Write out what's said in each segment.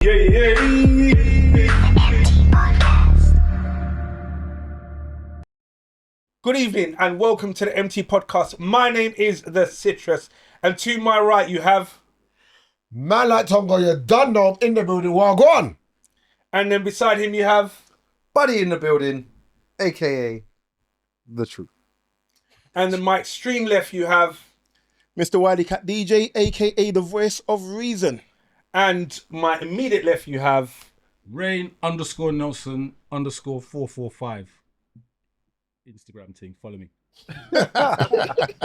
Good evening and welcome to the MT Podcast. My name is The Citrus and to my right you have... Man like Tongo, you done know in the building, well, go on. And then beside him you have... Buddy in the building, aka The Truth. And then my extreme left you have... Mr Wileycat DJ, aka the voice of reason. And my immediate left you have... Rain_Nelson_445. Instagram thing, follow me.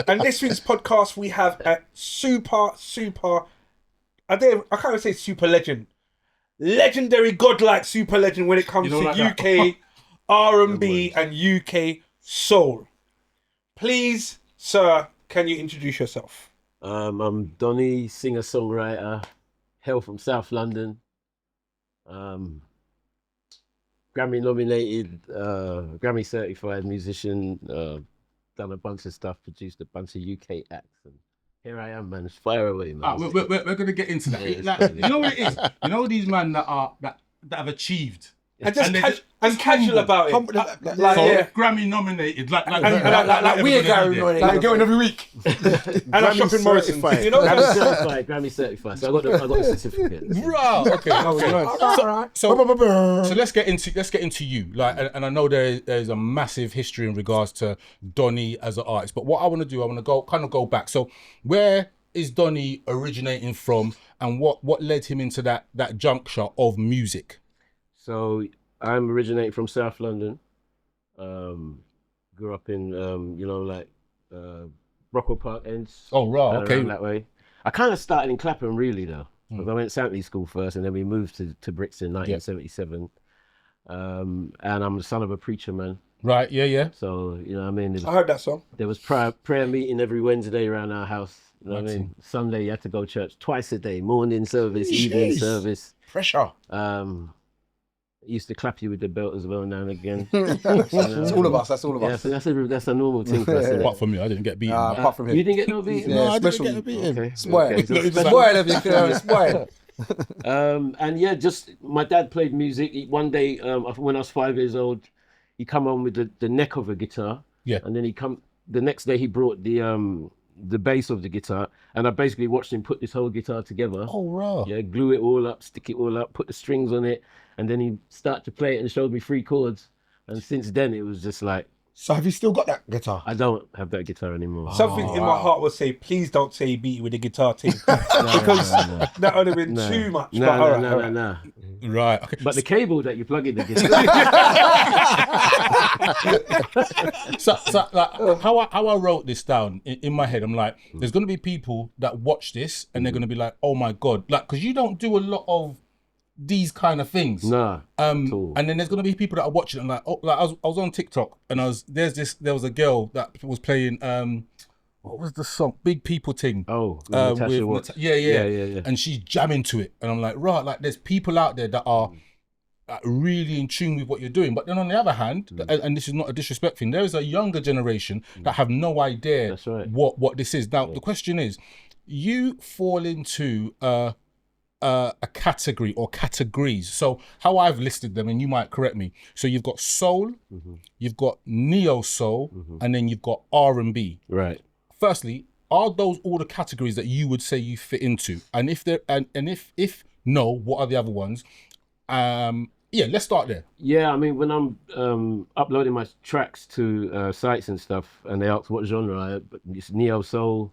And this week's podcast we have a super, I can't even say super legend. Legendary, godlike super legend when it comes to UK R&B and UK soul. Please, sir, can you introduce yourself? I'm Donny, singer-songwriter, hail from South London. Grammy-nominated, Grammy-certified musician, done a bunch of stuff, produced a bunch of UK acts, and here I am, man. It's fire away, man. We're going to get into that. You know what it is? You know these men that have achieved. And just casual about it. Grammy nominated, like we're Grammy nominated, like going every week. And I'm shopping Morrison. You know, Grammy certified. So I got the certificate. Right. Okay. So let's get into you. Like, and I know there's a massive history in regards to Donny as an artist. But what I want to do, I want to go back. So where is Donny originating from, and what led him into that juncture of music? So I'm originating from South London. Grew up in Brockwell Park ends. Oh right, okay. That way. I kind of started in Clapham really though. I went to Santley School first, and then we moved to Brixton in 1977. And I'm the son of a preacher, man. Right, yeah. So you know what I mean. I heard that song. There was prayer meeting every Wednesday around our house. You know what I mean. Sunday you had to go to church twice a day, morning service, evening service. Pressure. Used to clap you with the belt as well now and again. That's all of us. That's all of us. Yeah, so that's a normal thing for us. Apart from me, I didn't get beaten. Apart from him, you didn't get no beating. Yeah, I didn't get a beating. Okay. Spoiled. Spoiled. And yeah, just my dad played music. One day, when I was 5 years old, he come on with the neck of a guitar. Yeah. And then the next day he brought the bass of the guitar, and I basically watched him put this whole guitar together. Oh right. Yeah, glue it all up, stick it all up, put the strings on it, and then he started to play it and showed me 3 chords. And since then it was just like. So have you still got that guitar? I don't have that guitar anymore. Something in my heart would say, please don't say beat you with a guitar team. Because that would have been too much. No. Right. Okay. But the cable that you plug in the guitar. so like, how I wrote this down in my head, I'm like, there's going to be people that watch this and they're going to be like, oh my God. Like, because you don't do a lot of these kind of things. Nah. And then there's gonna be people that are watching and like, oh, like I was on TikTok and there was a girl that was playing what was the song? Big People Ting. Oh, Natasha Watts. Yeah. And she's jamming to it. And I'm like, right, like there's people out there that are really in tune with what you're doing. But then on the other hand, and this is not a disrespect thing, there is a younger generation that have no idea what this is. Now the question is, you fall into a category or categories. So how I've listed them, and you might correct me. So you've got soul, you've got neo soul, and then you've got R&B. Right. Firstly, are those all the categories that you would say you fit into? And if they're and if no, what are the other ones? Yeah, let's start there. Yeah, I mean, when I'm uploading my tracks to sites and stuff, and they ask what genre, it's neo soul,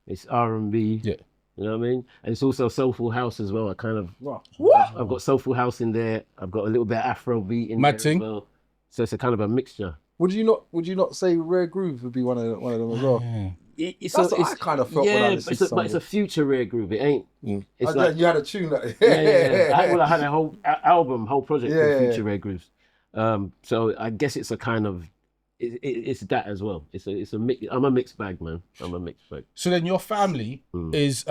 it's R&B. Yeah. You know what I mean? And it's also soulful house as well. I've got soulful house in there. I've got a little bit of Afro beat in there as well. So it's a kind of a mixture. Would you not say Rare Groove would be one of them as well? It's That's what I kind of felt when I listened to but it's a future Rare Groove. It ain't. It's like you had a tune that. I had a whole album, whole project called Future Rare Grooves. So I guess it's a kind of. It's that as well. It's a mix. I'm a mixed bag, man. I'm a mixed bag. So then your family is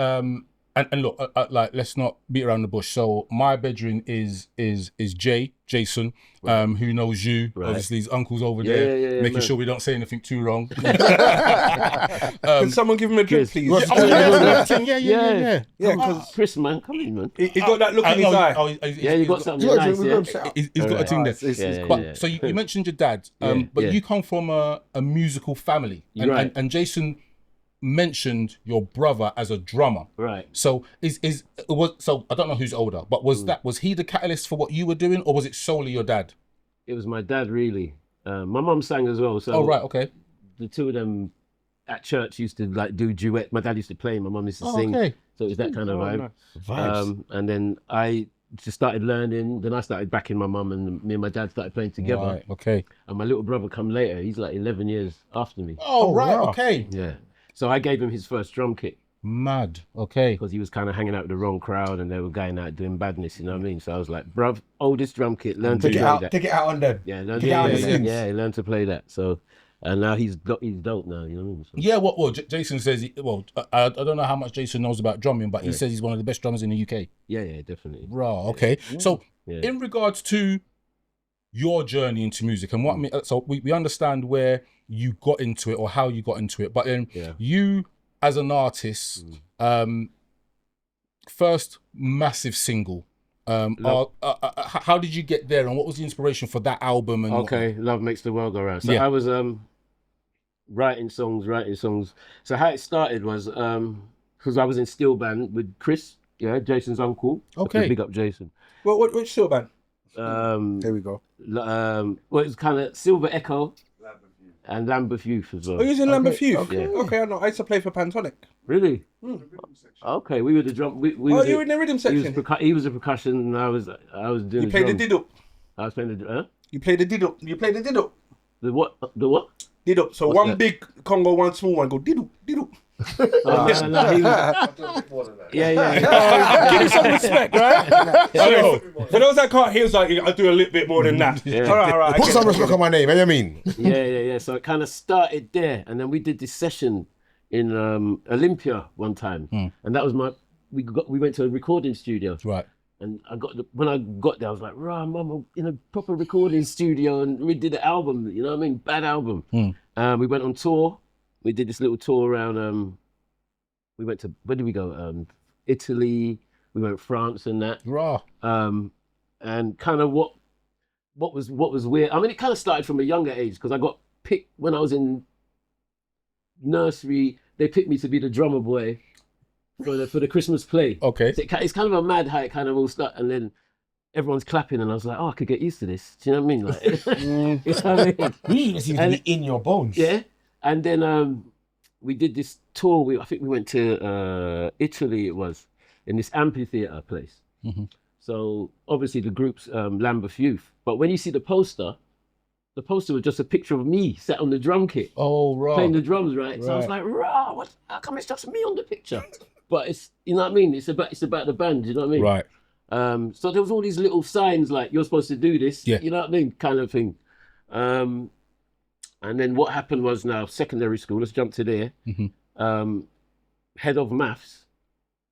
And look, like let's not beat around the bush. So my bedroom is Jason, who knows you. Right. Obviously, his uncle's over there, yeah, making man. sure we don't say anything too wrong. Can someone give him a drink, please? Yeah. Yeah, because Chris, man, come in, man. he got that look in his eye. Yeah, you got something You nice, got a yeah? room set up. He's got a thing there. Yeah, But yeah. so you mentioned your dad, Yeah, but yeah. you come from a musical family, Right. and Jason mentioned your brother as a drummer. Right. So so I don't know who's older, but was he the catalyst for what you were doing, or was it solely your dad? It was my dad, really. My mum sang as well, so Oh right, okay. the two of them at church used to like do duet. My dad used to play, my mum used to sing. Okay. So it was that kind of vibe. Vibes. And then I just started learning. Then I started backing my mum, and me and my dad started playing together. Right, okay. And my little brother come later. He's like 11 years after me. Oh right, wow. okay. Yeah. So I gave him his first drum kit Mad. Okay. because he was kind of hanging out with the wrong crowd and they were going out doing badness, you know what I mean? So I was like, bruv, oldest drum kit, learn to Take play it out. that. Take it out on them. Yeah, learn Get out to of play the that. scenes. Yeah, he learned to play that. So, and now he's dope now, you know what I mean? So, Yeah, well, Jason says. I don't know how much Jason knows about drumming, but he says he's one of the best drummers in the UK. yeah, definitely. Right. Okay. So, Yeah. in regards to your journey into music and what I mean, so we understand where you got into it or how you got into it, but then Yeah. you as an artist, first massive single. How did you get there, and what was the inspiration for that album? And Okay, Love Makes the World Go Round. So Yeah. I was writing songs. So how it started was because I was in steel band with Chris, yeah, Jason's uncle. Okay. Big up Jason. Which steel band? There we go. Well, it was kind of Silver Echo and Lambeth Youth as well. Oh, you was in Lambeth Youth? Okay. Okay, I know. I used to play for Pantonic. Really? Okay, we were the drum. We Oh, was you were in the rhythm section. He was a percussion, and I was doing. You played the drums. diddle. I was playing the You played the diddle. You played the diddle. the what? The what? Diddle. So What's one that? big Congo, one small one. Go diddle, diddle. No, he was, yeah. Give him some respect, right? Okay, for those that can't hear, like I do a little bit more than that. Yeah. All right. I Put get some it. respect on my name, you mean? Yeah. So it kind of started there, and then we did this session in Olympia one time, and that was we went to a recording studio, Right. and when I got there, I was like, "Rah, mum, I'm in a proper recording studio," and we did an album. You know what I mean? Bad album. We went on tour. We did this little tour around. We went to where did we go? Italy. We went France and that. Raw. And kind of what was weird. I mean, it kind of started from a younger age because I got picked when I was in nursery. They picked me to be the drummer boy for the Christmas play. Okay. So it's kind of a mad how it kind of all started, and then everyone's clapping, and I was like, oh, I could get used to this. Do you know what I mean? Like, you know what I mean? It seems to be in your bones. Yeah. And then we did this tour. I think we went to Italy. It was in this amphitheater place. So obviously the group's Lambeth Youth. But when you see the poster was just a picture of me sat on the drum kit Oh, raw. playing the drums, right? So I was like, rah, how come it's just me on the picture? But it's, you know what I mean? It's about the band. You know what I mean? Right. So there was all these little signs like you're supposed to do this. Yeah. You know what I mean? Kind of thing. And then what happened was now secondary school. Let's jump to there. Head of maths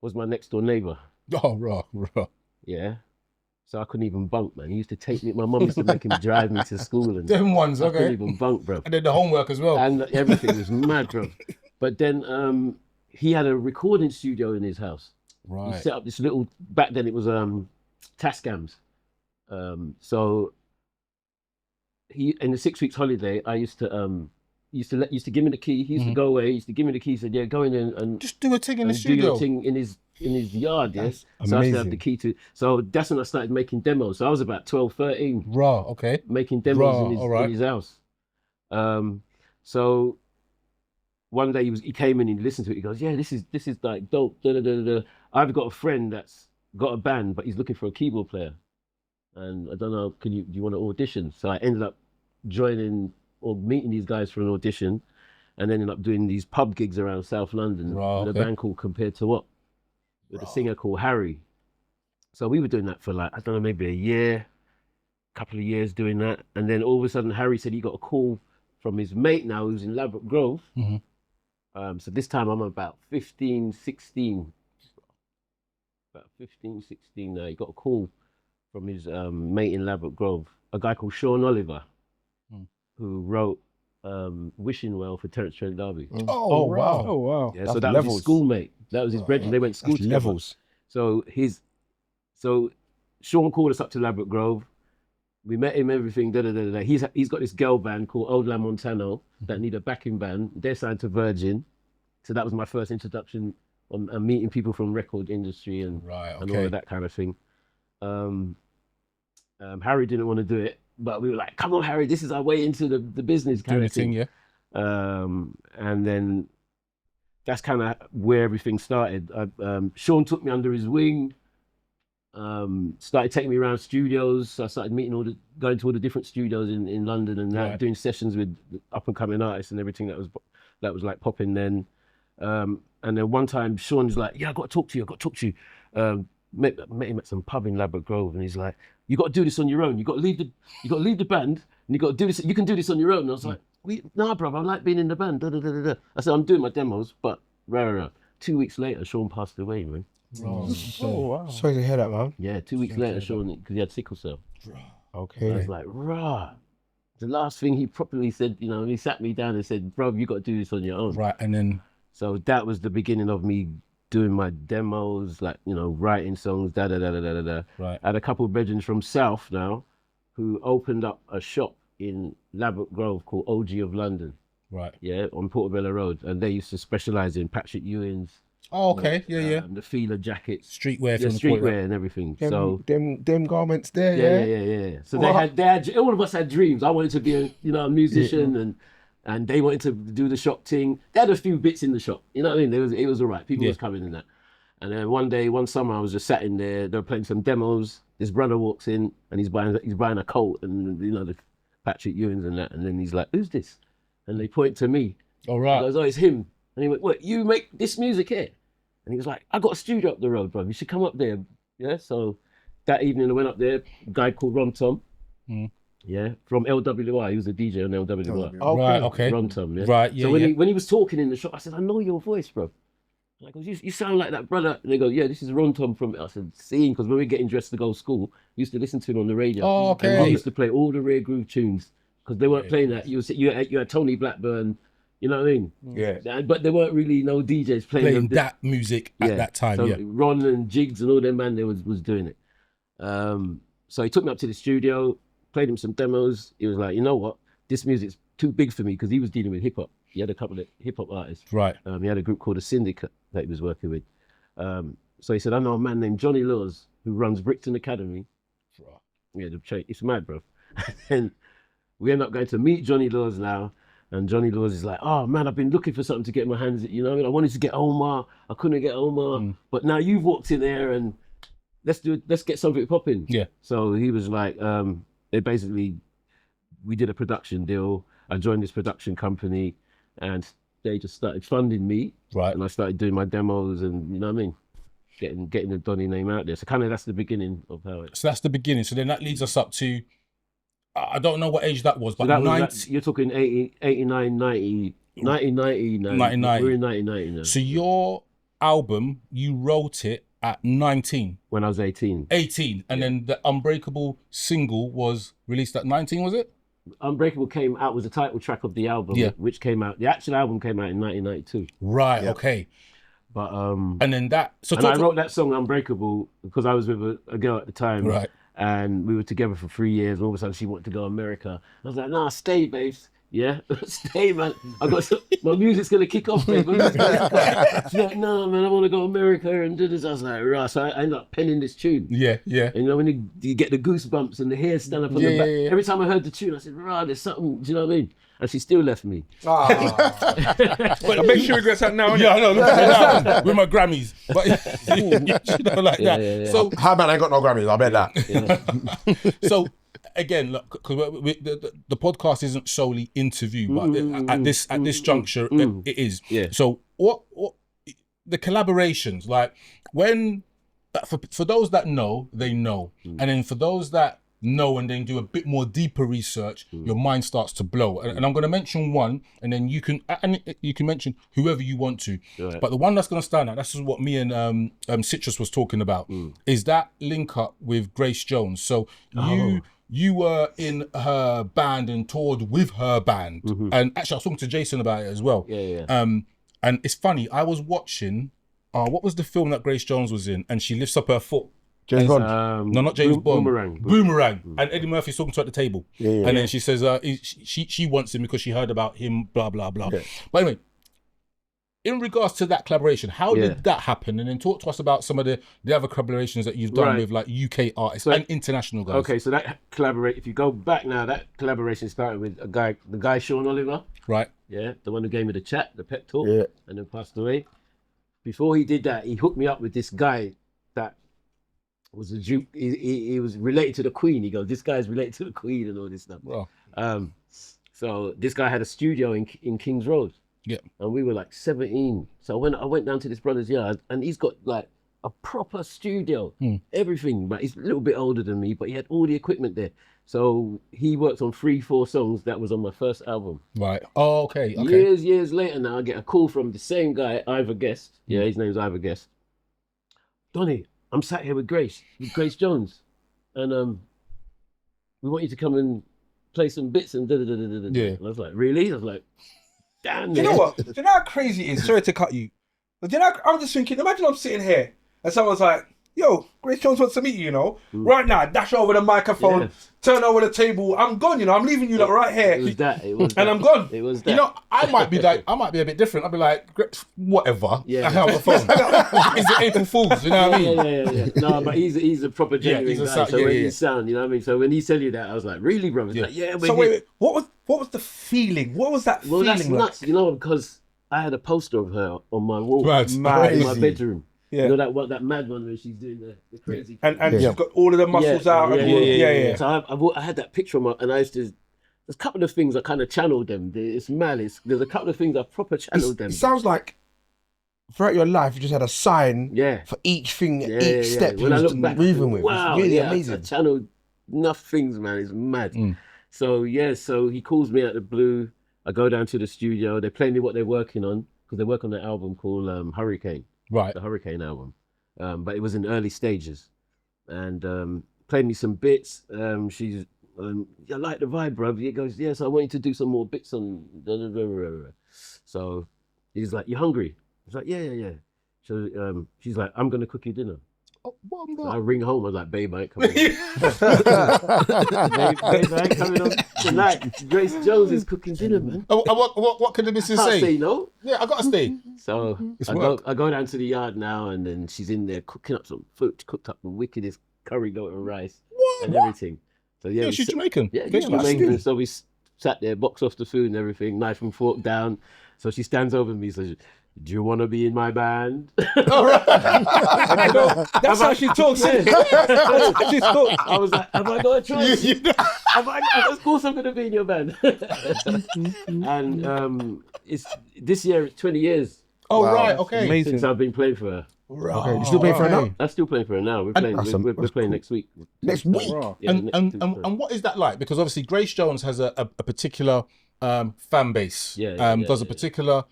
was my next door neighbour. Oh, raw. Yeah. So I couldn't even bunk, man. He used to take me. My mum used to make him drive me to school, and Them ones, I couldn't okay. even bunk, bro. And then the homework as well. And everything was mad, bro. But then he had a recording studio in his house. He Right. set up this little. Back then it was Tascams. So he in the 6 weeks holiday, I used to give me the key. He used to go away. He used to give me the key. He said, "Yeah, go in and Just do a thing in the do your studio. thing in his yard." Yeah. That's So I used to have amazing. the key to. So that's when I started making demos. So I was about 12, 13, Raw. Okay. making demos Right, alright. in his house. So one day he came in and he listened to it. He goes, "Yeah, this is like dope." Da, da, da, da. I've got a friend that's got a band, but he's looking for a keyboard player, and I don't know. Do you want to audition? So I ended up joining or meeting these guys for an audition, and ended up doing these pub gigs around South London Right, with a okay. band called Compared to What, with a singer called Harry. So we were doing that for like, I don't know, maybe a year, couple of years doing that. And then all of a sudden Harry said he got a call from his mate now who's in Ladbroke Grove. So this time I'm about 15, 16. about 15, 16 now, he got a call from his mate in Ladbroke Grove, a guy called Sean Oliver, who wrote Wishing Well for Terence Trent D'Arby. Oh, wow. Oh wow. Yeah, That's so that was levels. his schoolmate. That was his brethren. They went to school That's together. levels. So Sean called us up to Ladbroke Grove. We met him, everything, da da da da. He's got this girl band called Old La Montano that need a backing band. They're signed to Virgin. So that was my first introduction on meeting people from record industry and all of that kind of thing. Harry didn't want to do it, but we were like, come on, Harry, this is our way into the business kind of thing. Yeah. And then that's kind of where everything started. Sean took me under his wing, started taking me around studios. So I started going to all the different studios in London and that, doing sessions with up and coming artists and everything that was like popping then. And then one time Sean was like, yeah, I got to talk to you. Met him at some pub in Ladbroke Grove, and he's like, you got to do this on your own. You got to leave the band, and you got to do this. You can do this on your own. And I was like, nah, bro, I like being in the band. Da, da, da, da, da. I said, I'm doing my demos, but 2 weeks later, Sean passed away, man. Oh wow. Sorry to hear that, man. Yeah, 2 weeks later, Sean, because he had sickle cell. I Okay. was like, rah. The last thing he properly said, he sat me down and said, bro, you got to do this on your own. Right, and then So that was the beginning of me doing my demos, like, writing songs, da da da da da da da. Right. I had a couple of brethren from South now who opened up a shop in Ladbroke Grove called OG of London. Right. Yeah, on Portobello Road. And they used to specialise in Patrick Ewing's. Oh, okay. Yeah. The feeler jackets. Streetwear Yeah, from the point. streetwear and everything. So Them garments there, yeah. So they had all of us had dreams. I wanted to be a musician and they wanted to do the shop thing. They had a few bits in the shop. You know what I mean? It was all right. People was coming in that. And then one summer, I was just sat in there. They were playing some demos. This brother walks in and he's buying a coat and the Patrick Ewing's and that. And then he's like, "Who's this?" And they point to me. All right. I goes, "Oh, it's him." And he went, "What? You make this music here?" And he was like, "I got a studio up the road, bro. You should come up there." Yeah. So that evening, I went up there. A guy called Ron Tom. Yeah, from LWI. He was a DJ on LWI. Right. Okay. Ron Tom, yeah. Right. Yeah. So when he was talking in the shop, I said, "I know your voice, bro." And I goes, "You sound like that brother." And they go, "Yeah, this is Ron Tom from." I said, "Seeing," because when we were getting dressed to go to school, we used to listen to him on the radio. Oh, okay. And he used to play all the Rare Groove tunes because they weren't playing that. You had Tony Blackburn, you know what I mean? Yeah. But there weren't really no DJs playing that music at that time. So Yeah. Ron and Jigs and all them man, they was doing it. So he took me up to the studio, played him some demos. He was like, "You know what? This music's too big for me," because he was dealing with hip hop. He had a couple of hip hop artists. Right. He had a group called the Syndicate that he was working with. So he said, "I know a man named Johnny Laws who runs Brixton Academy." Yeah, it's mad, bro. And we end up going to meet Johnny Laws now. And Johnny Laws is like, "Oh man, I've been looking for something to get my hands at. I wanted to get Omar. I couldn't get Omar. But now you've walked in there and let's get something popping." Yeah. So he was like, we did a production deal. I joined this production company and they just started funding me. Right. And I started doing my demos and, you know what I mean? Getting the Donny name out there. So kind of that's the beginning of how it... So that's the beginning. So then that leads us up to, I don't know what age that was, but you're talking 89, 90, 1990 now. 1990. We're in 1990 now. So your album, you wrote it at 19. When I was 18. 18. And then the Unbreakable single was released at 19, was it? Unbreakable came out, was the title track of the album, which came out, the actual album came out in 1992. Right, okay. But and then that, I wrote that song Unbreakable because I was with a girl at the time. Right. And we were together for 3 years, and all of a sudden she wanted to go to America. I was like, "Nah, stay, babes. Yeah, stay, man. My music's gonna kick off, babe. She's like, "No, man, I want to go to America and do this." I was like, "Right." So I ended up penning this tune. Yeah. And when you get the goosebumps and the hair stand up on the back. Every time I heard the tune, I said, "Right, there's something." Do you know what I mean? And she still left me. But make sure we get that now. Yeah, I know. Look at that with my Grammys, but like that. Yeah. So How man ain't got no Grammys, I bet that. So again, look, because the podcast isn't solely interview, but at this juncture, it is. Yeah. So what the collaborations, like when for those that know, they know, and then for those that know and then do a bit more deeper research, your mind starts to blow. And I'm going to mention one, and then you can mention whoever you want to. Right. But the one that's going to stand out, that's what me and Citrus was talking about, is that link up with Grace Jones. So you were in her band and toured with her band, and actually I was talking to Jason about it as well. And it's funny, I was watching, what was the film that Grace Jones was in? And she lifts up her foot. James Bond. No, not James Bond. Boomerang. And Eddie Murphy's talking to her at the table. And then she says she wants him because she heard about him, blah, blah, blah. But anyway, in regards to that collaboration, how did that happen? And then talk to us about some of the other collaborations that you've done with like UK artists and international guys. Okay, so that if you go back now, that collaboration started with the guy Sean Oliver. Right. Yeah, the one who gave me the chat, the pep talk, Yeah. and then passed away. Before he did that, he hooked me up with this guy that was a Duke. He was related to the Queen. He goes, this guy's related to the Queen and all this stuff. Wow. So this guy had a studio in King's Road. Yeah. And we were like 17. So when I went down to this brother's yard, and he's got like a proper studio, everything, but he's a little bit older than me, but he had all the equipment there. So he worked on 3-4 songs that was on my first album. Right. Oh, okay. Years later now, I get a call from the same guy, Ivor Guest. Yeah, his name's Ivor Guest. Donny, I'm sat here with Grace Jones. And we want you to come and play some bits and da-da-da-da-da-da. Yeah. And I was like, really? I was like, damn. Do you know what? Do you know how crazy it is? Sorry to cut you. But do you know, I'm just thinking, imagine I'm sitting here and someone's like, yo, Grace Jones wants to meet you, you know? Right now, dash over the microphone, turn over the table. I'm gone, you know? I'm leaving you like right here. It was that. And I'm gone. It was that. You know, I might be a bit different. I'll be like, whatever. Yeah. I have the phone. Is it April Fools? You know what I mean? Yeah. No, but he's a proper genuine he's a guy. sound- So yeah, when yeah. he sound, you know what I mean? So when he tell you that, I was like, really, bro? He's like, yeah, we're So here. wait, what was the feeling? What was that Well, feeling that's like? nuts, you know, because I had a poster of her on my wall Right. in my Crazy. bedroom. Yeah. You know that mad one where she's doing the crazy. And she's got all of the muscles out. And yeah. So I had that picture of her, and I used to. There's a couple of things I kind of channeled them. It's mad. There's a couple of things I proper channeled them. It sounds like throughout your life you just had a sign Yeah. for each thing, Yeah, each step When you I was look back, moving with. wow, It's really I amazing. channeled enough things, man. It's mad. So he calls me out the blue. I go down to the studio. They play me what they're working on because they work on an album called Hurricane, Right. the Hurricane album. But it was in early stages, and played me some bits. She's, I like the vibe, bruv. He goes, yes, I want you to do some more bits on. So he's like, you hungry? I was like, yeah. So she's like, I'm gonna cook you dinner. Oh, what am So I- I ring home. I was like, babe, I ain't coming home. babe, I ain't coming home tonight. Grace Jones is cooking dinner, man. What can the missus Can't say? say no. Yeah, I gotta stay. So I go down to the yard now, and then she's in there cooking up some food. She cooked up the wickedest curry goat and rice and everything. So Yeah, we she's sat- Jamaican. Yeah, Grace yeah, Jones. Jamaican. So we sat there, boxed off the food and everything, knife and fork down. So she stands over me, says, "Do you want to be in my band?" That's how she talks. That's how she talks. I was like, "Have I got a choice? Of course, I'm going to be in your band." And it's this year. It's 20 years Oh, Wow. right, okay. Amazing. since I've been playing for her. Okay, you still paying for it now? I'm still playing for her now. We're playing. that's We're playing next week. Next week? Yeah, And, next and, week. and, and what is that like? Because obviously Grace Jones has a particular fan base. Does a particular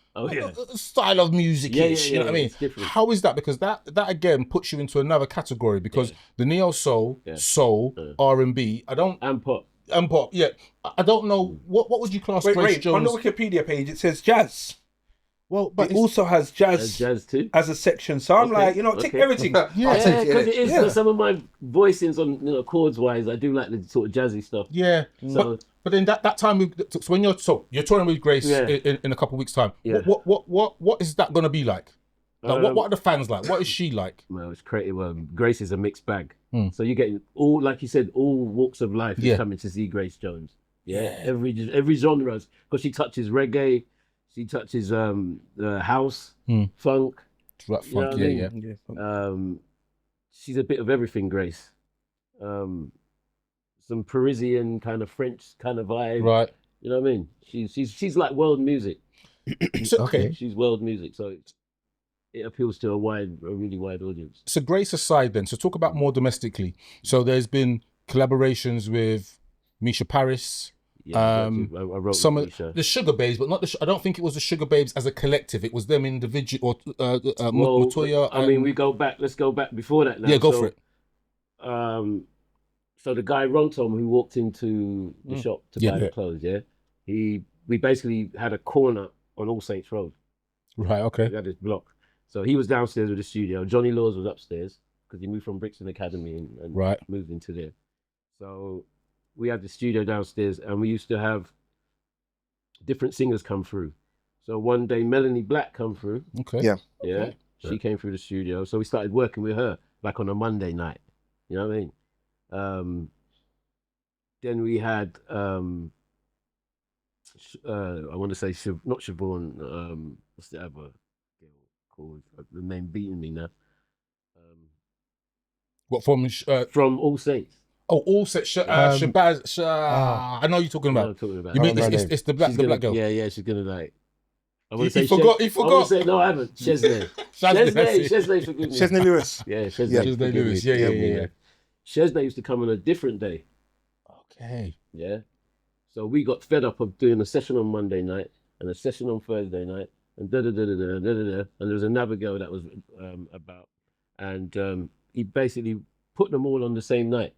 style of music. Yeah, you know what I mean? it's different. How is that? Because that again puts you into another category because the neo soul, soul, R&B. And pop. And pop. Yeah, I don't know what would you class Grace Wait. On Jones? the Wikipedia page, it says jazz. Well, but It also has jazz Jazz too. as a section. So I'm Okay, like, take okay. everything. Yeah, take because it. it is some of my voicings on chords wise. I do like the sort of jazzy stuff. yeah. So But then that time, so when you're touring with Grace Yeah. in a couple of weeks' time, Yeah. what is that gonna be like? Like what are the fans like? What is she like? well, it's creative. Grace is a mixed bag. So you're getting all, like you said, all walks of life is coming to see Grace Jones. Yeah, every genre, because she touches reggae, she touches house, funk. Like You know funk, what I yeah. mean? She's a bit of everything, Grace. Some Parisian kind of French kind of vibe. Right. You know what I mean? She's like world music. So, okay. She's world music, so it appeals to a really wide audience. So Grace aside, then, so talk about more domestically. So there's been collaborations with Misha Paris. Yeah, I wrote Some with of Misha. the Sugar Babes, but not the. I don't think it was the Sugar Babes as a collective. It was them individual or Well, Matoya. I mean, we go back. Let's go back before that now. Yeah, go for it. So the guy Rontom who walked into the shop to buy the clothes, we basically had a corner on All Saints Road. Right. Okay. We had this block. So he was downstairs with the studio. Johnny Laws was upstairs because he moved from Brixton Academy and Right. moved into there. So we had the studio downstairs, and we used to have different singers come through. So one day Melanie Black come through. Okay. Yeah. Yeah. She came through the studio. So we started working with her like on a Monday night. You know what I mean? Then we had I want to say not Siobhan, what's the other girl called? The name beating me now. What from? From All Saints. Oh, All Set. Shabazz. I know you're talking You know what about. I'm talking about. You mean Oh, it's the black girl? Yeah, she's gonna like. I want He to say forgot. He I forgot. want to say no, I haven't. Chesney. Chesney, forgive me. Chesney Lewis. Yeah, Chesney. Chesney forgive me, Lewis. Yeah. forgive me. Chesney used to come on a different day. Okay. Yeah. So we got fed up of doing a session on Monday night and a session on Thursday night and and there was another girl that was about, and he basically put them all on the same night.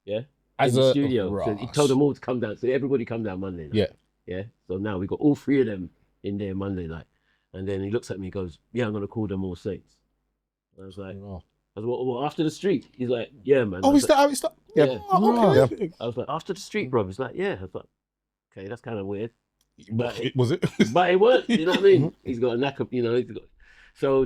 Yeah. As in the a studio. So he told them all to come down. So everybody come down Monday night. Yeah. Yeah. So now we got all three of them in there Monday night. And then he looks at me and goes, yeah, I'm gonna call them All Saints. And I was like, well, after the street? He's like, yeah, man. Oh, is that how it's done? Yeah. Oh, okay. I was like, after the street, bro. He's like, yeah. I was like, okay, that's kind of weird. But Was it? but it worked, you know what I mean? He's got a knack of, so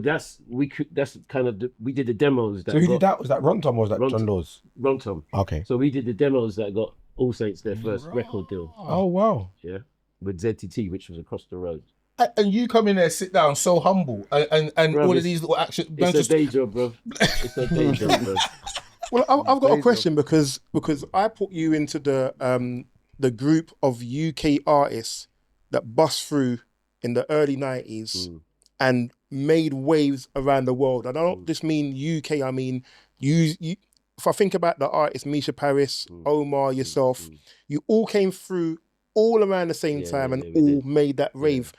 we did the demos that So who got did that? Was that Ron Tom or was that Ron John Laws? Rontom. Okay. So we did the demos that got All Saints their first record deal. Oh, wow. Yeah. With ZTT, which was across the road. And you come in there, sit down, so humble, and Bro, all of these little action. It's a day job, bro. It's a day job, bro. Well, I've got a question because I put you into the group of UK artists that bust through in the early 90s and made waves around the world. And I don't just mean UK, I mean you if I think about the artists, Misha Paris, Omar, yourself, you all came through all around the same time and all made that rave.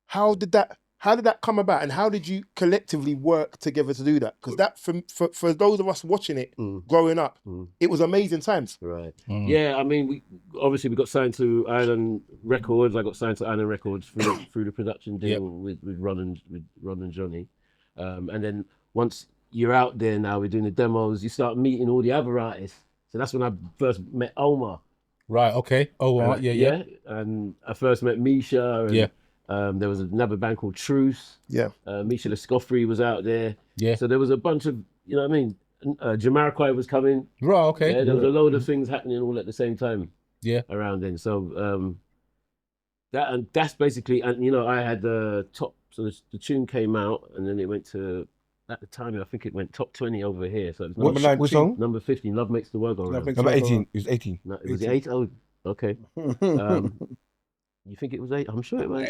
How did that come about, and how did you collectively work together to do that? Because that, for those of us watching it growing up, it was amazing times. Right. Yeah, I mean, we got signed to Island Records. I got signed to Island Records through the production deal with Ron and Johnny. And then once you're out there now, we're doing the demos, you start meeting all the other artists. So that's when I first met Omar. Right, okay. Oh, right, yeah. And I first met Misha. And, there was another band called Truce. Yeah. Misha Lescoffrey was out there. Yeah. So there was a bunch of, you know what I mean? Jamiroquai was coming. Right, okay. Yeah, there was a load of things happening all at the same time. Yeah. Around then. So that's basically, and I had the top, so the tune came out and then it went to, at the time, I think it went top 20 over here. So it was Which song? number 15, Love Makes the World Go Round. Number 18. It was 18. No, it was 8? Oh, okay. You think it was 8? I'm sure it was.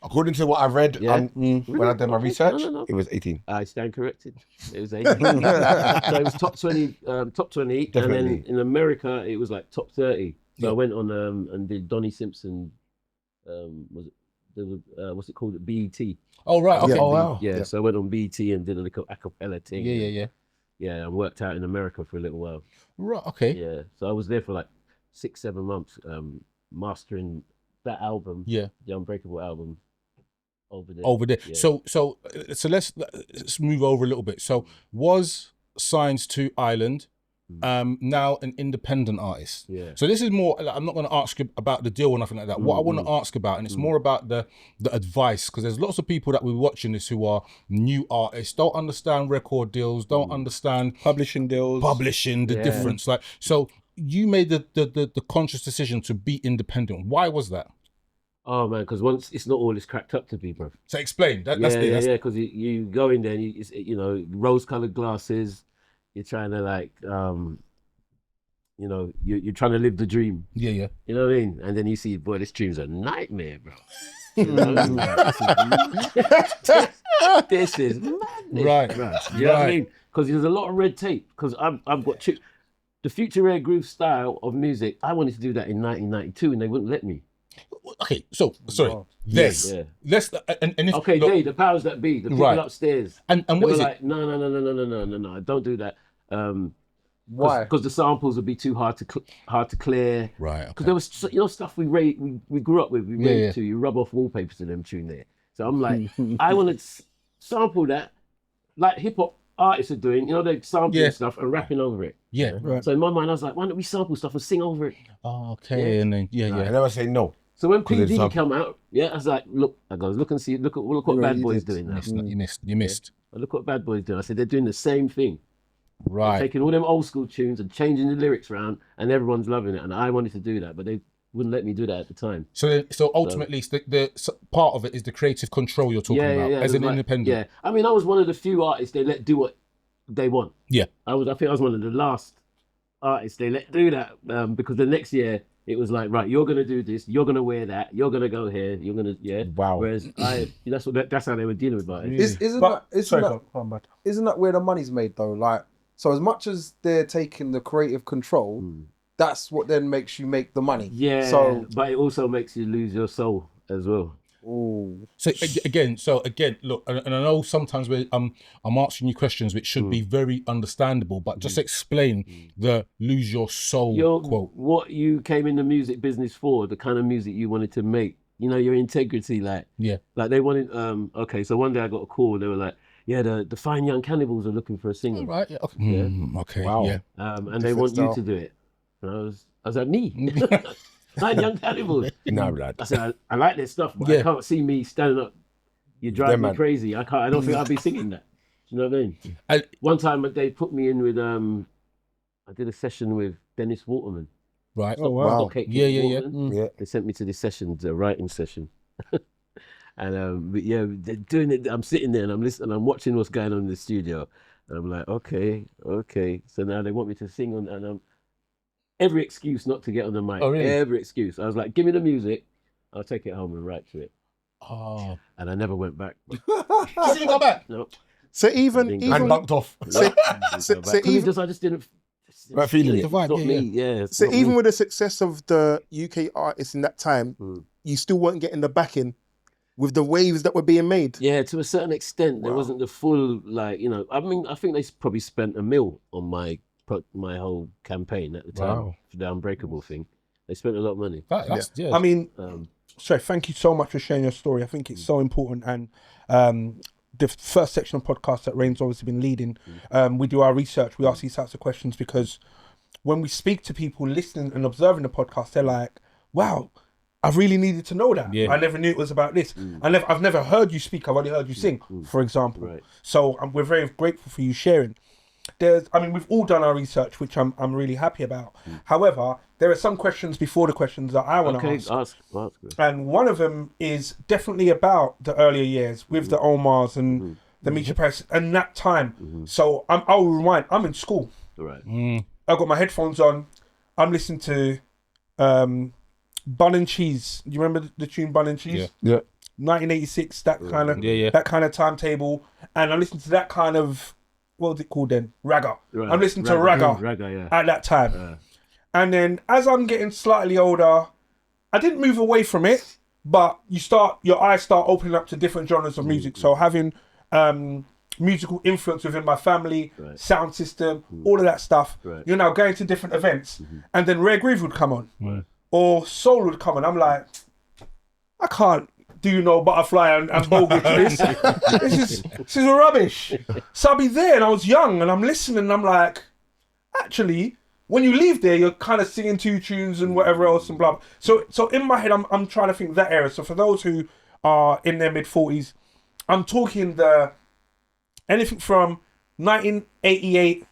According to what I read when I did my research, No. it was 18. I stand corrected. It was 8. So it was top 20, Definitely. and then in America it was like top 30. So I went on and did Donnie Simpson. What's it called? BET. Oh, right, okay. Oh, wow. Yeah, so I went on BET and did a little acapella thing. Yeah. Yeah, and worked out in America for a little while. Right, okay. Yeah, so I was there for like 6-7 months, mastering that album. Yeah. The Unbreakable album. Over there. Yeah. So let's move over a little bit. So was Signs to Island now an independent artist? Yeah. So this is more, I'm not going to ask you about the deal or nothing like that. What I want to ask about, and it's more about the advice, because there's lots of people that we're watching this who are new artists, don't understand record deals, don't understand Publishing deals. the difference. Like, so you made the conscious decision to be independent. Why was that? Oh man, because once it's not all it's cracked up to be, bro. So explain. That's Because you go in there and rose-colored glasses. You're trying to like, you're trying to live the dream. Yeah. You know what I mean? And then you see, boy, this dream's a nightmare, bro. This is madness, Right. bro. You know what I mean? Because there's a lot of red tape. Because I've got the future rare groove style of music, I wanted to do that in 1992 and they wouldn't let me. Okay, so sorry. Wow. Yes. Yeah. Let's and if, Okay, look, the powers that be, the people Right. upstairs. and They what were is like, it? no, don't do that. Why? Because the samples would be too hard to clear. Right. Because Okay. there was stuff we grew up with, we Yeah, raved yeah. to. You rub off wallpapers to them tune there. So I'm like, I want to sample that, like hip hop artists are doing. They're sampling Yeah. stuff and rapping over it. Yeah. Right. So in my mind, I was like, why don't we sample stuff and sing over it? Oh, okay. And then I never say no. So when 'Cause P it's Diddy some- come out, I was like, look and see, look what Bad Boy's doing now. You missed. Look what Bad Boy's doing. I said they're doing the same thing. Right. Taking all them old school tunes and changing the lyrics around, and everyone's loving it. And I wanted to do that, but they wouldn't let me do that at the time. So ultimately, it's the part of it is the creative control you're talking about as It an was independent. Yeah, I mean, I was one of the few artists they let do what they want. Yeah. I think I was one of the last artists they let do that because the next year it was like, right, you're gonna do this, you're gonna wear that, you're gonna go here, you're gonna Wow. Whereas that's how they were dealing with it. Isn't But that sorry, go on, bud. isn't that where the money's made though? Like, so as much as they're taking the creative control, that's what then makes you make the money. Yeah. So, but it also makes you lose your soul as well. ooh. So again, look, and I know sometimes I'm asking you questions which should be very understandable, but just explain the "lose your soul" quote. What you came in the music business for, the kind of music you wanted to make, your integrity, like they wanted. Okay, so one day I got a call. They were like, "Yeah, the Fine Young Cannibals are looking for a singer, Right? Yeah. Okay. Okay. Wow. Yeah. and they want you to do it." And I was like, "Me, Fine Young Cannibals." Nah, lad. I said, I like this stuff, but Yeah. I can't see me standing up. You drive Yeah, me man. crazy. I don't think I'll be singing that. You know what I mean? And- One time they put me in with I did a session with Dennis Waterman. Right. Oh, wow. Okay, Yeah. Waterman. Yeah. They sent me to this session, the writing session. And but yeah, they're doing it. I'm sitting there and I'm listening. I'm watching what's going on in the studio. And I'm like, okay. So now they want me to sing on, and every excuse not to get on the mic. Oh, really? Every excuse. I was like, give me the music. I'll take it home and write to it. Oh. And I never went back. You didn't go back. No. So even And And bucked off. so I just didn't. Right, feeling it. It's not me. Yeah. it's so not even me. with the success of the UK artists in that time, you still weren't getting the backing with the waves that were being made. Yeah, to a certain extent, there wasn't the full I mean, I think they probably spent $1 million on my whole campaign at the time Wow. for the Unbreakable thing. They spent a lot of money. That's, yeah. I mean, Um, sorry, thank you so much for sharing your story. I think it's so important. And the first section of podcast that Rain's obviously been leading, we do our research. We ask these types of questions because when we speak to people listening and observing the podcast, they're like, wow, I really needed to know that. Yeah. I never knew it was about this. I've never heard you speak. I've only heard you sing, for example. Right. So we're very grateful for you sharing. We've all done our research, which I'm really happy about. However, there are some questions before the questions that I want to okay, ask. ask. And one of them is definitely about the earlier years with the Omars and the Misha Press and that time. So I'll rewind. I'm in school. Right. I've got my headphones on. I'm listening to Bun and Cheese. Do you remember the tune Bun and Cheese? Yeah. 1986, that kind of Yeah. that kind of timetable. And I'm listening to that kind of, what was it called then? Ragga. Right. I'm listening to Ragga Ragga, yeah. at that time. And then as I'm getting slightly older, I didn't move away from it, but your eyes start opening up to different genres of music. So having musical influence within my family, sound system, all of that stuff, you're now going to different events. And then Rare Groove would come on. Or Soul would come on. I'm like, I can't do no butterfly and bogle to this. This is rubbish. So I'll be there and I was young and I'm listening and I'm like, actually, when you leave there, you're kind of singing two tunes and whatever else and blah. So in my head, I'm trying to think that era. So for those who are in their mid-40s, I'm talking anything from 1988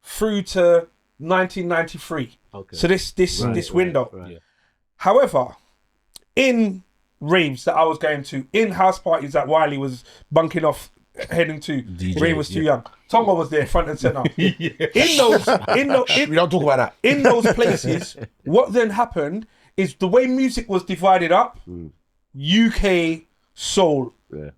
through to 1993. Okay. So this window. Right. However, in raves that I was going to, in house parties that Wiley was bunking off, heading to, Ray was too young. Tongo was there, front and center. In those, We don't talk about that. in those places, what then happened is the way music was divided up. UK soul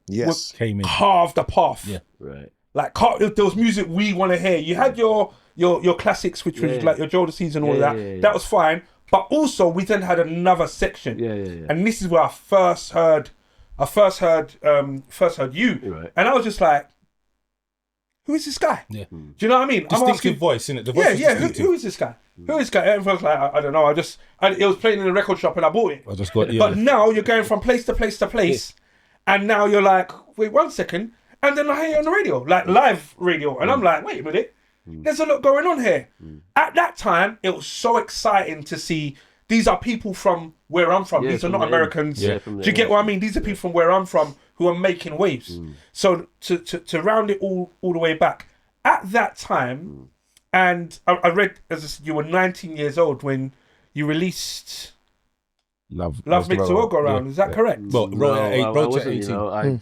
Yes. Came in. carved a path. Yeah. Right. Like there was music we want to hear. You had your your classics, which was like your Jodeci's and all of that. Yeah. That was fine. But also, we then had another section, and this is where I first heard you, Right. and I was just like, "Who is this guy?" Yeah. Do you know what I mean? Distinctive voice, innit? The voice is distinctive. Who is this guy? Who is this guy? Everyone's like, I don't know. It was playing in the record shop, and I bought it. I just got But now you're going from place to place to place, and now you're like, wait 1 second, and then I hear you on the radio, like live radio, and I'm like, wait a minute, there's a lot going on here. At that time, it was so exciting to see these are people from where I'm from. These are not Americans. Do you get what I mean? These are people from where I'm from who are making waves. So to round it all the way back, at that time, and I read, as I said, you were 19 years old when you released Love makes the world go round. Is that correct? Well, I wrote to wasn't, 18. you know, I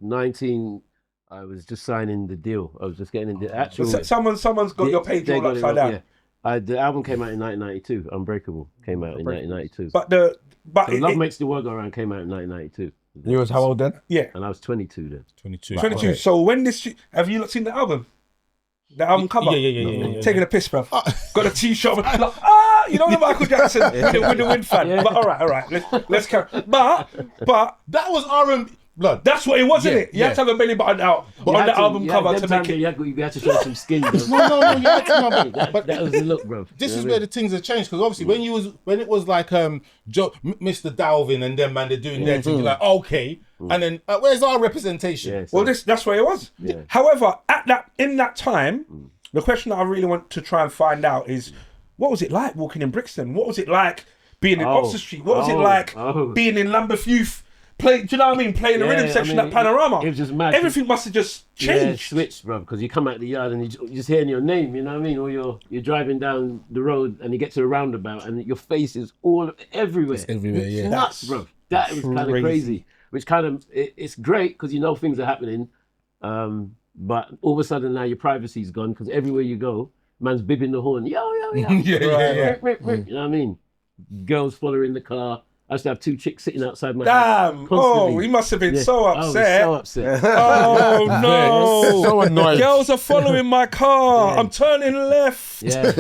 19. I was just signing the deal. I was just getting in the actual. Someone's got your page all upside down. Yeah. The album came out in 1992. Unbreakable came out in 1992. But Love Makes the World Go Round came out in 1992. You was how old then? Yeah, and I was 22 then. 22. 22. So when have you not seen the album? The album cover? Yeah. Taking a piss, bruv. Got a t-shirt. Like, you know the Michael Jackson with the wind fan. Yeah. But all right. Let's carry. But That was R&B. Blood. that's what it was, isn't it? You had to have a belly button out on the album cover to make it. You had to show some skin. Bro. No, you had to know, but That was the look, bro. this is where the things have changed, because obviously when it was like Mr Dalvin and them, man, they're doing their thing, you're like, okay, and then where's our representation? Yeah, so- Well, that's where it was. Yeah. However, in that time, the question that I really want to try and find out is, what was it like walking in Brixton? What was it like being in Oxford Street? What was it like being in Lambeth Youth? Do you know what I mean? Playing the rhythm section at Panorama. It was just mad. Everything must have just changed. Yeah, switched, bro. Because you come out the yard and you're just hearing your name. You know what I mean? Or you're driving down the road and you get to a roundabout and your face is everywhere. It's everywhere, yeah. Nuts, bro. That was kind of crazy. Which kind of it's great because you know things are happening, but all of a sudden now your privacy's gone because everywhere you go, man's bibbing the horn. Yo. Yeah. You know what I mean? Girls following the car. I used to have 2 chicks sitting outside my house. Damn! Constantly. Oh, he must have been so I was upset. so upset. Oh no! So annoyed. Girls are following my car. I'm turning left. Yeah.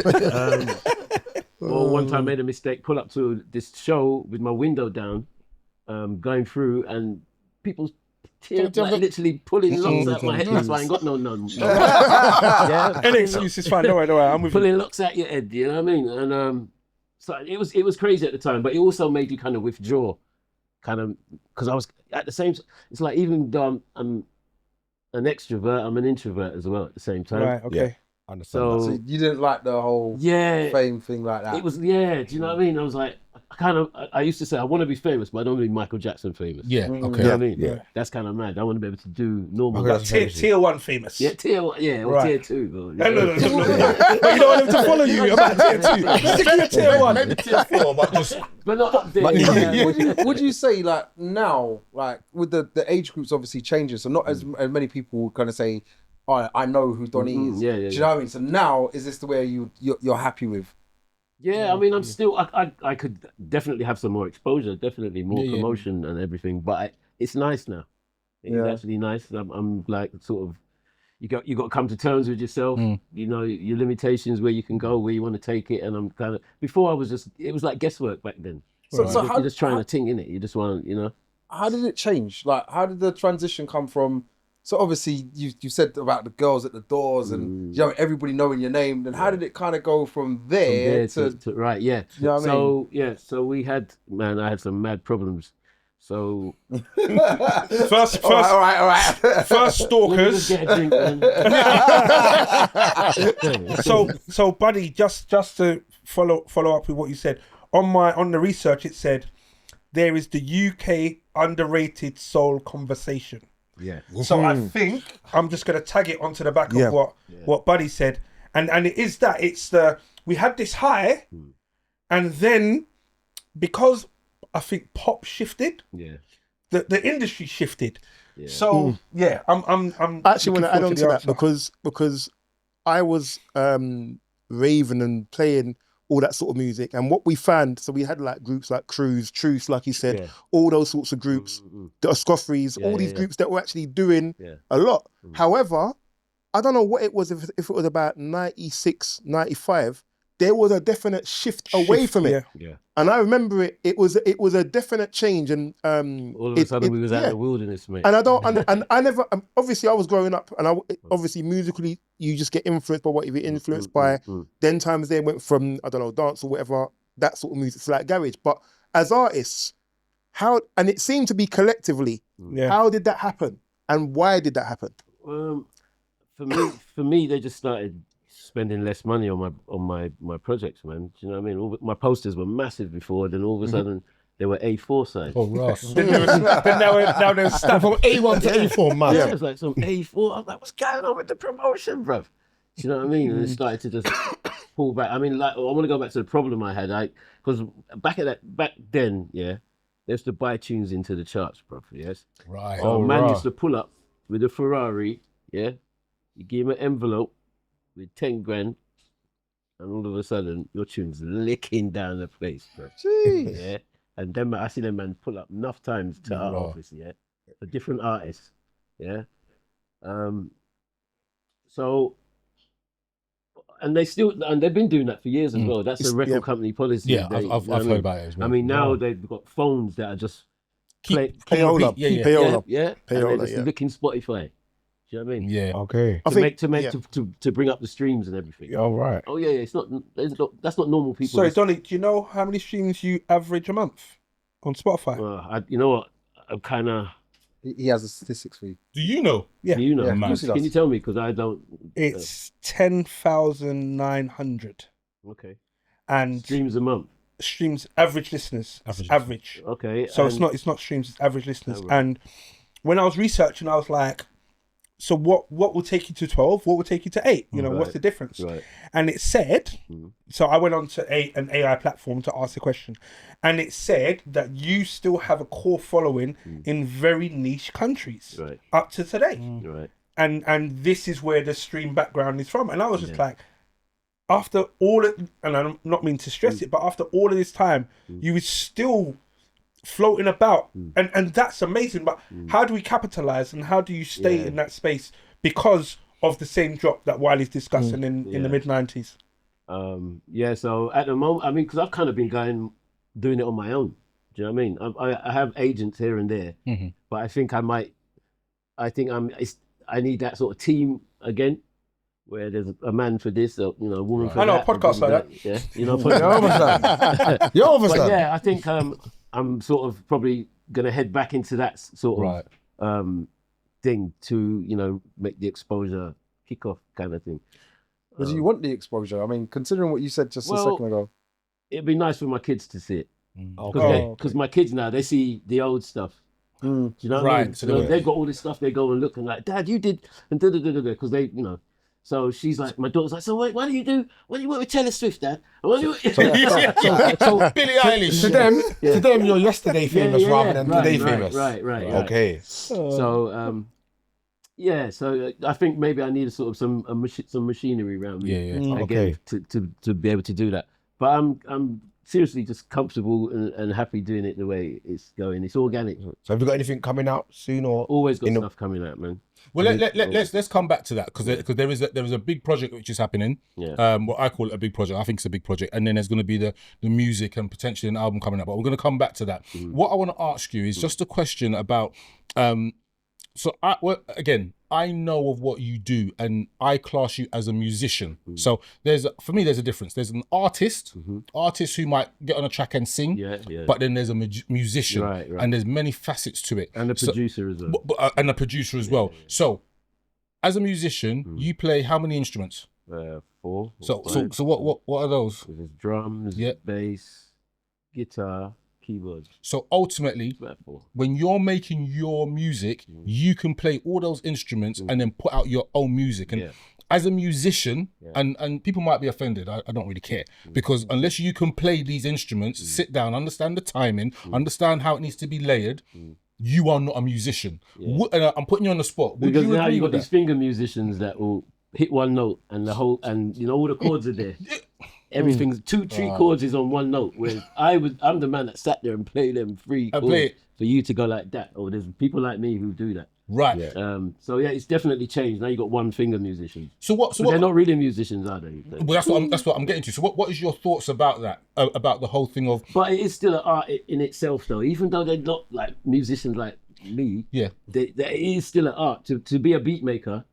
Or one time I made a mistake, pull up to this show with my window down, going through, and people literally pulling locks out my head. That's why I ain't got no. Yeah. Any excuse is fine. Don't worry. I'm with you. Pulling locks out your head. You know what I mean? And so it was crazy at the time, but it also made you kind of withdraw, because I was at the same. It's like even though I'm an extrovert, I'm an introvert as well at the same time. Right. Okay. So So you didn't like the whole fame thing like that? it was. Do you know what I mean? I was like, I used to say I want to be famous, but I don't want to be Michael Jackson famous. Yeah, You know okay. what I mean? Yeah. That's kind of mad. I want to be able to do normal. But tier 1 famous. Yeah, or Right. tier 2. Bro. No. But you don't want them to follow you about tier 2. Stick to tier 1. Maybe tier 4, but just But not up there. Would you say like now, like with the age groups obviously changing, so not as many people would kind of say, "Oh, I know who Donny is." Yeah. Do you know what I mean? So now, is this the way you're happy with? Yeah, I mean, I'm still. I could definitely have some more exposure, definitely more promotion and everything. But it's nice now. It's actually nice. I'm like sort of. You got to come to terms with yourself. You know your limitations, where you can go, where you want to take it. And I'm kind of. Before I was just. It was like guesswork back then. So You're just trying to ting in it. You just want, How did it change? Like, how did the transition come from? So obviously you said about the girls at the doors and everybody knowing your name. Then how did it kind of go from there to right? Yeah. You know what I mean? So I had some mad problems. So First all right. first stalkers. get a drink, man. So buddy, just to follow up with what you said, on the research it said there is the UK underrated soul conversation. Yeah. So I think I'm just gonna tag it onto the back of what Buddy said, and it is that we had this high, and then because I think pop shifted, the industry shifted. Yeah. So I'm I actually want to add on to that because I was raving and playing all that sort of music, and what we found, so we had like groups like Cruise, Truth, like he said, all those sorts of groups, the Escoffreys, all these groups that were actually doing a lot. However, I don't know what it was, if it was about 96, 95, there was a definite shift away from it. Yeah. Yeah. And I remember it was a definite change, and All of a sudden we was out in the wilderness, mate. and I don't and I never obviously I was growing up, and obviously musically you just get influenced by what you're influenced by. Then times they went from, I don't know, dance or whatever, that sort of music to like garage. But as artists, and it seemed to be collectively, how did that happen, and why did that happen? For me, they just started spending less money on my projects, man. Do you know what I mean? My posters were massive before, then all of a sudden they were A4 size. Oh, Ross. Then now there's stuff From A1 to A4, man. Yeah, it was like some A4. I was like, what's going on with the promotion, bruv? Do you know what I mean? And it started to just pull back. I mean, like, I want to go back to the problem I had, because back then, they used to buy tunes into the charts, bruv. Yes. Right. So a man used to pull up with a Ferrari. Yeah. You give him an envelope with 10 grand, and all of a sudden your tune's licking down the place, bro. Jeez. Yeah. And then I see them man pull up enough times to our office, for different artists. Yeah. So, and they've been doing that for years as well. That's a record company policy. Yeah, I've heard about it as well. I mean, now they've got phones that are just Payola. Yeah. And they're Payola, just looking Spotify. Do you know what I mean? Yeah. Okay. To bring up the streams and everything. All right. Oh yeah, it's not. That's not normal people. Sorry, Donny, do you know how many streams you average a month on Spotify? You know what? I'm kind of. He has the statistics for you. Do you know? Yeah. Do you know? Yeah, of course he does. Can you tell me? Because I don't. It's 10,900. Okay. And Streams a month. streams, average listeners. Average. Okay. So it's not streams, it's average listeners. Oh, right. And when I was researching, I was like, so what will take you to 12? What will take you to 8? You know, what's the difference? Right. And it said, so I went on to an AI platform to ask the question, and it said that you still have a core following in very niche countries up to today. Right. And this is where the stream background is from. And I was just like, after all it, and I'm not meaning to stress it, but after all of this time, you were still floating about, and that's amazing. But how do we capitalize, and how do you stay in that space because of the same drop that Wiley's discussing in the mid-90s? So at the moment, I mean, because I've kind of been doing it on my own. Do you know what I mean? I have agents here and there, but I think I need that sort of team again, where there's a man for this, a woman for that. I know a podcast like that. Yeah, You're obviously. But yeah, I think I'm sort of probably gonna head back into that sort of thing to make the exposure kick off kind of thing. But do you want the exposure? I mean, considering what you said just a second ago, it'd be nice for my kids to see it because my kids now they see the old stuff. Do you know what I mean? So they've got all this stuff. They go and look and like, Dad, you did, and because they, So she's like, my daughter's like, so why do you work with Taylor Swift, Dad? So Billie Eilish. To them, you're yesterday famous rather than today famous. Right. Okay. So so I think maybe I need some machinery around me. Again, to be able to do that. But I'm seriously just comfortable and happy doing it the way it's going. It's organic. So have you got anything coming out soon or? Always got stuff coming out, man. Well, let's come back to that because there is a big project which is happening. Yeah. What I call it a big project. I think it's a big project, and then there's going to be the music and potentially an album coming up. But we're going to come back to that. What I want to ask you is just a question about. I know of what you do, and I class you as a musician. So for me, there's a difference. There's an artist who might get on a track and sing, but then there's a musician, and there's many facets to it, and a producer as well. And a producer as well. So, as a musician, you play how many instruments? 4. So what are those? There's drums, bass, guitar, keyboards. So ultimately, when you're making your music, you can play all those instruments and then put out your own music. And as a musician, and people might be offended, I don't really care, because unless you can play these instruments, sit down, understand the timing, understand how it needs to be layered, you are not a musician. And I'm putting you on the spot. Would because you now agree you've got with these finger musicians that will hit one note and all the chords are there. Everything's 2-3 chords is on one note. Whereas I'm the man that sat there and played them 3 chords for you to go like that. Oh, there's people like me who do that. Right. Yeah. So yeah, it's definitely changed. Now you got one finger musicians. So what? But they're not really musicians, are they? Well, that's what I'm getting to. So what is your thoughts about that? About the whole thing of? But it is still an art in itself, though. Even though they're not like musicians like me, Yeah. it is still an art to be a beat maker.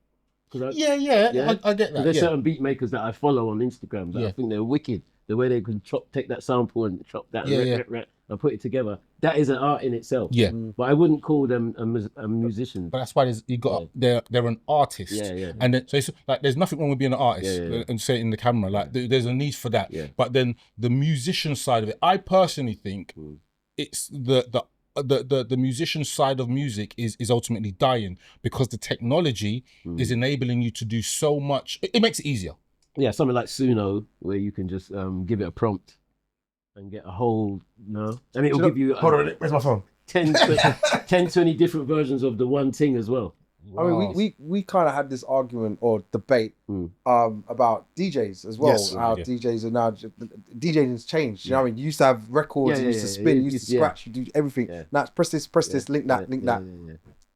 I get that. There's certain beat makers that I follow on Instagram that I think they're wicked. The way they can take that sample and chop that and put it together. That is an art in itself. Yeah. But I wouldn't call them a musician. But that's why they're an artist. Yeah. And then, so it's like there's nothing wrong with being an artist and say it in the camera. Like there's a need for that. Yeah. But then the musician side of it, I personally think it's the musician side of music is ultimately dying because the technology is enabling you to do so much. It makes it easier. Yeah, something like Suno, where you can just give it a prompt and get a whole, and it'll give you Hold on, where's my phone? 10, 20 different versions of the one thing as well. I mean, we kind of had this argument or debate about DJs as well. Yes. How DJs are now, DJing has changed. You know what I mean? You used to have records, you used to spin, you used to scratch, you do everything. Yeah. Now it's press this, link that.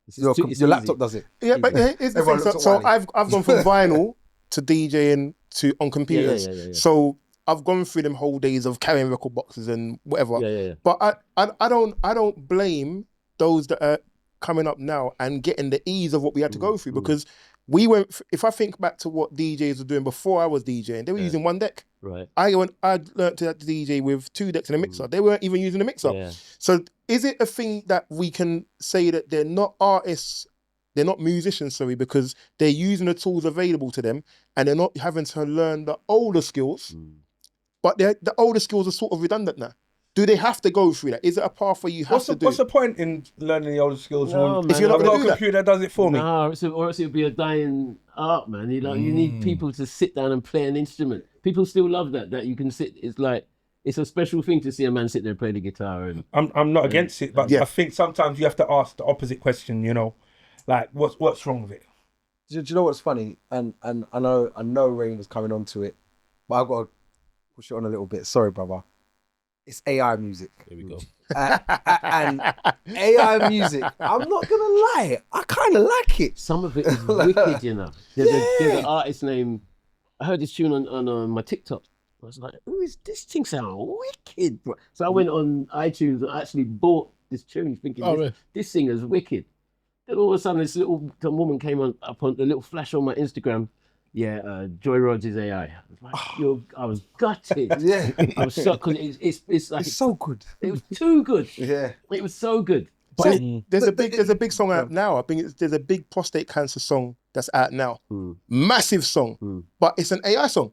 It's Your easy. laptop does it. Yeah, but here's the Everyone thing. looks So at Wiley. I've gone from vinyl to DJing to on computers. Yeah. So I've gone through them whole days of carrying record boxes and whatever. Yeah. But I don't blame those that are coming up now and getting the ease of what we had to go through because we went. If I think back to what DJs were doing before I was DJing, they were using one deck. Right. I learned to DJ with 2 decks and a mixer. They weren't even using a mixer. Yeah. So is it a thing that we can say that they're not artists? They're not musicians, sorry, because they're using the tools available to them and they're not having to learn the older skills, but the older skills are sort of redundant now. Do they have to go through that? Is it a path where you have to do? What's the point in learning the older skills No, when man, if you're not I've going got to a do computer that does it for me? No, or else it would be a dying art, man. You need people to sit down and play an instrument. People still love that you can sit. It's like it's a special thing to see a man sit there and play the guitar. And I'm not against it, but I think sometimes you have to ask the opposite question. You know, like what's wrong with it? Do you know what's funny? And I know Rain was coming on to it, but I've got to push it on a little bit. Sorry, brother. It's AI music. There we go. And AI music, I'm not gonna lie, I kind of like it. some of it is wicked, you know. There's an artist named. I heard this tune on my TikTok. I was like, "Who is this thing? Sound wicked, bro." So I went on iTunes and actually bought this tune, thinking this singer's wicked. Then all of a sudden, this little woman came up on the little flash on my Instagram. Yeah, Joy Rhodes is AI. I was like, I was gutted. Yeah. I was shocked because it's like It's so good. it was too good. Yeah. It was so good. But there's a big song out now. I think there's a big prostate cancer song that's out now. Massive song, but it's an AI song.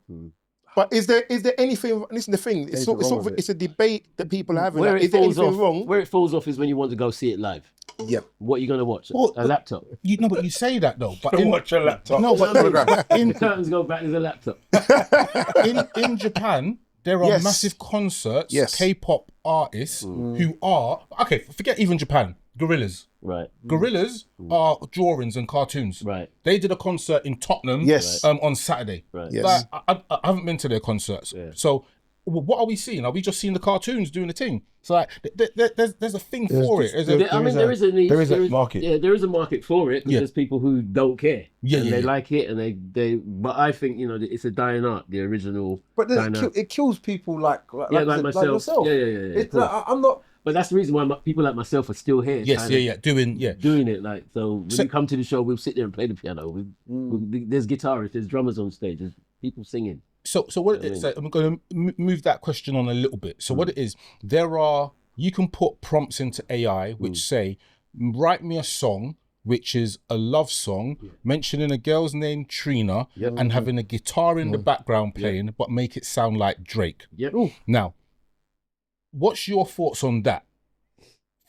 But is there anything? Listen, the thing it's a debate that people are having. Where Like, it is there falls anything off, wrong? where it falls off is when you want to go see it live. Yep. What are you going to watch? Well, A laptop. But you say that though. But Watch your laptop. no, but The curtains go back. There's a laptop. in Japan, there are massive concerts, K-pop artists who are forget even Japan. Gorillas. Right. Gorillas are drawings and cartoons. Right. They did a concert in Tottenham on Saturday. Right. Yes. Like, I haven't been to their concerts. Yeah. So what are we seeing? Are we just seeing the cartoons doing the thing? So like, there's a thing for it. There is a niche. There is a market. Yeah, there is a market for it. There's people who don't care. And they like it, and they. But I think it's a dying art. The original. But it kills people like myself. Like yourself. Yeah. It's like, I'm not. But that's the reason why people like myself are still here. Doing it. Like, so when you come to the show, we'll sit there and play the piano. There's guitarists, there's drummers on stage, there's people singing. So what it is, I'm going to move that question on a little bit. So what it is, you can put prompts into AI which say, write me a song which is a love song, mentioning a girl's name Trina, and having a guitar in the background playing, but make it sound like Drake. Yep. Now, what's your thoughts on that?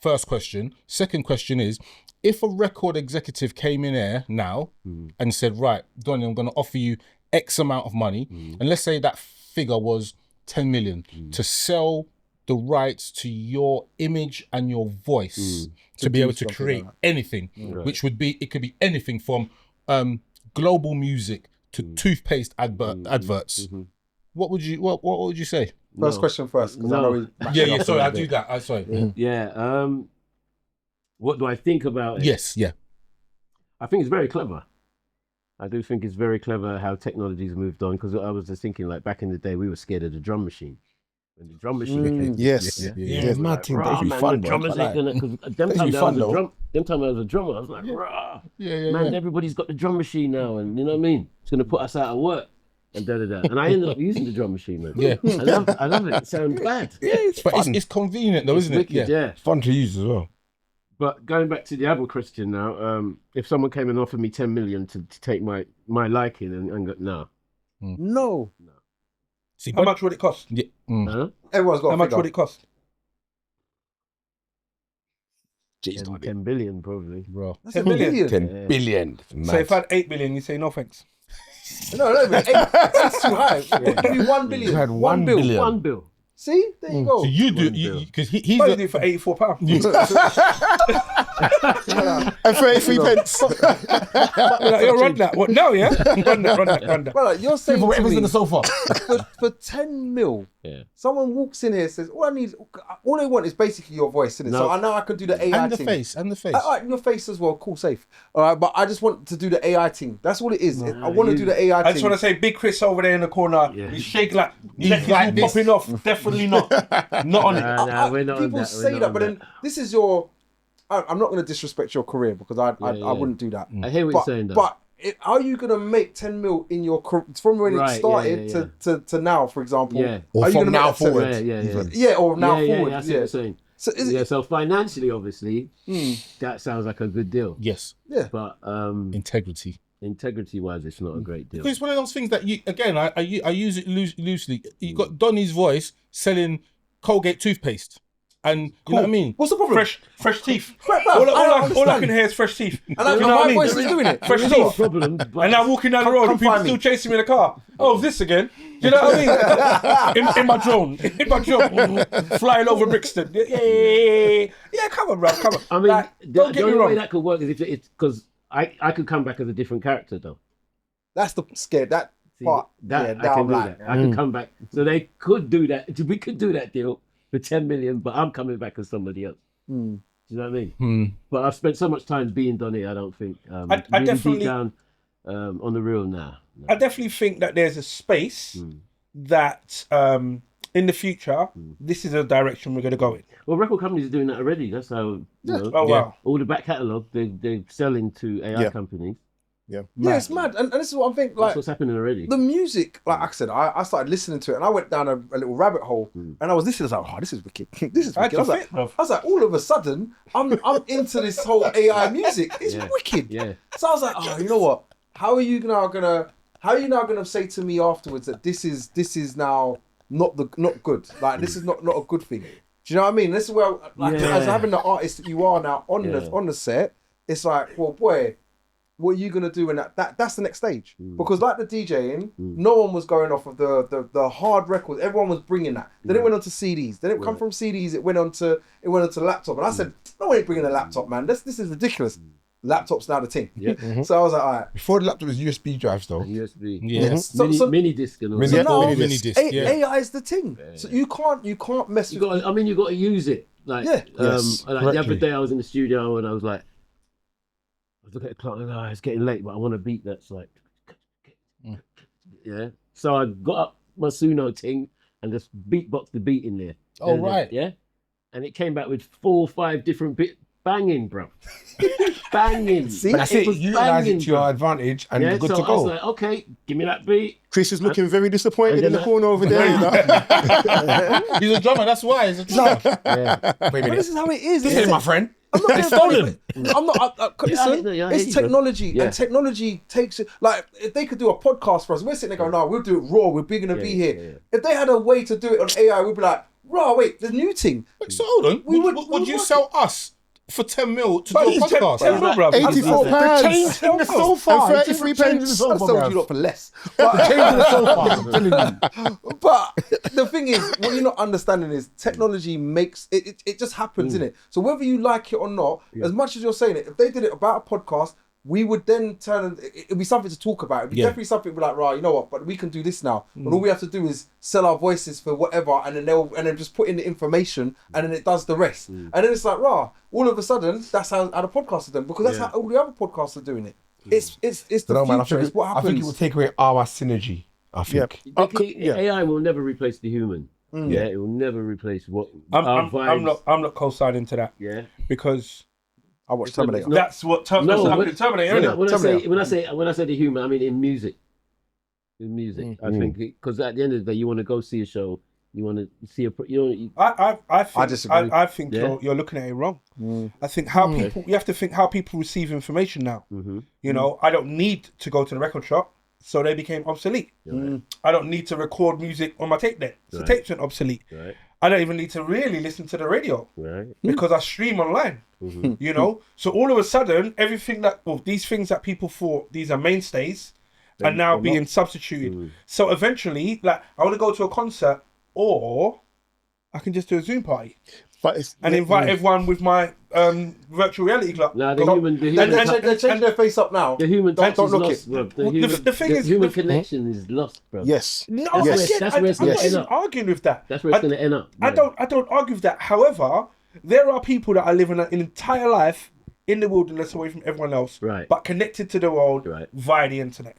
First question. Second question is, if a record executive came in here now and said, right, Donny, I'm going to offer you X amount of money, and let's say that figure was 10 million to sell the rights to your image and your voice to be able to create anything, which would be, it could be anything from global music to toothpaste adverts. What would you say? First question first. No. Sorry, I'll do that. Sorry. Yeah. What do I think about it? Yes, yeah. I think it's very clever. I do think it's very clever how technology's moved on, because I was just thinking, like, back in the day, we were scared of the drum machine. When the drum machine came. Yes. Yeah, mad thing. That'd be Man, fun, the bro. drummers ain't gonna, because them That'd time be I fun, was a though. drum, them time I was a drummer, I was like, rah, Yeah. man, everybody's got the drum machine now, and you know what I mean? It's gonna put us out of work. And da. And I ended up using the drum machine, man. Yeah. I love it. It sounds bad. Yeah, it's But fun. it's convenient though, It's isn't it? wicked, yeah. It's fun to use as well. But going back to the other question now, if someone came and offered me 10 million to take my liking and go, no. No. See, How much would it cost? Yeah. Huh? Everyone's got How a much figure. would it cost? 10 billion, probably. Bro. That's 10 a billion. 10 billion. It's So if I mad. had 8 billion, you say no thanks. No, that's too high. Give me 1 billion. You had 1 billion. One bill. See, there you go. So you do One bill. because he's Why the, you do it for £84? And 33 pence. Like, you'll run that. What? No, yeah? Run that. Well, like, you're saying People, to whatever's me, in the sofa. for 10 mil, Yeah. someone walks in here, says, all they want is basically your voice, innit? No. So I know I can do the AI and the thing. face and the face. All right, your face as well, cool, safe. All right, but I just want to do the AI thing. That's all it is. I want to do the AI I thing. just want to say, Big Chris over there in the corner, Yeah. he's shaking like, He's he's like this. popping off. Definitely not. Not on it. Nah, we're not on People that. We're say not that, on but then this is your. I'm not going to disrespect your career because I Yeah. wouldn't do that. I hear what But, you're saying, though. but are you going to make 10 mil in your from when Right, it yeah, started yeah, to now, for example? Yeah. Or Are you from gonna make now that 10 mil? forward. Yeah. Yeah, or now yeah, forward. Yeah, I see what you're saying. So is Yeah, it, so financially, obviously, that sounds like a good deal. Yes. yeah. But Integrity. integrity-wise, it's not a great deal. Because it's one of those things that you again I use it loosely. You got Donny's voice selling Colgate toothpaste, and you know what I mean. What's the problem? Fresh teeth. Bruv, All I understand. can hear is fresh teeth. And I You know know what I my mean? voice is doing it. Fresh You know teeth. Problem, but And now walking down the Come- road, come and people find me. still chasing me in the car. Oh, this again? Do you know what I mean? in my drone, flying over Brixton. Yeah, come on, bro, come on. I mean, Like, don't the get me only way wrong. that could work is if it's because I could come back as a different character, though. That's the scare. That See, part. that yeah, I now can I'm do like, that. I can come back. So they could do that. We could do that deal for 10 million, but I'm coming back as somebody else. Do you know what I mean? But I've spent so much time being Donny, I don't think. I really definitely- deep down on the real now. No. I definitely think that there's a space that in the future, this is a direction we're going to go in. Well, record companies are doing that already. That's how, you know, Oh, wow. all the back catalogue, they're selling to AI Yeah. companies. Yeah. yeah, it's mad. And this is what I'm thinking. That's Like what's happening already. the music, like I said, I started listening to it and I went down a little rabbit hole and I was listening. I was like, oh, this is wicked. This is How'd wicked. you I was, fit, like, bruv? I was like, all of a sudden, I'm into this whole AI music. It's Yeah. wicked. Yeah. So I was like, oh, you know what? How are you now gonna say to me afterwards that this is now not good? Like this is not a good thing. Do you know what I mean? This is where like Yeah. as having the artist that you are now on the set, it's like, well, boy, what are you gonna do in that's the next stage? Because like the DJing, no one was going off of the hard records. Everyone was bringing that. Then it went on to CDs. Then it come from CDs. It went on to laptop. And I said, no one ain't bringing a laptop, man. This is ridiculous. Laptop's now the thing. Yeah. So I was like, all right. Before the laptop was USB drives though. USB. Yes. Mini disc and all Mini- that. Yeah, now mini disc, AI is the thing. So you can't mess You with. got. You got to use it. Like, Yeah. Yes, like the other correctly. day I was in the studio and I was looking at the clock and it's getting late, but I want a beat that's like, yeah. So I got up my Suno thing and just beatboxed the beat in there. Oh, And then- right. Yeah. And it came back with 4 or 5 different bit banging, bro. Banging. See? But that's It it. was Utilize banging, it to your bro. advantage and Yeah, you're good so to I was go. like, okay, give me that beat. Chris is looking very disappointed in the then corner over there. You know? He's a drummer. That's why. He's a drummer. Wait a But minute. this is how it is. This is my friend. I'm not They stole him. I'm not. Listen, I hear it's you, bro. technology, Yeah. and technology takes it. Like if they could do a podcast for us, we're sitting there going, "No, we'll do it raw. We're big gonna be here." yeah. If they had a way to do it on AI, we'd be like, "Raw, wait, the new thing." So hold on. We Would would you work sell us for 10 mil to But do a he's 10 podcast? mil, bruv. 84 The pounds change in the sofa. and 33 Change in the pence. I sofa, sold you bruv. lot for less. Change in the sofa. I'm telling you. But the thing is, what you're not understanding is technology makes it just happens, innit? So whether you like it or not, as much as you're saying it, if they did it about a podcast, we would then it'd be something to talk about. It'd be definitely something we're like, right, you know what, but we can do this now. And all we have to do is sell our voices for whatever, and then just put in the information, and then it does the rest. And then it's like, rah, all of a sudden, that's how the podcast is done, because that's how all the other podcasts are doing it. It's the future. It's what happens. I think it will take away our synergy. I think. AI will never replace the human. Yeah, it will never replace what our vibes. I'm not co-signing to that. Yeah, because I watched Terminator. That's what Terminator. When I say the human, I mean in music. In music, I think because at the end of the day, you want to go see a show. You want to see I disagree. I think you're looking at it wrong. I think you have to think how people receive information now. You know, I don't need to go to the record shop, so they became obsolete. I don't need to record music on my tape deck, so tapes went obsolete. I don't even need to really listen to the radio because I stream online. You know, so all of a sudden, these things that people thought these are mainstays are now being substituted. So eventually, like, I want to go to a concert, or I can just do a Zoom party and invite everyone with my virtual reality club. No, they change their face up now. The human touch don't is look lost, it. bro. The human connection is lost, bro. Yes. No, I'm not even arguing with that. That's where it's going to end up. I don't argue with that. However, there are people that are living an entire life in the wilderness away from everyone else, but connected to the world via the internet.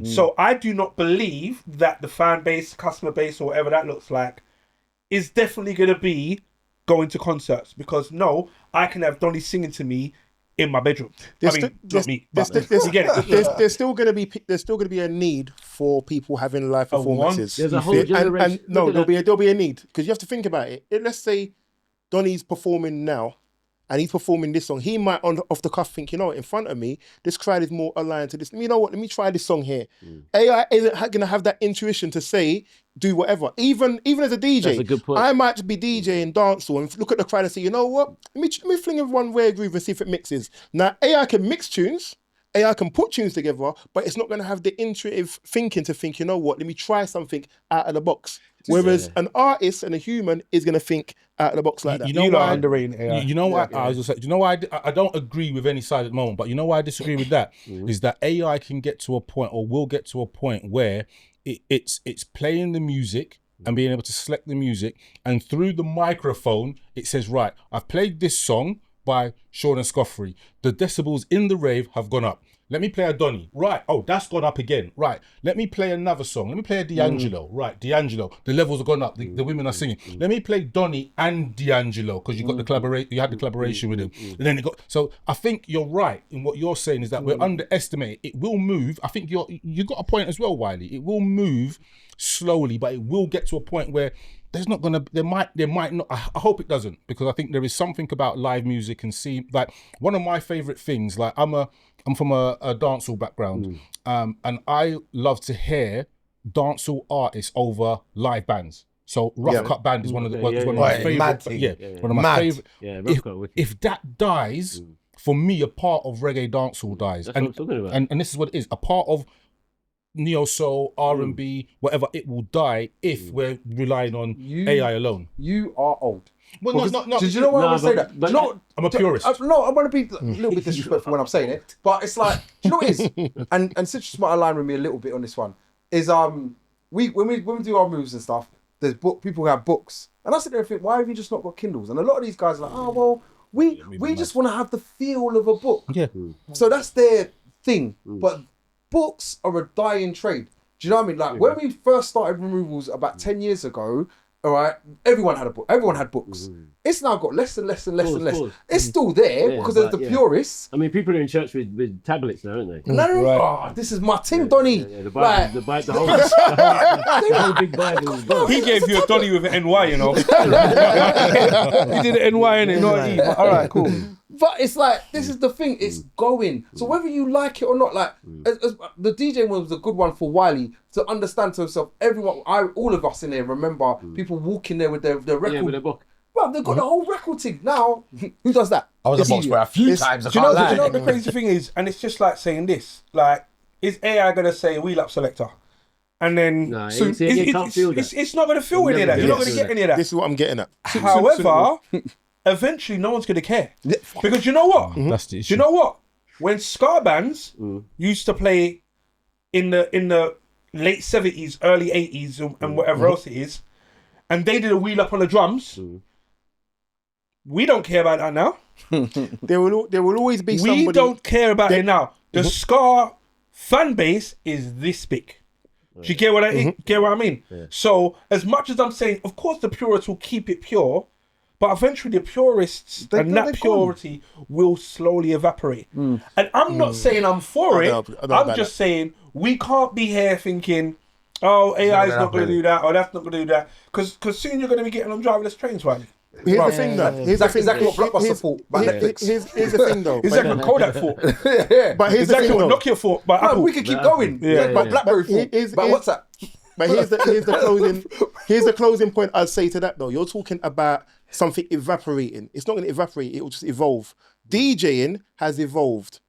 So I do not believe that the fan base, customer base, or whatever that looks like, is definitely going to be going to concerts, because I can have Donny singing to me in my bedroom. There's still going to be a need for people having live performances. There's a whole generation. And there'll be a need, because you have to think about it. Let's say Donny's performing now, and he's performing this song. He might, off the cuff, think, you know what, in front of me, this crowd is more aligned to this. You know what, let me try this song here. AI isn't going to have that intuition to say, do whatever. Even as a DJ, that's a good point. I might be DJing dancehall and look at the crowd and say, you know what, let me fling in one rare groove and see if it mixes. Now, AI can mix tunes, AI can put tunes together, but it's not going to have the intuitive thinking to think, you know what, let me try something out of the box. Whereas an artist and a human is going to think out of the box like that. You know why? Underrating AI. You know what? I was just saying. You know why? I don't agree with any side at the moment, but you know why I disagree with that is that AI can get to a point, or will get to a point, where it's playing the music and being able to select the music, and through the microphone it says, right, I've played this song by Sean and Scoffrey. The decibels in the rave have gone up. Let me play a Donny. Right. Oh, that's gone up again. Right. Let me play another song. Let me play a D'Angelo. Right. D'Angelo. The levels have gone up. The women are singing. Let me play Donny and D'Angelo, because you got you had the collaboration with him. And then it got. So I think you're right in what you're saying, is that we're underestimating. It will move. I think you got a point as well, Wiley. It will move slowly, but it will get to a point where there might not. I hope it doesn't, because I think there is something about live music and like one of my favorite things. Like I'm from a dancehall background, and I love to hear dancehall artists over live bands. So Rough Cut Band is one of my favorite. One of my favorite. If that dies, for me, a part of reggae dancehall dies. That's what I'm talking about. And this is what it is. A part of neo soul, R&B, whatever, it will die if we're relying on AI alone. You are old. Well, not. Did you know why I say that? I'm a purist. No, I'm going to be a little bit disrespectful when I'm saying it, but it's like, do you know what it is? And Citrus might align with me a little bit on this one. Is when we do our moves and stuff, there's people who have books, and I sit there and think, why have you just not got Kindles? And a lot of these guys are like, oh well, we just want to have the feel of a book. Yeah. So that's their thing, but books are a dying trade. Do you know what I mean? Like when we first started removals about 10 years ago, all right, everyone had a book. Everyone had books. It's now got less and less and less and less. It's still there because there's the purists. I mean, people are in church with tablets now, aren't they? No, this is my thing, Donny. The Bible, the whole big Bible. He gave you a Donny with an NY, you know. He did an NY in it, not an E. All right, cool. But it's like, this is the thing, it's going. So whether you like it or not, like, as the DJ one was a good one for Wiley to understand to himself, all of us in there remember people walking there with their record. Yeah, with a book. Well, they've got the whole record thing. Now, who does that? I was a box player a few times. Do you know what the crazy thing is? And it's just like saying this, like, is AI going to say wheel up selector? And then it's not going to feel any of that. You're not going to get any of that. This is what I'm getting at. However, eventually no one's going to care. Because you know what? That's the issue. Do you know what? when ska bands used to play in the late 70s, early 80s, and whatever else it is, and they did a wheel up on the drums. We don't care about that now. There will always be somebody. We don't care about it now. The ska fan base is this big. Do you get what I mean? Yeah. So as much as I'm saying, of course the purists will keep it pure, but eventually the purists and that purity will slowly evaporate. And I'm not saying I'm for it. I'm just saying we can't be here thinking, oh, AI is not going to do that, or that's not going to do that, because soon you're going to be getting on driverless trains, right? Here's the thing, though. Here's exactly what Blockbuster thought by Netflix. Here's the thing, though. Exactly what Kodak thought. But here's exactly the thing, what Nokia thought by Apple. We could keep going. By BlackBerry thought. By WhatsApp. But here's the closing point I'd say to that, though. You're talking about something evaporating. It's not going to evaporate. It will just evolve. DJing has evolved.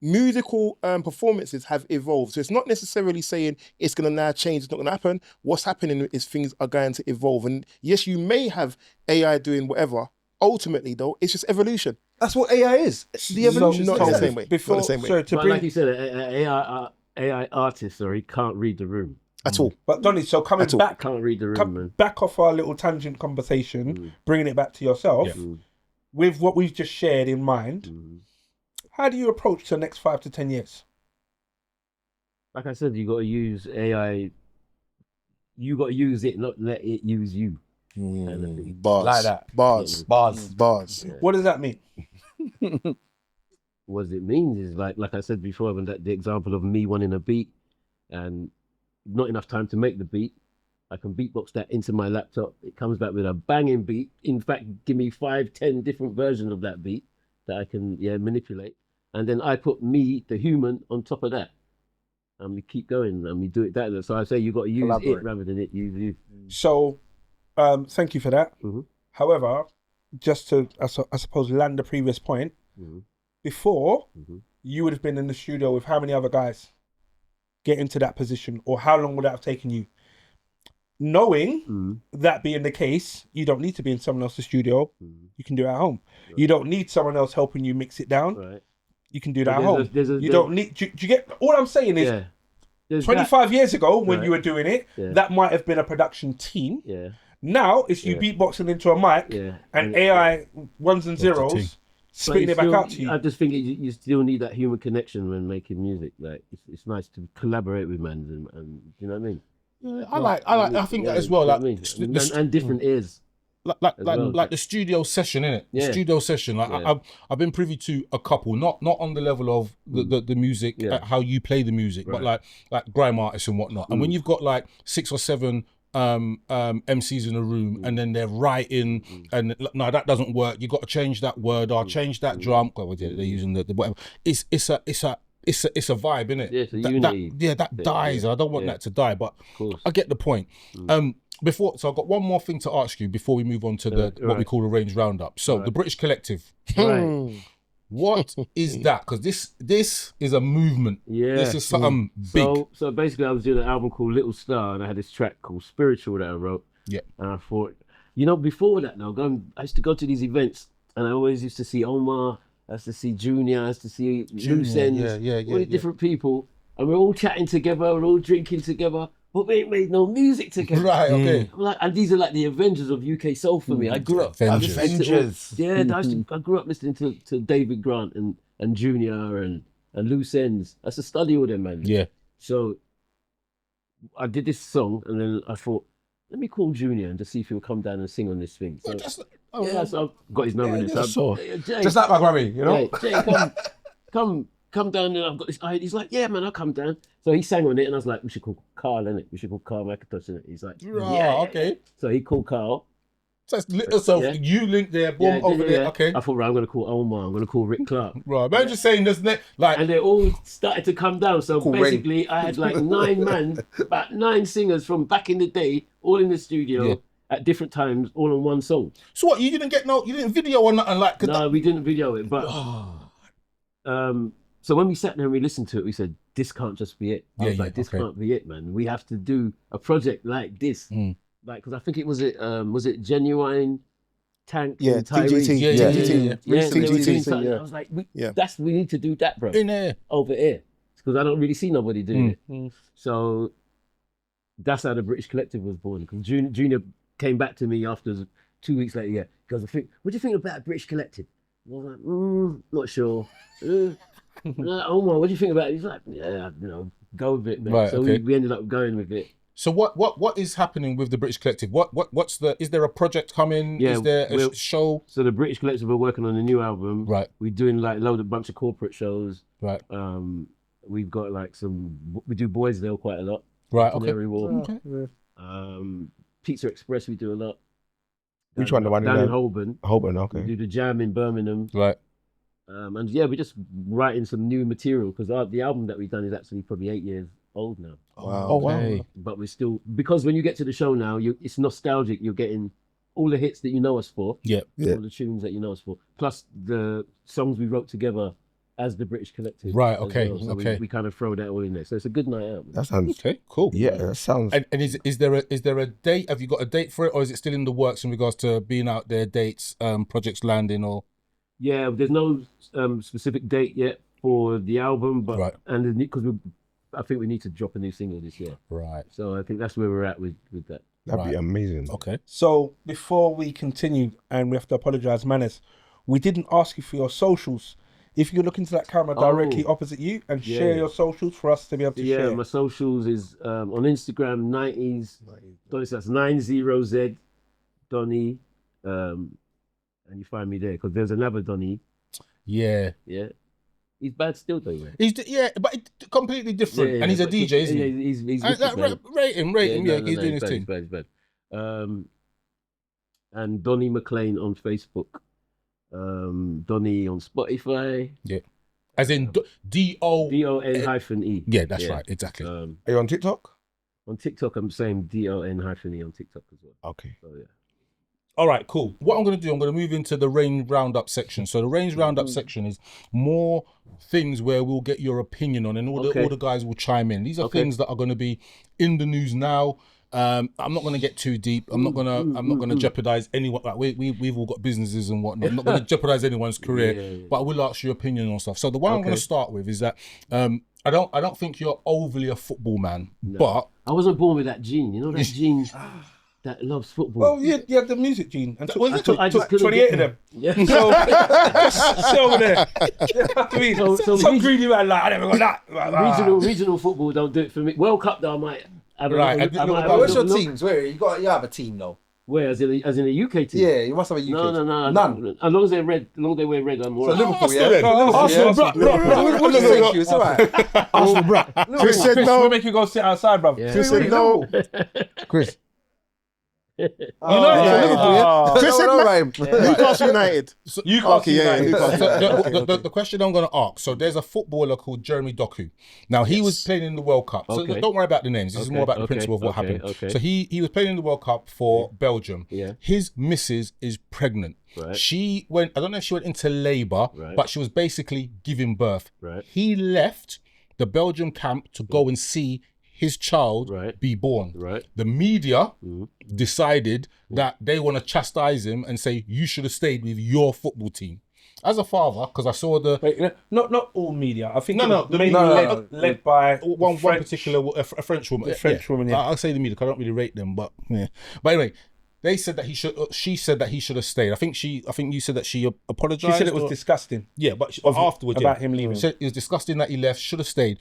Musical performances have evolved. So it's not necessarily saying it's going to now change, it's not going to happen. What's happening is things are going to evolve. And yes, you may have AI doing whatever. Ultimately, though, it's just evolution. That's what AI is. The evolution. Not in the same way. Before, not the same way. So like you said, AI artist, can't read the room. At all. But Donny, so coming back, can't read the room, man. Back off our little tangent conversation, bringing it back to yourself, with what we've just shared in mind, how do you approach the next 5 to 10 years? Like I said, you got to use AI. You got to use it, not let it use you. Bars. Like that. Bars. Yeah. What does that mean? What it means is like I said before, when the example of me wanting a beat and not enough time to make the beat, I can beatbox that into my laptop. It comes back with a banging beat. In fact, give me 5, 10 different versions of that beat that I can manipulate. And then I put me, the human, on top of that. And we keep going and we do it that way. So I say you got to use it rather than it use you. So, thank you for that. However, just to, I suppose, land the previous point, before, you would have been in the studio with how many other guys get into that position, or how long would that have taken you? Knowing that being the case, you don't need to be in someone else's studio. You can do it at home. Right. You don't need someone else helping you mix it down. Right. You can do that at home. You don't need. Do you get? All I'm saying is, 25 years ago when you were doing it, that might have been a production team. Yeah. Now it's you beatboxing into a mic and AI ones and zeros spitting it back out to you. I just think you still need that human connection when making music. Like it's nice to collaborate with man, and you know what I mean. Yeah, I think that as well. Like, and different ears. Like the studio session, innit? The studio session. Like I've been privy to a couple, not on the level of the music, how you play the music, but like grime artists and whatnot. And when you've got like 6 or 7 MCs in a room, and then they're writing, and no, that doesn't work. You got to change that word or change that drum. God, they're using the whatever. It's a vibe, innit? Yeah, it's a unity. That dies. I don't want that to die, but I get the point. So I've got one more thing to ask you before we move on to what we call a range roundup. So the British Collective. What is that? Because this is a movement. Yeah. This is something big. So basically I was doing an album called Little Star, and I had this track called Spiritual that I wrote. Yeah. And I thought, before that now, I used to go to these events, and I always used to see Omar, I used to see Junior, I used to see Loose Ends, all these different people, and we're all chatting together, we're all drinking together, but we ain't made no music together. Right, okay. I'm like, and these are like the Avengers of UK soul for me. I grew up. Avengers. I grew up listening to David Grant and Junior and Loose Ends. I used to study all them, man. Yeah. So I did this song, and then I thought, let me call Junior and just see if he'll come down and sing on this thing. So, so I've got his number in this. Just like my Grammy, you know? Jay, come down, and I've got this idea. He's like, yeah, man, I'll come down. So he sang on it, and I was like, we should call Carl, innit? We should call Carl McIntosh, innit? He's like, okay. So he called Carl. So you link there, boom, over there, okay. I thought, right, I'm going to call Omar, I'm going to call Rick Clark. Right, man, just saying this, like... And they all started to come down, so basically I had like 9 about 9 singers from back in the day, all in the studio at different times, all on one song. So what, you didn't video or nothing like... No, we didn't video it, but... So when we sat there and we listened to it, we said, this can't just be it. I was like, this can't be it, man. We have to do a project like this. Like, because I think it was Genuine Tank, Yeah, and Tyrese. TGT. Yeah, Yeah, yeah, TGT. yeah. Yeah, so they were TGT, doing something. yeah. I was like, Yeah. we need to do that, bro. In there. Over here. Because I don't really see nobody doing it. So that's how the British Collective was born. Because Junior came back to me after 2 weeks later. Yeah, because what do you think about British Collective? I was like, not sure. Omar, what do you think about it? He's like, yeah, go with it, man. Right, So okay. we ended up going with it. So what is happening with the British Collective? Is there a project coming? Yeah, is there a we'll- show? So the British Collective are working on a new album. Right. We're doing like a bunch of corporate shows. Right. We've got like we do Boysdale quite a lot. Right. Okay. Canary Wharf. Okay. Pizza Express we do a lot. Which one? The one down in in Holborn. Holborn, We okay. do the Jam in Birmingham. Right. And yeah, we're just writing some new material because the album that we've done is actually probably 8 years old now. Wow. Oh wow. Okay. But we're still, because when you get to the show now, it's nostalgic. You're getting all the hits that you know us for. Yeah. Yeah. All the tunes that you know us for. Plus the songs we wrote together as the British Collective. Right, as okay, well. So okay. we kind of throw that all in there. So it's a good night out. That sounds. Okay. Cool. Yeah, that sounds. And is there a date? Have you got a date for it, or is it still in the works in regards to being out there, dates, projects landing, or? Yeah, there's no specific date yet for the album, but Right. and because I think we need to drop a new single this year. Right. So I think that's where we're at with that. That'd be Right. amazing. Okay. So before we continue, and we have to apologise, Manners, we didn't ask you for your socials. If you look into that camera directly opposite you and Yeah. share your socials for us to be able to Yeah, share. my socials is on Instagram 90s. Donny, so that's 90Z Donny, and you find me there because there's another Donny. Yeah. Yeah, he's bad still though. Man. But it's completely different, and he's a but DJ, isn't yeah, he? he's Like, wicked, man. rate him. Yeah, no, he's doing he's his bad, thing. He's bad. And Donny McLean on Facebook. Donny on Spotify. Yeah. As in D-O... DON-E. Yeah, that's right. Exactly. Are you on TikTok? On TikTok, I'm saying DON-E on TikTok as well. Okay. So yeah. All right, cool. What I'm going to do, I'm going to move into the range roundup section. So the range roundup section is more things where we'll get your opinion on, and all the guys will chime in. These are things that are going to be in the news now. I'm not going to get too deep. I'm not going to jeopardize anyone. Like we've all got businesses and whatnot. I'm not going to jeopardize anyone's career, but I will ask your opinion on stuff. So the one I'm going to start with is that I don't think you're overly a football man, but I wasn't born with that gene. You know that gene that loves football. Well, you had the music gene and I just couldn't 28 get- of them. Yeah. So over there. I mean, So some greedy man like, I never got that. regional football don't do it for me. World Cup though, I might. Right, I and might look, have but a What's your look. teams? Where you have a team though? Where as in a UK team? Yeah, you must have a UK. No. None. As long as they're red, as long as they wear red, I'm So alright. Liverpool, yeah. Liverpool, Arsenal, yeah. bro. What do you say, Q? It's alright. Arsenal, bro. Chris said Chris, no. we'll make you go sit outside, bruv. Yeah. Chris said no. Chris. Chris said no. right. Newcastle United. You can't Okay, see yeah, that. Newcastle. the question I'm going to ask. So there's a footballer called Jeremy Doku. Now he was playing in the World Cup. So Okay. don't worry about the names. This is Okay, more about the okay, principle of what okay, happened. okay. So he was playing in the World Cup for Belgium. Yeah. His missus is pregnant. Right. She went. I don't know if she went into labour, Right. but she was basically giving birth. Right. He left the Belgium camp to go and see his child Right. be born. Right. The media Mhm. decided that they want to chastise him and say you should have stayed with your football team. As a father, because I saw the Wait, not all media. I think No, it no, was the mainly media- led by one French- particular a French woman. A French woman, yeah. I'll say the media 'cause I don't really rate them, but yeah. But anyway, they said that he should. She said that he should have stayed. I think you said that she She apologized. said it was or- disgusting yeah, but afterwards about yeah. him leaving. She said it was disgusting that he left. Should have stayed.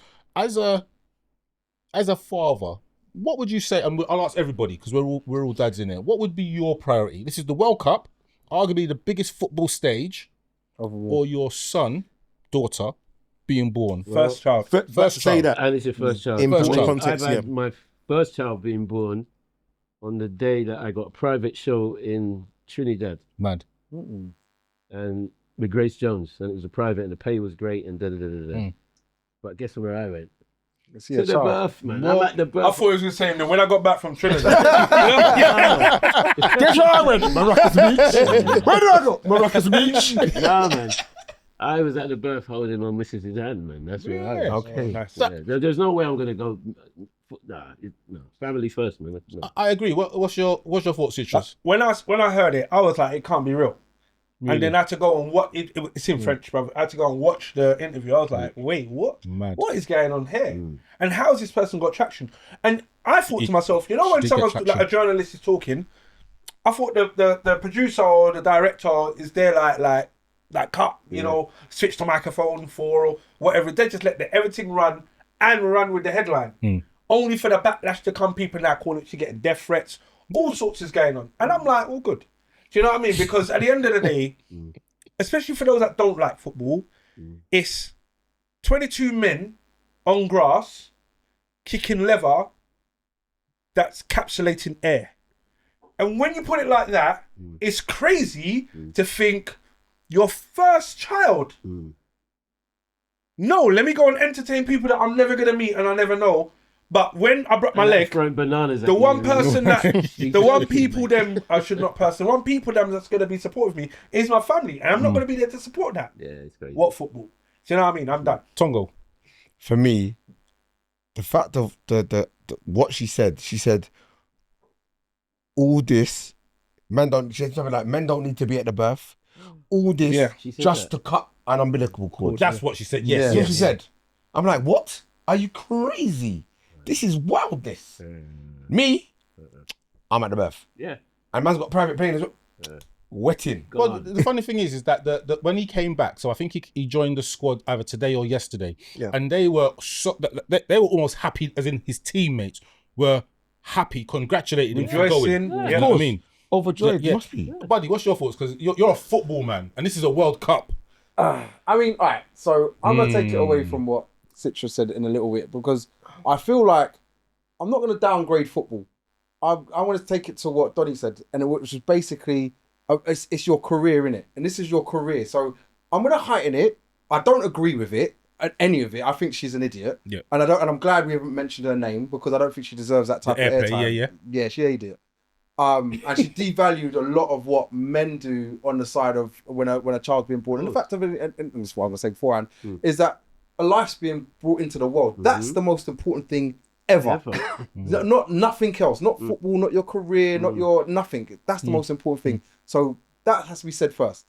As a father, what would you say? And I'll ask everybody because we're all dads in here. What would be your priority? This is the World Cup, arguably the biggest football stage, or your son, daughter, being born. First child. First Say child. that. And it's your first child. In First full child. context, I've yeah. had my first child being born on the day that I got a private show in Trinidad, Mad. and with Grace Jones, and it was a private, and the pay was great, and da da da da da. Mm. But guess where I went? See To a the child. birth, man. I'm at the birth. I thought he was going to say him when I got back from Trinidad. Guess where I went? Maracas Beach. Where did I go? Maracas Beach. Nah, man. I was at the birth holding my missus' hand, man. That's where I went. Okay. Nice. Yeah, there's no way I'm gonna go no, family first, man. No. I agree. What's your thoughts, Citrus? When I heard it, I was like, it can't be real. Really? And then I had to go and watch it's in French, brother. I had to go and watch the interview. I was like, wait, what? Mad. What is going on here? And how has this person got traction? And I thought to myself, you know, when did someone's get like a journalist is talking, I thought the producer or the director is there like cut, you know, switch the microphone for or whatever. They just let everything run and run with the headline. Only for the backlash to come, people now calling it, she getting death threats, all sorts is going on. And I'm like, well, good. Do you know what I mean? Because at the end of the day, especially for those that don't like football, it's 22 men on grass kicking leather that's capsulating air. And when you put it like that, it's crazy to think your first child. No, let me go and entertain people that I'm never going to meet and I never know. But when I broke my leg, throwing bananas the one person that's going to be supportive of me is my family. And I'm not going to be there to support that. Yeah, it's crazy. What football? Do you know what I mean? I'm done. Tongo. For me, the fact of the what she said all this, she said something like, men don't need to be at the birth. All this She said just that. to cut an umbilical cord. That's what she said. That's Yes. what she said. I'm like, what? Are you crazy? This is wildness. Me, I'm at the birth. Yeah. And man's got private plane as well. Wetting. Well, the funny thing is that the when he came back, so I think he joined the squad either today or yesterday, and they were they were almost happy, as in his teammates were happy, congratulating him for going. Rejoicing, You know what I mean? Overjoyed, Yeah. must be. Buddy, what's your thoughts? Because you're a football man, and this is a World Cup. I mean, all right. So I'm gonna take it away from what Citrus said in a little bit because I feel like I'm not gonna downgrade football. I want to take it to what Donny said, and which is basically it's your career, innit? And this is your career. So I'm gonna heighten it. I don't agree with it, any of it. I think she's an idiot. Yeah. And I'm glad we haven't mentioned her name because I don't think she deserves that type of airplay, airtime. Yeah, she's an idiot. And she devalued a lot of what men do on the side of when a child's being born. And the fact of it, and this is what I'm gonna say beforehand, is that a life's being brought into the world. That's the most important thing ever. Not nothing else. Not football. Not your career. Not your nothing. That's the most important thing. So that has to be said first.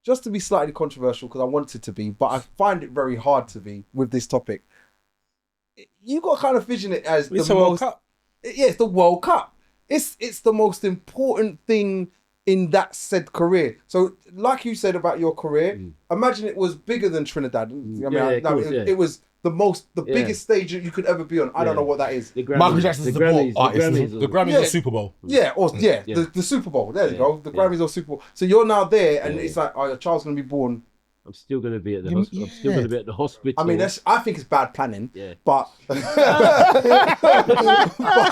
Just to be slightly controversial because I want it to be, but I find it very hard to be with this topic. You got to kind of vision it as It's the a World most. Cup. Yeah, it's the World Cup. It's the most important thing in that said career. So, like you said about your career, imagine it was bigger than Trinidad. It was the biggest stage that you could ever be on. I don't know what that is. Michael Jackson's the Grammys. The Grammys or Super Bowl. The Super Bowl. There you go. The Grammys or Super Bowl. So you're now there, and it's like, oh, your child's gonna be born. I'm still going to be at the hospital. I'm still going to be at the hospital. I mean, I think it's bad planning. Yeah. But Do you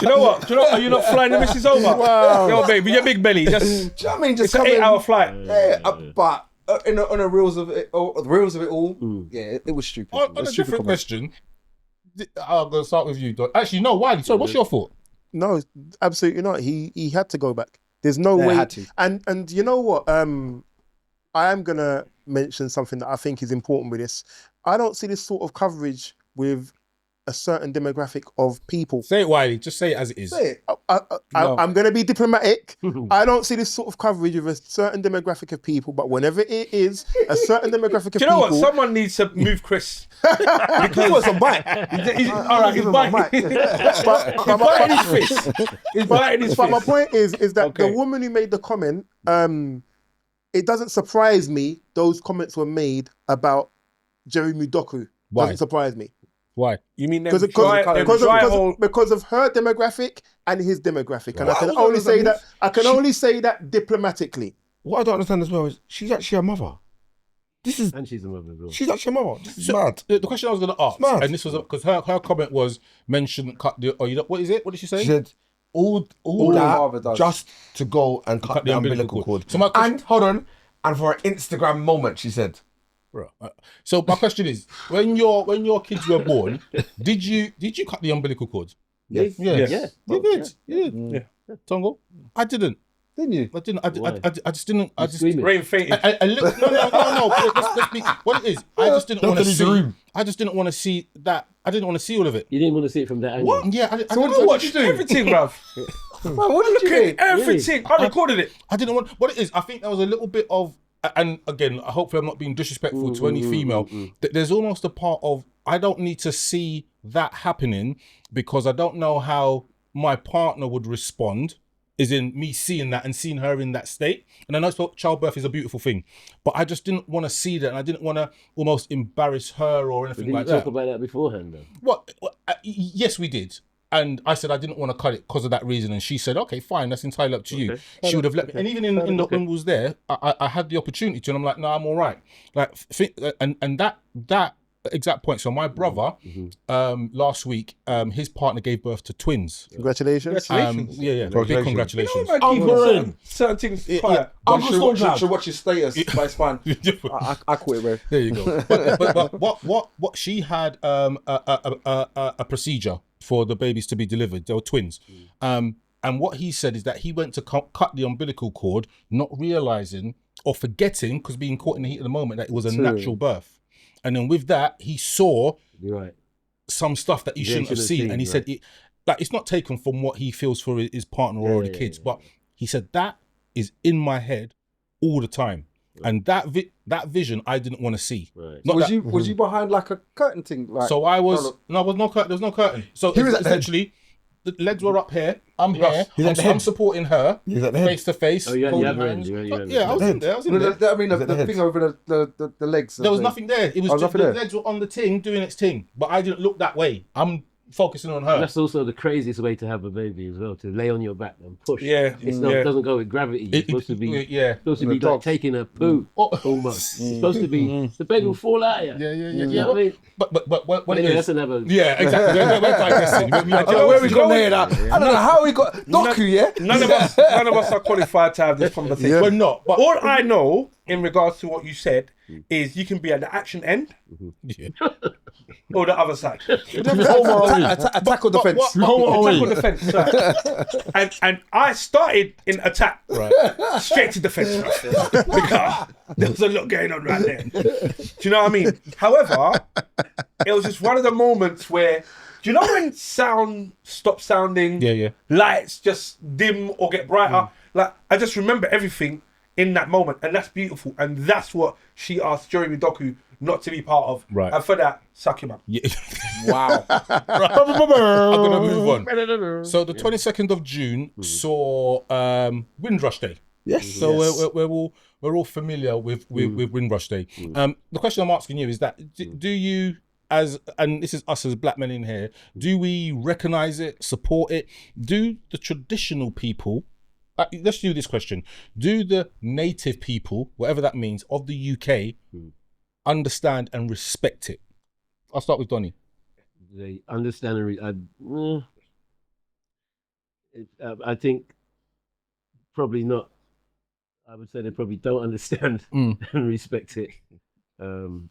know what? Are you not flying the missus over? Wow. Yo, baby, your big belly. Just do you know what I mean? Just it's an 8-hour flight. But on the reels of it, the reels of it all, it was stupid. On a different question, I'm going to start with you, Don. Actually, no, Wiley. Sorry, what's your thought? No, absolutely not. He had to go back. There's no way. Had to. And you know what? I am gonna mention something that I think is important with this. I don't see this sort of coverage with a certain demographic of people. Say it, Wiley. Just say it as it is. Say it. I'm going to be diplomatic. I don't see this sort of coverage with a certain demographic of people, but whenever it is a certain demographic of Do you know people... what? Someone needs to move Chris. He wants a bite. All right, he's biting. He's biting his fist. He's biting his But my fist. point is that Okay. the woman who made the comment, it doesn't surprise me those comments were made about Jerry Mudoku. Why? Doesn't surprise me. Why? You mean Because of her demographic and his demographic. And I can only say that diplomatically. What I don't understand as well is she's actually a mother. And she's a mother as well. She's actually a mother. This is mad. The question I was going to ask, Mad. and this was because her comment was mentioned. What is it? What did she say? She said all mother that does. just to go and cut the umbilical cord. So my question, And hold on, and for an Instagram moment, she said. So my question is, when your kids were born, did you cut the umbilical cord? Yes. Yeah. You did. Yeah. Tongo? I didn't. Didn't you? I didn't. I just didn't. I just. Screaming. Rain fainted. I look, no. Let's be, what it is, I just didn't want to leave the see. room. I just didn't want to see that I didn't want to see all of it. You didn't want to see it from that angle. What? Yeah, I So what did you do? Everything, bruv. Man, what did you do? Everything. I recorded it. I didn't want. What it is, I think there was a little bit of, and again, hopefully I'm not being disrespectful to any female. There's almost a part of I don't need to see that happening because I don't know how my partner would respond. Is in me seeing that and seeing her in that state. And I know childbirth is a beautiful thing, but I just didn't want to see that, and I didn't want to almost embarrass her or anything Didn't like you talk that. about that beforehand, though? What? Yes, we did. And I said I didn't want to cut it because of that reason. And she said, okay, fine, that's entirely up to you. She would have let me. And even when we was there, I had the opportunity to, and I'm like, no, I'm all right. Like, and that exact point. So my brother, last week, his partner gave birth to twins. Congratulations. Yeah. Big congratulations. Certain things quiet. Should watch his status, but it's fine. I quit, bro. There you go. But what she had a procedure for the babies to be delivered. They were twins. And what he said is that he went to cut the umbilical cord, not realizing or forgetting, because being caught in the heat of the moment, that it was a natural birth. And then with that, he saw some stuff that he shouldn't have seen. And he said, it's not taken from what he feels for his partner or the kids, but he said, that is in my head all the time. And that vision I didn't want to see. Was you behind like a curtain thing? Like, so I was there was no curtain. So essentially the legs were up here, I'm here, I'm supporting her face to face. Oh, yeah, I was in there. I mean, the thing over the legs. There was nothing there. It was just the legs were on the ting doing its thing, but I didn't look that way. I'm focusing on her. That's also the craziest way to have a baby as well, to lay on your back and push. Yeah. It doesn't go with gravity. It's supposed to be like taking a poo almost. It's supposed to be, the baby will fall out of you. Yeah. You know what I mean? But what Anyway, it that's is. anotar Yeah, exactly. We're digressing. Where we gonna hear that? I don't know how we got Doku. Yeah. None of us are qualified to have this conversation. We're not. But All I know in regards to what you said is you can be at the action end or the other side. Attack or defense. Attack or defense. Right. And I started in attack, straight to defense, because there was a lot going on right there. Do you know what I mean? However, it was just one of the moments where, do you know when sound stops sounding? Yeah. Lights just dim or get brighter. Like, I just remember everything in that moment, and that's beautiful. And that's what she asked Jeremy Doku not to be part of. Right. And for that, suck him up. Yeah. Wow. I'm gonna move on. So the 22nd of June saw Windrush Day. Yes. So we're all familiar with Windrush Day. The question I'm asking you is that do you, and this is us as black men in here, do we recognise it, support it? Do the traditional people, let's do this question, do the native people, whatever that means, of the UK understand and respect it? I'll start with Donny. They understand I think probably not. I would say they probably don't understand and respect it. Do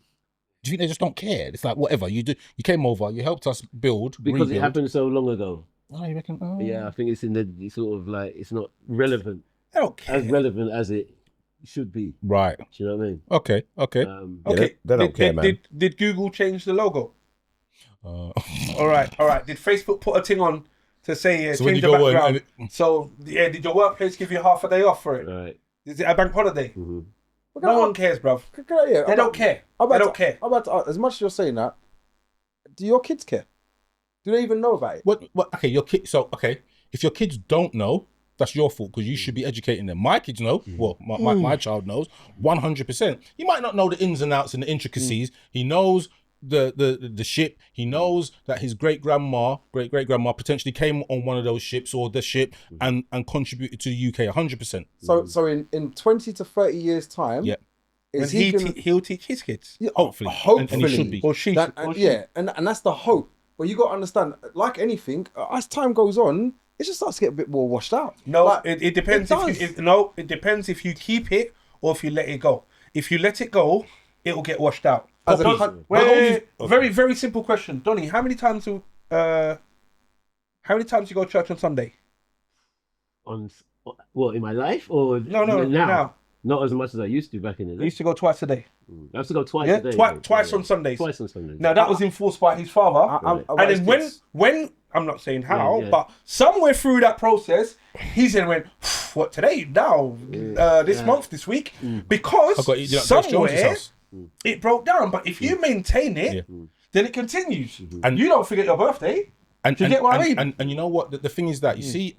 you think they just don't care? It's like, whatever you do, you came over, you helped us build because rebuild. it happened so long ago. Oh, you reckon? Oh. Yeah, I think it's in the sort of like, it's not relevant, I don't care. as relevant as it should be. Right. Do you know what I mean? Okay. Okay. They don't care, man. Did Google change the logo? All right. Did Facebook put a thing on to say So when change you the go background? So did your workplace give you half a day off for it? Right. Is it a bank holiday? Mm-hmm. No one cares, bruv. They don't care. They don't care. I'm about to, as much as you're saying that, do your kids care? Do they even know about it? What? Okay, your kids. So okay, if your kids don't know, that's your fault because you should be educating them. My kids know. Well, my child knows 100%. He might not know the ins and outs and the intricacies. He knows the ship. He knows that his great grandma potentially came on one of those ships or the ship and contributed to the UK 100%. So in 20 to 30 years time, And is he'll teach his kids. Hopefully. And he should be. Or she. And that's the hope. But you got to understand, like anything, as time goes on, it just starts to get a bit more washed out. No, Like, it depends. It depends if you keep it or if you let it go. If you let it go, it will get washed out. Very, very simple question, Donny. How many times you go to church on Sunday? On what, in my life or No, now? Not as much as I used to back in the I day. used to go twice a day. I used to go twice Yeah, a day. twice on Sundays. Twice on Sundays. Now that was enforced by his father, and then when I'm not saying how, Yeah. but somewhere through that process, he then went, "What today? Now, this month, this week?" Because I've got to eat at Jones' somewhere house. it broke down. But if you maintain it, then it continues, and you don't forget your birthday. And, Do you get what I mean? And you know what? The thing is that you see,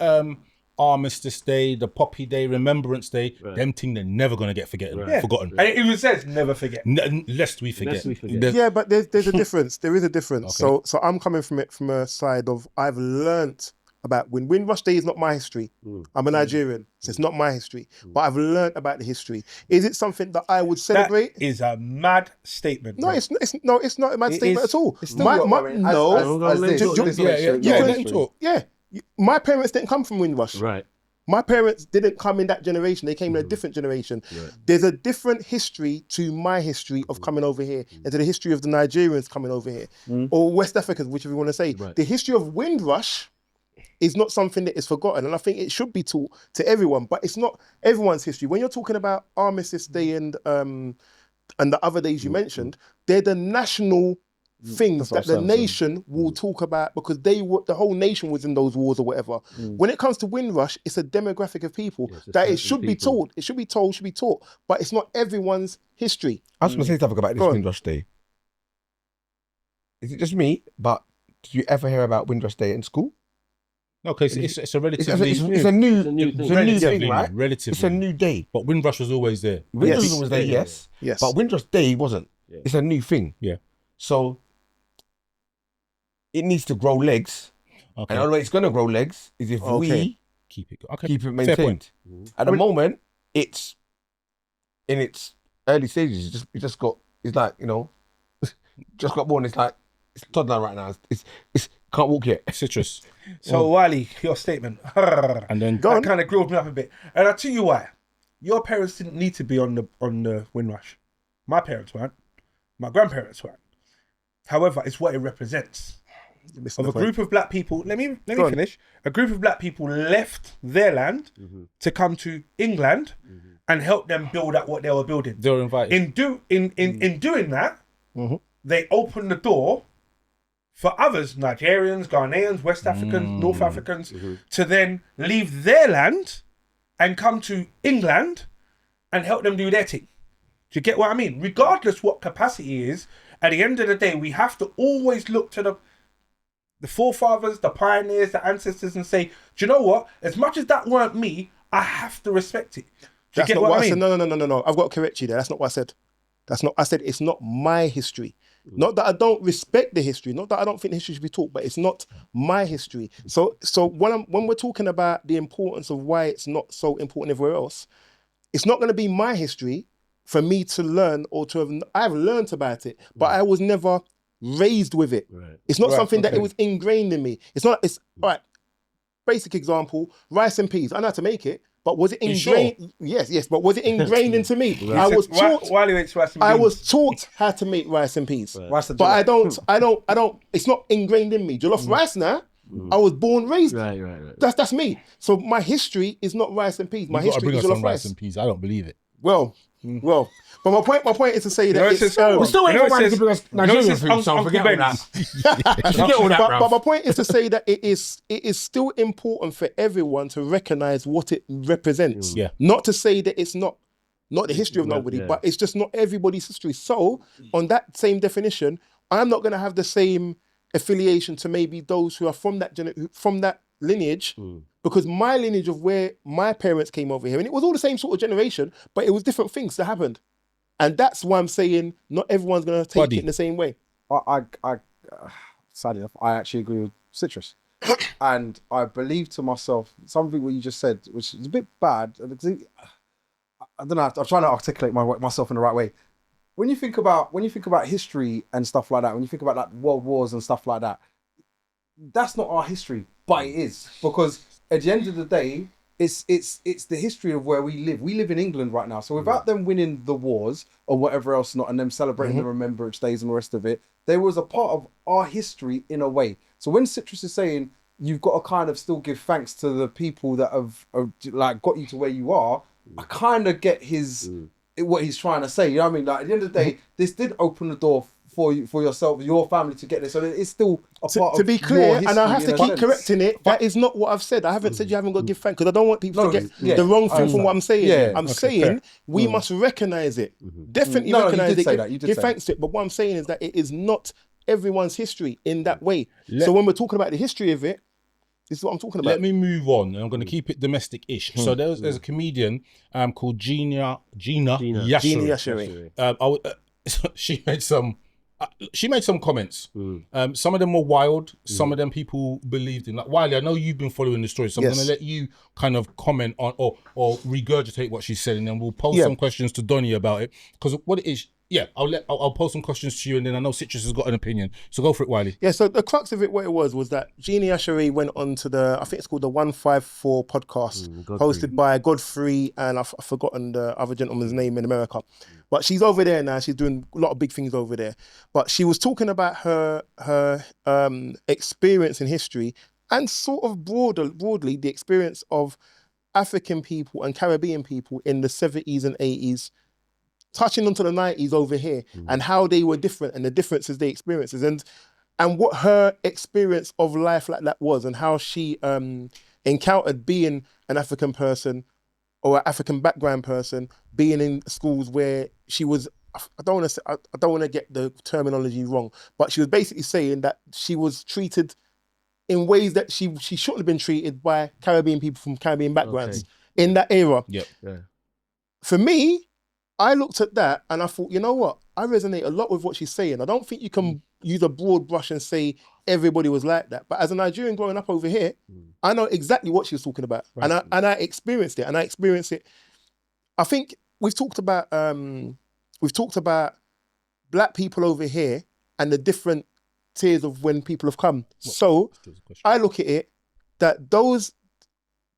Armistice Day, the Poppy Day, Remembrance Day, them thing they're never gonna get forgotten. And it even says never forget. Lest we forget. Lest we forget. There's- Yeah, but there's a difference. There is a difference. So I'm coming from it from a side of I've learnt about when Windrush Day is not my history. I'm a Nigerian, so it's not my history. But I've learnt about the history. Is it something that I would celebrate? That is a mad statement. No, bro. it's not a mad statement is- at all. It's still got, I mean, No, let me talk. yeah. My parents didn't come from Windrush. Right. My parents didn't come in that generation. They came in a different generation. There's a different history to my history of coming over here and to the history of the Nigerians coming over here or West Africans, whichever you want to say. Right. The history of Windrush is not something that is forgotten. And I think it should be taught to everyone, but it's not everyone's history. When you're talking about Armistice Day and the other days you mentioned, they're the national things that the nation will talk about because the whole nation was in those wars or whatever. When it comes to Windrush, it's a demographic of people that it should be taught. It should be told, should be taught, but it's not everyone's history. I was going to say something about this Go on. Windrush Day. Is it just me? But did you ever hear about Windrush Day in school? No, because it's a It's a relatively new thing, right? relatively. It's a new day. But Windrush was always there. Windrush Yes. was there, yes. Yes. But Windrush Day wasn't. Yeah. It's a new thing. Yeah. So it needs to grow legs. Okay. And the only way it's going to grow legs is if we Keep it. Okay. keep it Fair maintained. point. At the moment, it's in its early stages. It's like, just got born. It's like, it's toddler right now. It's can't walk yet. Citrus. So Wiley, your statement. And then That kind of grilled me up a bit. And I'll tell you why. Your parents didn't need to be on the Windrush. My parents weren't. My grandparents weren't. However, it's what it represents. Of a group of black people, let me finish. A group of black people left their land to come to England and help them build up what they were building. they were invited. In doing that, they opened the door for others, Nigerians, Ghanaians, West Africans, North Africans, to then leave their land and come to England and help them do their thing. Do you get what I mean? Regardless what capacity is, at the end of the day, we have to always look to the forefathers, the pioneers, the ancestors, and say, do you know what? As much as that weren't me, I have to respect it. Do you That's get not what what I I said. mean? No. I've got to correct you there. That's not what I said. I said it's not my history. Not that I don't respect the history. Not that I don't think the history should be taught, but it's not my history. So when we're talking about the importance of why it's not so important everywhere else, it's not going to be my history for me to learn or to have. I've learned about it, but I was never raised with it. Right. It's not something that it was ingrained in me. It's all right. Basic example: rice and peas. I know how to make it, but was it ingrained? Sure? Yes. But was it ingrained into me? I was taught. Wiley makes rice and I beans. was taught how to make rice and peas, Rice and but jollof. I don't. It's not ingrained in me. Jollof rice now. I was born raised. Right. That's me. So my history is not rice and peas. My You got to history bring is us jollof some rice. rice and peas. I don't believe it. Well. But my point is to say that know, it's. it's We're still waiting You know, for it Wiley to says- bring us you know, it Nigerian says food, so Uncle forget all Ben's. that. Forget all that, But my bruv. point is to say that it is still important for everyone to recognise what it represents. Yeah. Not to say that it's not the history of nobody, yeah. but it's just not everybody's history. So on that same definition, I'm not going to have the same affiliation to maybe those who are from that lineage, because my lineage of where my parents came over here, and it was all the same sort of generation, but it was different things that happened. And that's why I'm saying not everyone's going to take Buddy. it in the same way. Sad enough, I actually agree with Citrus. And I believe to myself something what you just said, which is a bit bad. I don't know. I'm trying to articulate myself in the right way. When you think about history and stuff like that, when you think about like world wars and stuff like that, that's not our history, but it is, because at the end of the day, it's the history of where we live. We live in England right now, so without them winning the wars or whatever else, not and them celebrating the Remembrance Days and the rest of it, there was a part of our history in a way. So when Citrus is saying you've got to kind of still give thanks to the people that have like got you to where you are, I kind of get what he's trying to say. You know what I mean? Like at the end of the day, this did open the door for you, for yourself, your family to get this. So it's still a part of to be clear, your history, and I have to in a keep sense. correcting it. That is not what I've said. I haven't said you haven't got to give thanks because I don't want people to get the wrong thing from what I'm saying. Yeah. I'm saying we must recognise it. Definitely No, you recognise did it. say that. You did give say thanks to it. But what I'm saying is that it is not everyone's history in that way. Let- So when we're talking about the history of it, this is what I'm talking about. Let me move on, and I'm going to keep it domestic-ish. So there's a comedian called Gina Yashuri. Genie Yashuri. She made some comments. Some of them were wild. Some of them people believed in. Like Wiley, I know you've been following the story, so I'm Yes. going to let you kind of comment on or regurgitate what she said, and then we'll pose some questions to Donnie about it. Because what it is, I'll pose some questions to you, and then I know Citrus has got an opinion. So go for it, Wiley. Yeah, so the crux of it, what it was that Genie Yashuri went on to I think it's called the 154 podcast, hosted by Godfrey, and I've forgotten the other gentleman's name in America. But she's over there now. She's doing a lot of big things over there. But she was talking about her experience in history and sort of broadly the experience of African people and Caribbean people in the 70s and 80s, touching onto the 90s over here and how they were different and the differences they experiences and what her experience of life like that was and how she encountered being an African person or an African background person, being in schools where she was, I don't want to get the terminology wrong, but she was basically saying that she was treated in ways that she shouldn't have been treated by Caribbean people from Caribbean backgrounds in that era. Yep. Yeah. For me, I looked at that and I thought, you know what? I resonate a lot with what she's saying. I don't think you can use a broad brush and say everybody was like that. But as a Nigerian growing up over here, I know exactly what she was talking about. Right. And I experienced it. And I experienced it. I think we've talked about black people over here and the different tiers of when people have come. So I look at it that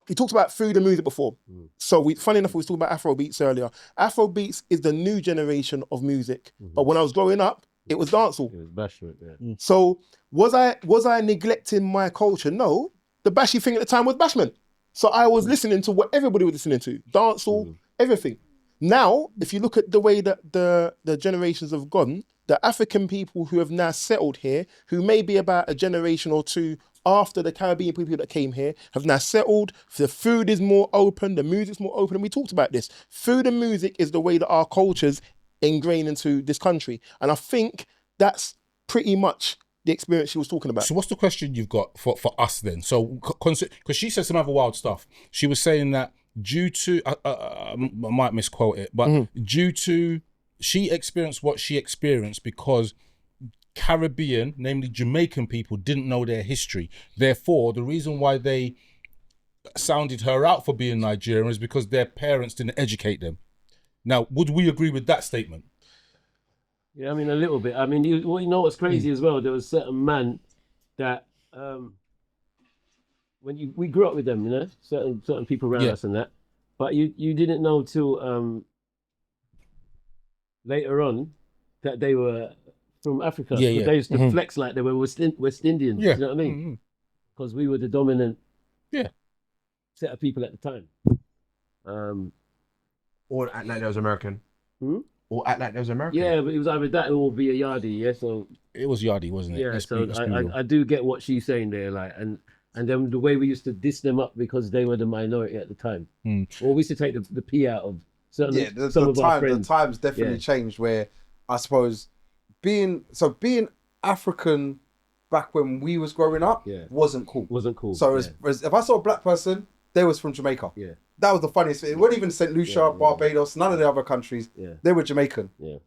we talked about food and music before. So funny enough, we was talking about Afrobeats earlier. Afrobeats is the new generation of music. But when I was growing up, it was dancehall. It was bashment, yeah. So was I neglecting my culture? No. The bashy thing at the time was bashment. So I was listening to what everybody was listening to. Dancehall, everything. Now, if you look at the way that the generations have gone, the African people who have now settled here, who may be about a generation or two after the Caribbean people that came here, have now settled. The food is more open, the music's more open, and we talked about this. Food and music is the way that our cultures ingrain into this country. And I think that's pretty much the experience she was talking about. So what's the question you've got for us then? So, because she said some other wild stuff. She was saying that due to, I might misquote it, but due to, she experienced what she experienced because Caribbean, namely Jamaican people, didn't know their history. Therefore, the reason why they sounded her out for being Nigerian is because their parents didn't educate them. Now, would we agree with that statement? Yeah, I mean, a little bit. I mean, you know what's crazy as well? There was a certain man that, we grew up with them, you know, certain people around us and that, but you didn't know till later on that they were from Africa. Yeah. They used to flex like they were West Indians. Yeah. You know what I mean? Because we were the dominant set of people at the time. Or act like they was American. Or act like they was American. Yeah, but it was either that or be a yardie. Yeah, so it was Yardie, wasn't it? yeah. Let's So be real. I do get what she's saying there, like, and then the way we used to diss them up because they were the minority at the time, or we used to take the pee out of certain some of our friends. The times definitely changed where I suppose being African back when we was growing up wasn't cool. Wasn't cool. So as if I saw a black person, they was from Jamaica. Yeah. That was the funniest thing. It wasn't even St. Lucia, Barbados, none of the other countries. Yeah. They were Jamaican. Yeah.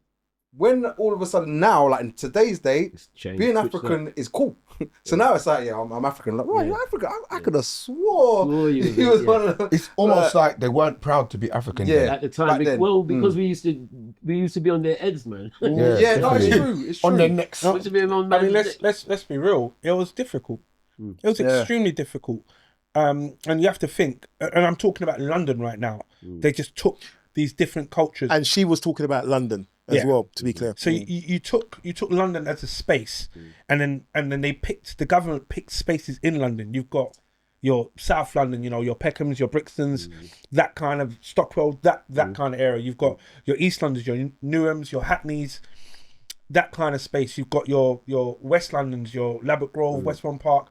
When all of a sudden now, like in today's day, being African is cool. So now it's like, I'm African. Like, right, you're African. I could have swore you he was one of the... It's almost like they weren't proud to be African. Yeah. At the time, because we used to be on their heads, man. No, it's true. It's true. On their necks. We used to be on I mean, man's neck. let's be real. It was difficult. It was extremely difficult. And you have to think, and I'm talking about London right now. They just took these different cultures. And she was talking about London as well, to be clear. So you took London as a space, and then the government picked spaces in London. You've got your South London, you know, your Peckhams, your Brixtons, that kind of Stockwell, that kind of area. You've got your East Londons, your Newhams, your Hackneys, that kind of space. You've got your West Londons, your Labatt Grove, Westbourne Park,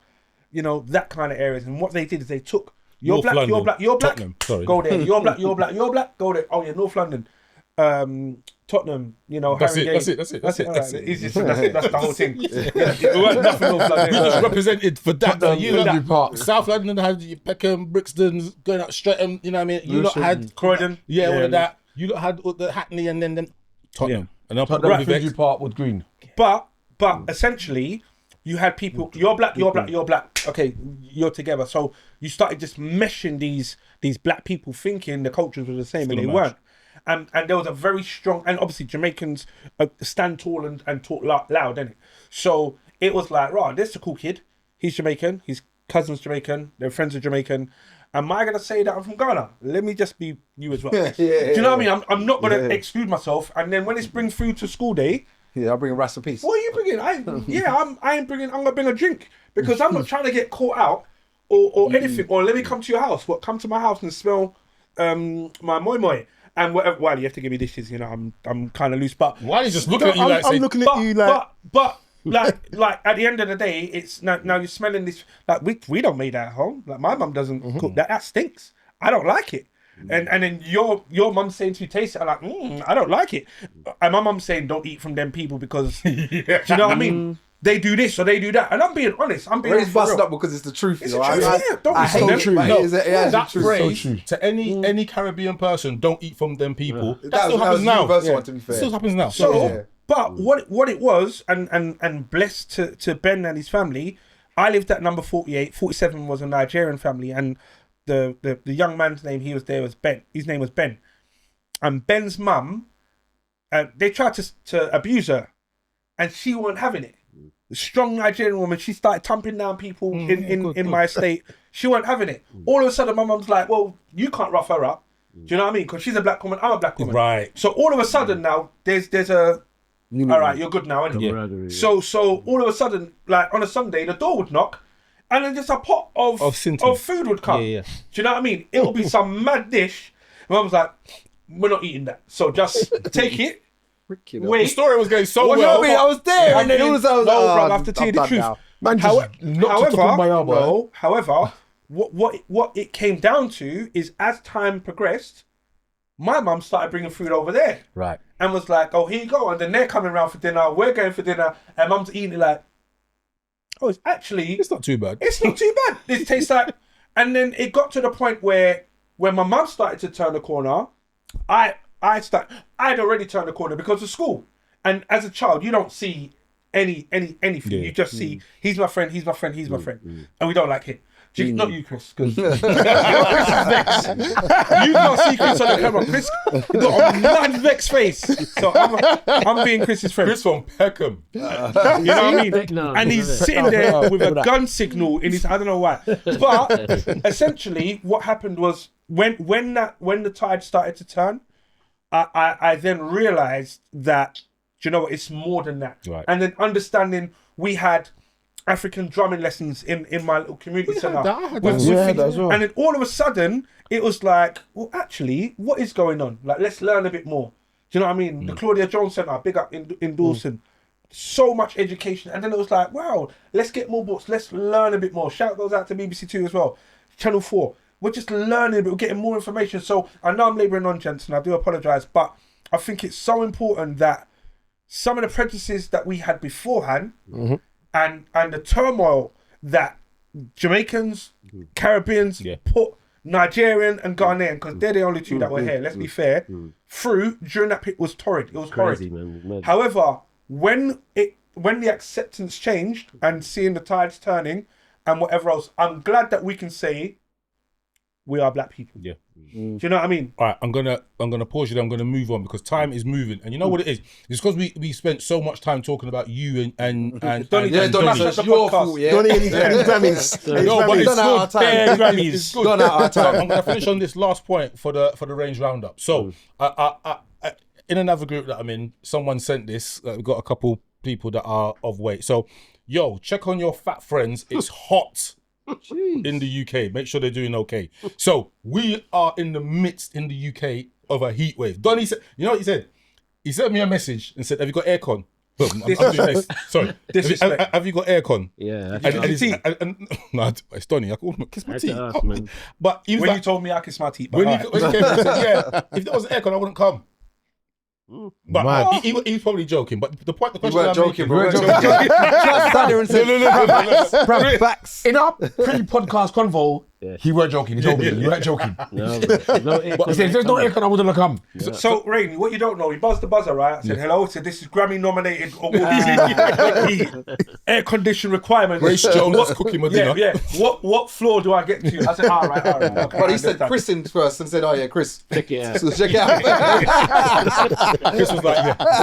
you know, that kind of areas. And what they did is they took you're black, Tottenham, sorry. go there. You're black, go there. Oh yeah, North London, Tottenham. You know, That's Haringey. it. That's it. That's it. That's the whole thing. It weren't nothing North London. We just represented for that. You Finsbury lot, Park. South London had your Peckham, Brixtons, going up Streatham. You know what I mean? You lot had Croydon. all of that. You lot had all the Hackney and then Tottenham. And I'll put Tottenham, Finsbury Finsbury Park with green. But essentially, you had people. You're black. Okay, you're together. So you started just meshing these black people, thinking the cultures were the same, and they weren't. And there was a very strong, and obviously Jamaicans stand tall and talk loud, innit? So it was like, right, this is a cool kid. He's Jamaican. His cousin's Jamaican. Their friends are Jamaican. Am I gonna say that I'm from Ghana? Let me just be you as well. Do you know what I mean? I'm not gonna exclude myself. And then when it's bring food to school day, Yeah, I'll bring a rice and peace. what are you bringing? I'm gonna bring a drink because I'm not trying to get caught out or anything. Or let me come to your house. Come to my house and smell my moi moi and whatever. Well, you have to give me dishes. You know, I'm kind of loose, but Why are you just looking at you like I'm saying, looking at you like. but like at the end of the day, it's now you're smelling this. Like we don't make that at home. Like my mum doesn't cook that. That stinks. I don't like it. And then your mum saying to you, taste it. I'm like, I don't like it. And my mum saying, don't eat from them people because do you know what I mean? They do this or they do that. And I'm being honest. I'm being It's honest. busted up because it's the truth. It's you the know? truth, yeah. Don't I be so hate true. it, but No, it is the that truth. phrase to any Caribbean person, don't eat from them people. That still was happens a now. universal one, to be fair. Still happens now. So, but what it was, and blessed to Ben and his family, I lived at number 48. 47 was a Nigerian family, and the young man's name he was there was Ben. His name was Ben, and Ben's mum, they tried to abuse her, and she wasn't having it. The strong Nigerian woman, she started thumping down people in my estate. She wasn't having it. All of a sudden, my mum's like, "Well, you can't rough her up." Do you know what I mean? Because she's a black woman, I'm a black woman. Right. So all of a sudden now, there's a all right, you're good now, isn't it? Yeah. So all of a sudden, like on a Sunday, the door would knock, and then just a pot of food would come. Yeah. Do you know what I mean? It'll be some mad dish. Mum's like, "We're not eating that. So just take it." The Wait. story was going so Well, well. no, I was there, and then it was No, bro, I have to tell you the truth. Man, just knocked it off my elbow. However, what it came down to is as time progressed, my mum started bringing food over there. Right. And was like, "Oh, here you go." And then they're coming around for dinner. We're going for dinner. And mum's eating it like, "Oh, It's not too bad. it's not too bad. It tastes like." And then it got to the point where when my mum started to turn the corner, I'd already turned the corner because of school. And as a child, you don't see anything. Yeah. You just see he's my friend, he's my friend, he's my friend, and we don't like him. Not you, Chris, because you can't see Chris on the camera. Chris got a mad vexed face, so I'm being Chris's friend. Chris from Peckham. You know what I mean? No, And he's sitting there with a gun signal in his. I don't know why, but essentially, what happened was when the tide started to turn, I then realized that, do you know what, it's more than that. Right. And then understanding we had African drumming lessons in my little community centre. that as well. And then all of a sudden, it was like, well, actually, what is going on? Like, let's learn a bit more. Do you know what I mean? The Claudia Jones Centre, big up in Dawson. So much education. And then it was like, wow, let's get more books. Let's learn a bit more. Shout goes out to BBC Two as well. Channel 4. We're just learning, but we're getting more information. So I know I'm labouring on, gents, and I do apologise, but I think it's so important that some of the prejudices that we had beforehand and the turmoil that Jamaicans, Caribbeans put Nigerian and Ghanaian, because they're the only two that were here, let's be fair, through during that pit was torrid. It was Crazy, horrid. man. However, when the acceptance changed and seeing the tides turning and whatever else, I'm glad that we can say we are black people. Yeah. Do you know what I mean? All right, I'm gonna pause you there. I'm gonna move on because time is moving, and you know what it is. It's because we spent so much time talking about you and Donny, Yeah, Donny, Donny, it's your fault, yeah. Donny and his Grammys. No, but it's Done out our good. time. Bare Grammys. It's gone out our So time. I'm gonna finish on this last point for the range roundup. So, I in another group that I'm in, someone sent this. We've got a couple people that are of weight. So, yo, check on your fat friends. It's hot in the UK. Make sure they're doing okay. So we are in the midst in the UK of a heat wave. Donny said, you know what he said? He sent me a message and said, "Have you got aircon?" Boom. I'm doing this. Sorry. Have you got aircon? Yeah. No, it's Donny. I called him kiss my teeth. Ask, man. But he was When like, you told me I kiss my teeth, when he came, he said, yeah, if there was aircon, I wouldn't come. But Mad. he's probably joking. But the question You weren't I'm joking, making- bro. Just sat there and said, Bruv, facts. In our pre-podcast convo, he weren't joking. He told me you weren't joking. No, bro. No He said, if there's no aircon, I wouldn't have come. So, Rain, what you don't know, he buzzed the buzzer, right? I said, hello, said, this is Grammy-nominated air condition requirements. Grace Jones cooking my dinner. Yeah. What floor do I get to? I said, all right. Okay, but I he said understand. Chris in first and said, oh yeah, Chris. Check it out. So check it out. Chris was like,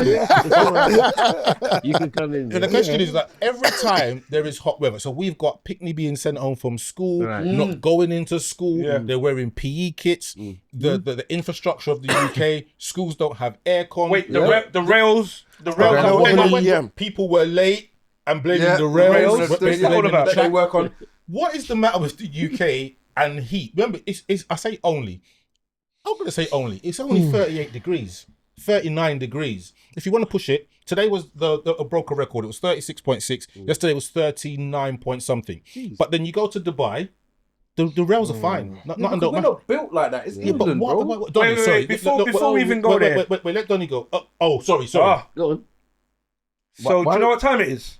yeah. You can come in. And the question is that every time there is hot weather, so we've got Pickney being sent home from school, not going into school, they're wearing PE kits, the infrastructure of the UK, schools don't have aircon. Wait, the rails, people were late and blaming Yeah, the rails. They work on. What is the matter with the UK and heat? Remember, I say only. I'm going to say only. It's only 38 degrees, 39 degrees. If you want to push it, today was the broke a record. It was 36.6. Yesterday was 39 point something. But then you go to Dubai, the rails are fine. We're not built like that. It's England, bro. Donny, Wait, sorry. before we even go there. Wait, let Donny go. Sorry. Go on. So, do you know what time it is?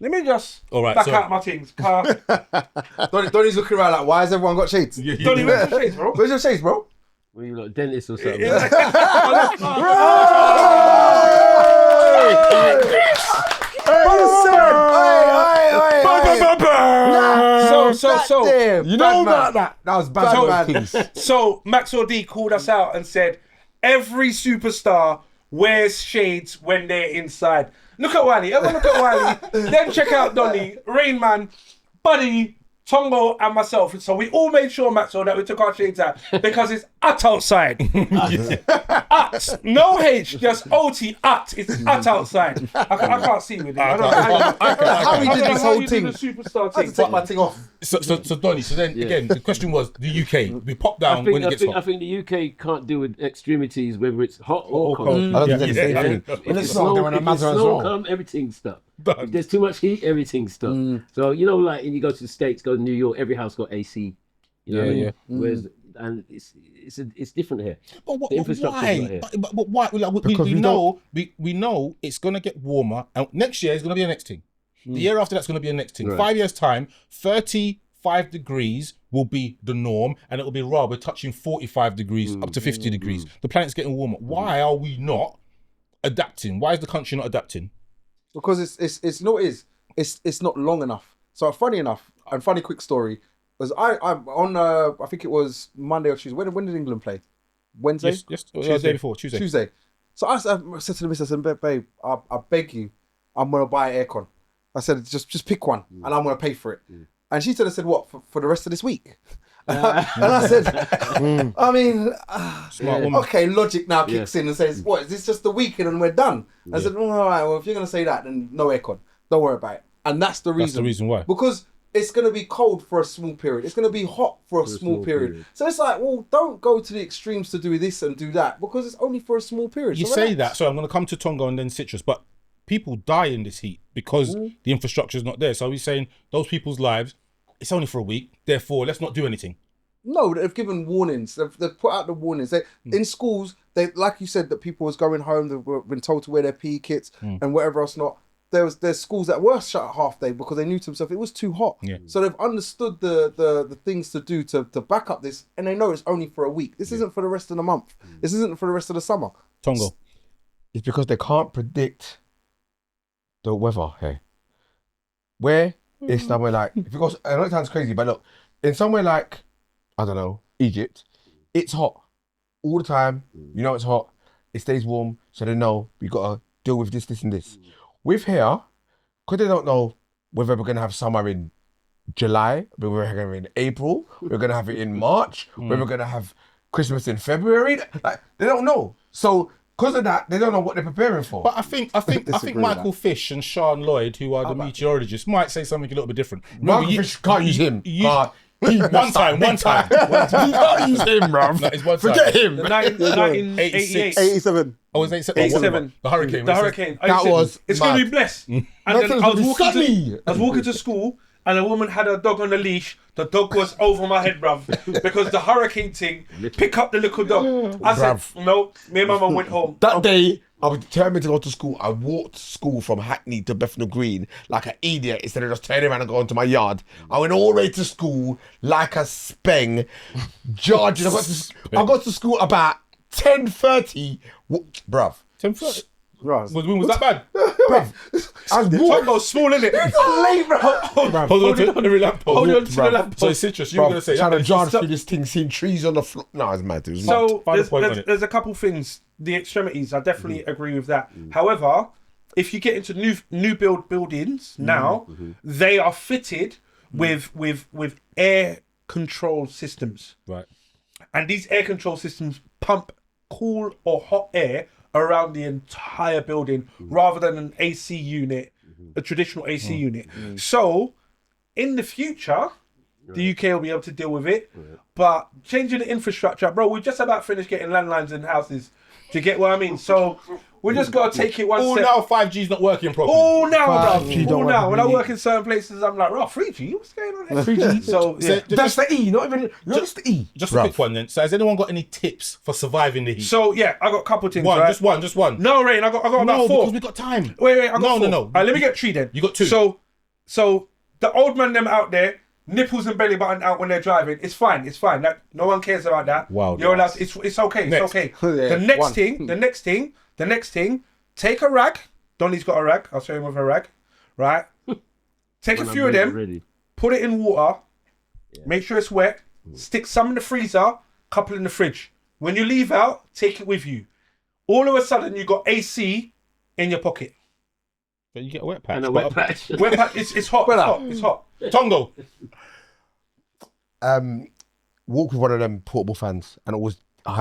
Let me just back out my things. Donny's looking around like, why has everyone got shades? Donny, where's your shades, bro? Where's your shades, bro? Were you like dentist or something? So, You know about that? That was bad. So Maxwell D called us out and said, every superstar wears shades when they're inside. Look at Wiley. Everyone look at Wiley. Then check out Donny, Rain Man, Buddy, Tongo and myself. So we all made sure, Maxwell, that we took our shades out because it's ut outside. Ut. No H, just OT, ut. It's ut outside. I can't see with it. I don't know How we did this whole thing. The superstar I had to take my thing off. So Donny, so then again, the question was the UK. We pop down when it gets hot. I think the UK can't deal with extremities, whether it's hot or cold. cold. I don't think they're the same thing. When it's snow, they're in a matter as well. Come, everything's stuck. If there's too much heat, everything's stuck. So you know, like, and you go to the States, go to New York, every house got AC. You know what I mean? Whereas, and it's different here. But The infrastructure's why? not here. But why? Like, we know it's gonna get warmer, and next year is gonna be a next thing. The year after that's gonna be a next thing. Right. 5 years time, 35 degrees will be the norm, and it will be we're touching 45 degrees up to 50 degrees. The planet's getting warmer. Why are we not adapting? Why is the country not adapting? Because it's not long enough. So funny enough, and funny quick story was I'm on I think it was Monday or Tuesday. When did England play? Wednesday? Yes, the day before, Tuesday. Tuesday. So I said to the missus, I said, babe, I beg you, I'm gonna buy an aircon. I said, just pick one, and I'm gonna pay for it. And she said, what for the rest of this week? And I said, I mean, Smart woman. okay, logic now kicks in and says, what, is this just the weekend and we're done? I said, all right, well, if you're going to say that, then no aircon. Don't worry about it. And that's the reason. That's the reason why. Because it's going to be cold for a small period. It's going to be hot for a small period. So it's like, well, don't go to the extremes to do this and do that because it's only for a small period. You So say relax. that, so I'm going to come to Tongo and then Citrus, but people die in this heat because the infrastructure is not there. So we're saying those people's lives, it's only for a week, therefore let's not do anything. No, they've given warnings. They've put out the warnings. In schools, they like you said that people was going home. They've been told to wear their PE kits and whatever else not. There's schools that were shut at half day because they knew to themselves it was too hot. Yeah. So they've understood the things to do to back up this, and they know it's only for a week. This isn't for the rest of the month. This isn't for the rest of the summer. Tongo. It's because they can't predict the weather here. Where it's somewhere like, if it goes, I know it sounds crazy, but look, in somewhere like, I don't know, Egypt, it's hot all the time. You know it's hot. It stays warm, so they know we got to deal with this, this, and this. With here, because they don't know whether we're going to have summer in July, whether we're going to have it in April, we're going to have it in March, whether we're going to have Christmas in February. Like, they don't know. So, because of that, they don't know what they're preparing for. But I think Disagree with Michael that. Fish and Sean Lloyd, who are the meteorologists, might say something a little bit different. Michael Fish can't use him. One time. You can't use him, bro. No, it's one time. Forget him. 1988. 87. Oh, is it 87. The hurricane. The hurricane. That was It's going to mad. be blessed. And That's then gonna be sunny. I was walking to school, and a woman had her dog on a leash. The dog was over my head, bruv, because the hurricane thing pick up the little dog. I said, no. Me and my mum went home. That day, I was determined to go to school. I walked to school from Hackney to Bethnal Green like an idiot instead of just turning around and going to my yard. I went all the way to school like a speng, charging. I got to school about 10:30. Bruv. 10:30. Right. Was that bad? Bruv. I was walking. Tongo's small, innit? Late, bro. Hold on to the lamp. Hold on to the lamp. So it's citrus. You were going to say trying to that. charge through this thing, seeing trees on the floor. No, it's mad. It was mad. So Final point on it. there's a couple things. The extremities, I definitely agree with that. However, if you get into new buildings now, they are fitted with air control systems, Right. and these air control systems pump cool or hot air around the entire building rather than an AC unit, a traditional AC unit. So, in the future, the UK will be able to deal with it, but changing the infrastructure, bro, we just about finished getting landlines in houses. Do you get what I mean? So, we just got to take it one Oh, step. now 5G's not working properly. Oh, now, bro. 5G Oh, don't now. work When I really. work in certain places, I'm like, 3G? What's going on here? 3G. So, yeah. That's the E, not even just the E. Just a quick one then. So has anyone got any tips for surviving the heat? So, yeah, I got a couple things, One, right? just one. No, Rain, I got about No, four. because we got time. Wait, I got No, four. no. All right, let me get three then. You got two. So the old man them out there, nipples and belly button out when they're driving. It's fine. That no one cares about that. Wow, You're allowed. yes. It's okay. Next. It's okay. Yeah, The next thing. Take a rag. Donnie's got a rag. I'll show him with a rag. Right. Take a few of them. Ready. Put it in water. Make sure it's wet. Stick some in the freezer. Couple in the fridge. When you leave out, take it with you. All of a sudden, you got AC in your pocket. But you get a wet patch. And a wet patch. Wet pack, it's hot. It's hot. Tongo. Walk with one of them portable fans and always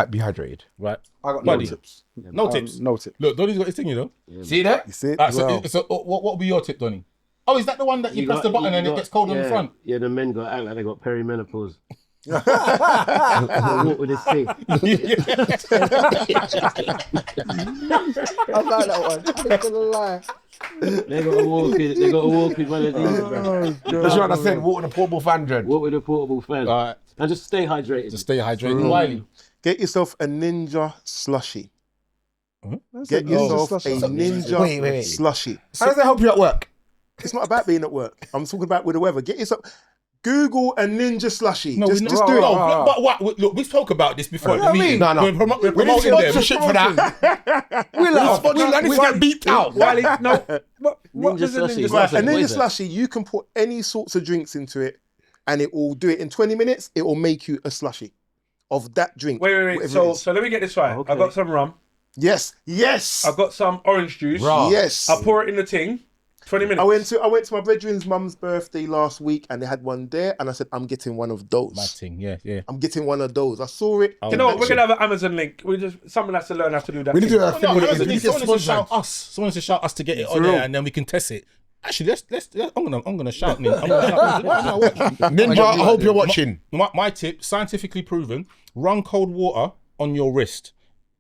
be hydrated. Right. I got Buddy. no tips. No tips. No tips. Look, Donnie's got his thing, you know. See that? You see it? Alright, Well, so what would be your tip, Donnie? Oh, is that the one that you press the button and it gets cold on the front? Yeah, the men got act like they got perimenopause. Walk with this thing. I like that one. I'm not gonna lie. They got to walk with one of these, bro. That's what I said. Walk with a portable fan, dread. Walk with a portable fan. Alright. And just stay hydrated. Just stay hydrated. Wiley. Get yourself a ninja slushy. That's Get a yourself a slushy. ninja Wait. slushy. How does that help you at work? It's not about being at work. I'm talking about with the weather. Get yourself. Google a ninja slushy. No, just we do no, it. no, but what? Look, we spoke about this before the meeting. No. We're We need promoting them. sponsorship for that. I need to get beat out. Wiley, no. What Ninja does a slushy. ninja Right, slushy? A What ninja is that? slushy, you can put any sorts of drinks into it, and it will do it in 20 minutes. It will make you a slushy of that drink. Wait. whatever it So is. let me get this right. Okay. I got some rum. Yes. I got some orange juice. Yes. I pour it in the thing. 20 minutes. I went to my brethren's mum's birthday last week, and they had one there, and I said, I'm getting one of those. Mad thing, yeah. I'm getting one of those. I saw it. You know what? We're gonna have an Amazon link. Someone has to learn how to do that. We need to do thing. that. No, We Amazon need needs to get someone to shout sponsored. us. Someone to shout us to get it on real. there, and then we can test it. Actually, let's I'm gonna shout me. I'm gonna shout. Ninja, I hope you're watching. My tip, scientifically proven: run cold water on your wrist.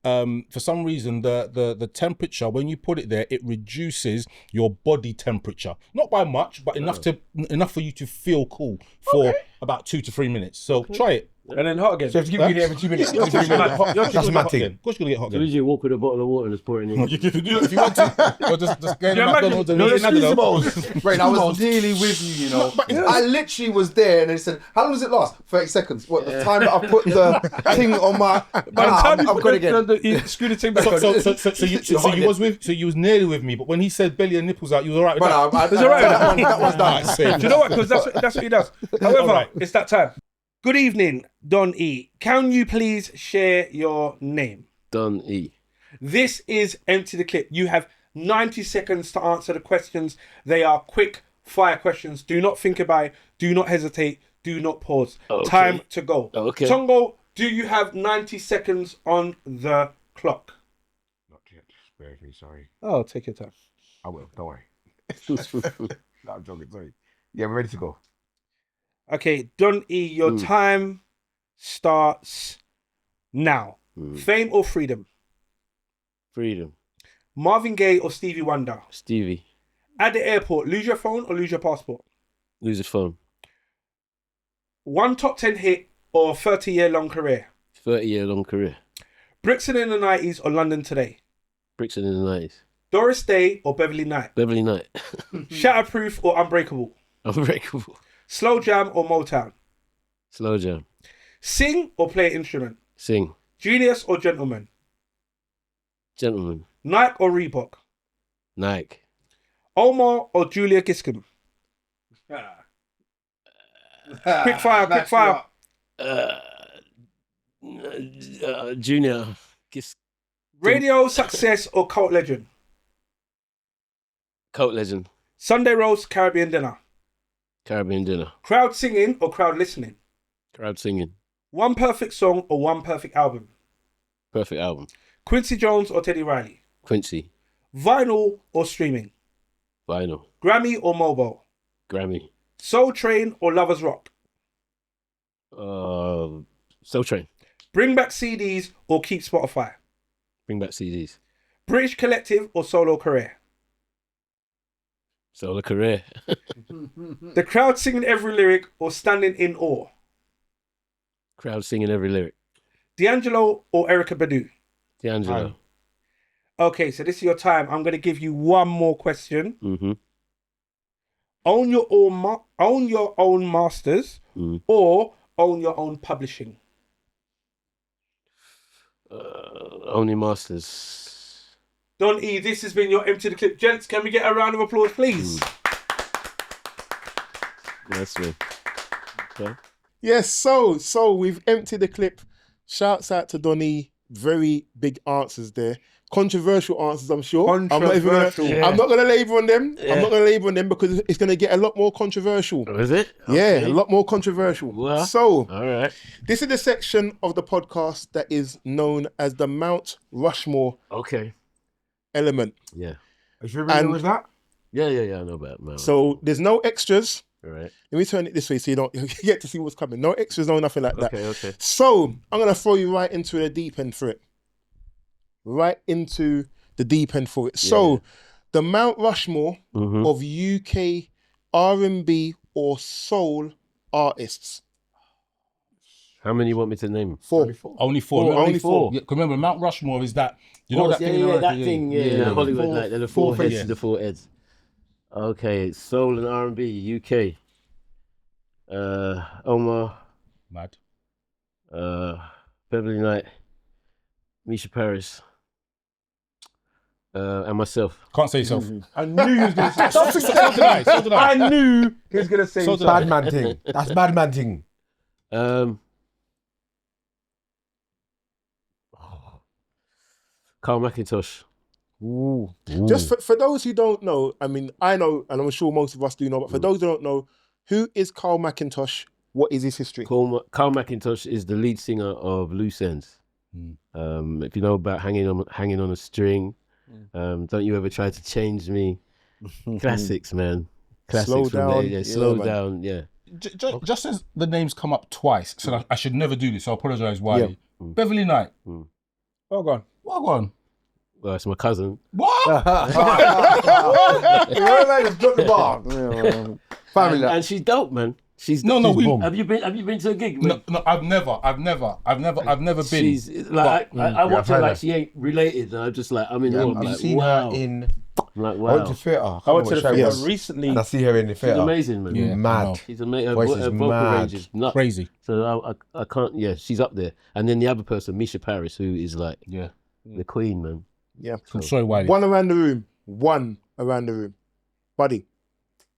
For some reason, the temperature when you put it there, it reduces your body temperature. Not by much, but enough for you to feel cool for about 2 to 3 minutes. So try it. And then hot again. So if you give me there every 2 minutes. That's my thing. Of course, you're gonna get hot So again. did you walk with a bottle of water and just pour it in your You can do it if you want to. Or just go to you imagine- McDonald's and No, eat another though. Right, I was nearly with you, you know. I literally was there and they said, how long does it last? 30 seconds. What, the time that I put the thing on my... By the time you I've put got again. you screw the thing back on. So you was nearly with me, but when he said belly and nipples out, you was alright with that. But It's all right. that was done. Alright, safe. Do you know what? Because that's what he does. However, Alright. it's that time. Good evening, Don E. Can you please share your name? Don E. This is Empty the Clip. You have 90 seconds to answer the questions. They are quick fire questions. Do not think about it. Do not hesitate. Do not pause. Okay. Time to go. Okay. Tongo, do you have 90 seconds on the clock? Bear with me, sorry. Oh, take your time. I will, don't worry. No, I'm joking, sorry. Yeah, we're ready to go. Okay, Don E, your time starts now. Fame or freedom? Freedom. Marvin Gaye or Stevie Wonder? Stevie. At the airport, lose your phone or lose your passport? Lose his phone. One top 10 hit or 30-year long career? 30-year long career. Brixton in the 90s or London Today? Brixton in the 90s. Doris Day or Beverly Knight? Beverly Knight. Shatterproof or Unbreakable? Unbreakable. Slow Jam or Motown? Slow Jam. Sing or play an instrument? Sing. Genius or Gentleman? Gentleman. Nike or Reebok? Nike. Omar or Julia Giscombe? Quick fire. Junior. Radio success or cult legend? Cult legend. Sunday roast, Caribbean dinner. Caribbean dinner. Crowd singing or crowd listening? Crowd singing. One perfect song or one perfect album? Perfect album. Quincy Jones or Teddy Riley? Quincy. Vinyl or streaming? Vinyl. Grammy or mobile? Grammy. Soul Train or Lovers Rock? Soul Train. Bring back CDs or keep Spotify? Bring back CDs. British Collective or solo career? Solo career. The crowd singing every lyric or standing in awe? Crowd singing every lyric. D'Angelo or Erykah Badu? D'Angelo. Okay, so this is your time. I'm going to give you one more question. Mm-hmm. Own your own masters or own your own publishing? Only masters. Don E, this has been your Empty the Clip. Gents, can we get a round of applause, please? Nice one. Okay. Yes, so we've emptied the clip. Shouts out to Donny. Very big answers there. Controversial answers, I'm sure. I'm not gonna label on them. Yeah. I'm not gonna label on them because it's gonna get a lot more controversial. Oh, is it? Yeah, Okay. a lot more controversial. Well, so, all right. this is the section of the podcast that is known as the Mount Rushmore Okay. element. Yeah. Are you familiar with that? Yeah. I know about Mount. So there's no extras. All right. Let me turn it this way so you get to see what's coming. No extras, no nothing like that. Okay. So I'm gonna throw you right into the deep end for it. Right into the deep end for it. Yeah. So the Mount Rushmore Mm-hmm. of UK R&B or soul artists. How many you want me to name? Four. Only four. Only four. Yeah, 'cause remember, Mount Rushmore is that. You know that thing in America? that thing. Yeah. Hollywood, Four- like the four four heads. faces. The four heads. Okay, soul and R&B, UK. Omar, Mad. Beverly Knight, Misha Paris, and myself. Can't say yourself. I knew he was going to say So did I. So did I. I knew he was going to say So did I. Bad man thing. That's bad man thing. Carl McIntosh. Ooh. Just for those who don't know, I mean, I know, and I'm sure most of us do know, but for those who don't know, who is Carl McIntosh? What is his history? Carl McIntosh is the lead singer of Loose Ends. If you know about hanging on a string, Don't You Ever Try to Change Me. Classics, man. Classics. Slow from down. there. Yeah, Slow man. down. Yeah. Just as the names come up twice, so I should never do this. So I apologise, Wiley. Beverly Knight. Oh, go on. What on? Well, it's my cousin. What? You know, like, just drop the bar. Family. And she's dope, man. She's No, she's we- bomb. Have you been to a gig? No, I've never been. She's like I watch her I've like heard she ain't related, and I'm just like I'm in awe. I'm I've like, seen wow. her in. I'm like, I went wow. to theatre. I went to the theatre theatre recently. and I see her in the She's theatre. amazing, man. Yeah. Mad. No. She's amazing. Her, Voice her is vocal mad. range is nuts. Crazy. So I can't. Yeah, she's up there. And then the other person, Misha Paris, who is like Yeah. the queen, man. Yeah. I'm sorry, Wiley. One around the room. Buddy.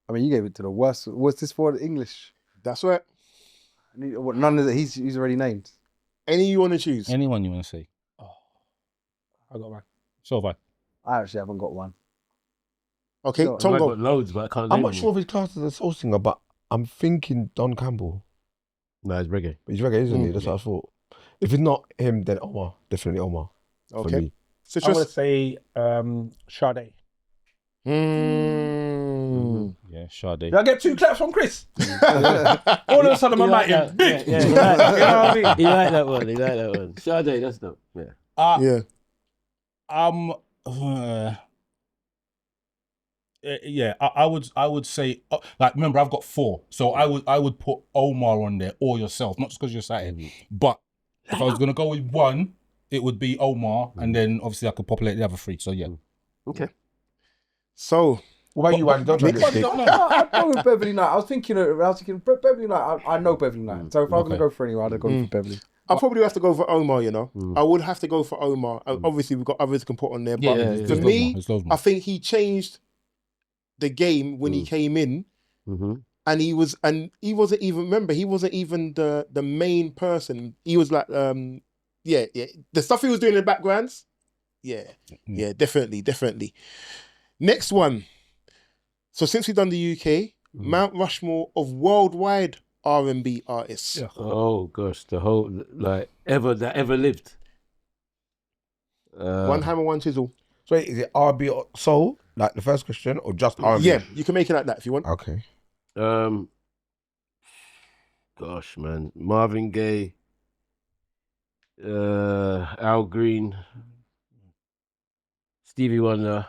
I mean, you gave it to the worst. What's this for? The English? That's right. What, none of that. He's already named. Any you want to choose? Anyone you want to say? I got one. So have I. I actually haven't got one. Okay, Sure. I've Tongo. got loads, but I can't I'm name not them. sure if he's classed as a soul singer, but I'm thinking Don Campbell. No, it's reggae. But he's reggae, isn't he? That's what I thought. If it's not him, then Omar. Definitely Omar. For Okay. me. So I'm gonna just say Sade. Yeah, Sade. Did I get 2 claps from Chris? All of a sudden, my like mic that. is Yeah, big. you like that. You know what I mean? He like that one. He like that one. Sade, that's dope. Yeah. yeah. Yeah, I would say like, remember, I've got 4, so I would put Omar on there or yourself, not just because you're sat here, but if I was gonna go with one, it would be Omar, and then obviously I could populate the other 3. So yeah. Okay. So What about you, Andy? Don't try to get stick. I'd go with Beverly Knight. I was thinking Beverly Knight. I know Beverly Knight. So if I was going to go for anyone, I'd go for Beverly. I'll probably have to go for Omar, you know. I would have to go for Omar. Obviously, we've got others you can put on there. But Yeah, for yeah. me, There's loads more. I think he changed the game when he came in. And he wasn't even, remember, he wasn't even the main person. He was like, the stuff he was doing in the backgrounds. Yeah, definitely. Next one. So since we've done the UK, Mount Rushmore of worldwide R&B artists. Yeah. Oh gosh, the whole that ever lived. One hammer, one chisel. So wait, is it R&B or Soul? Like the first question, or just R&B? Yeah, you can make it like that if you want. Okay. Gosh, man, Marvin Gaye, Al Green, Stevie Wonder.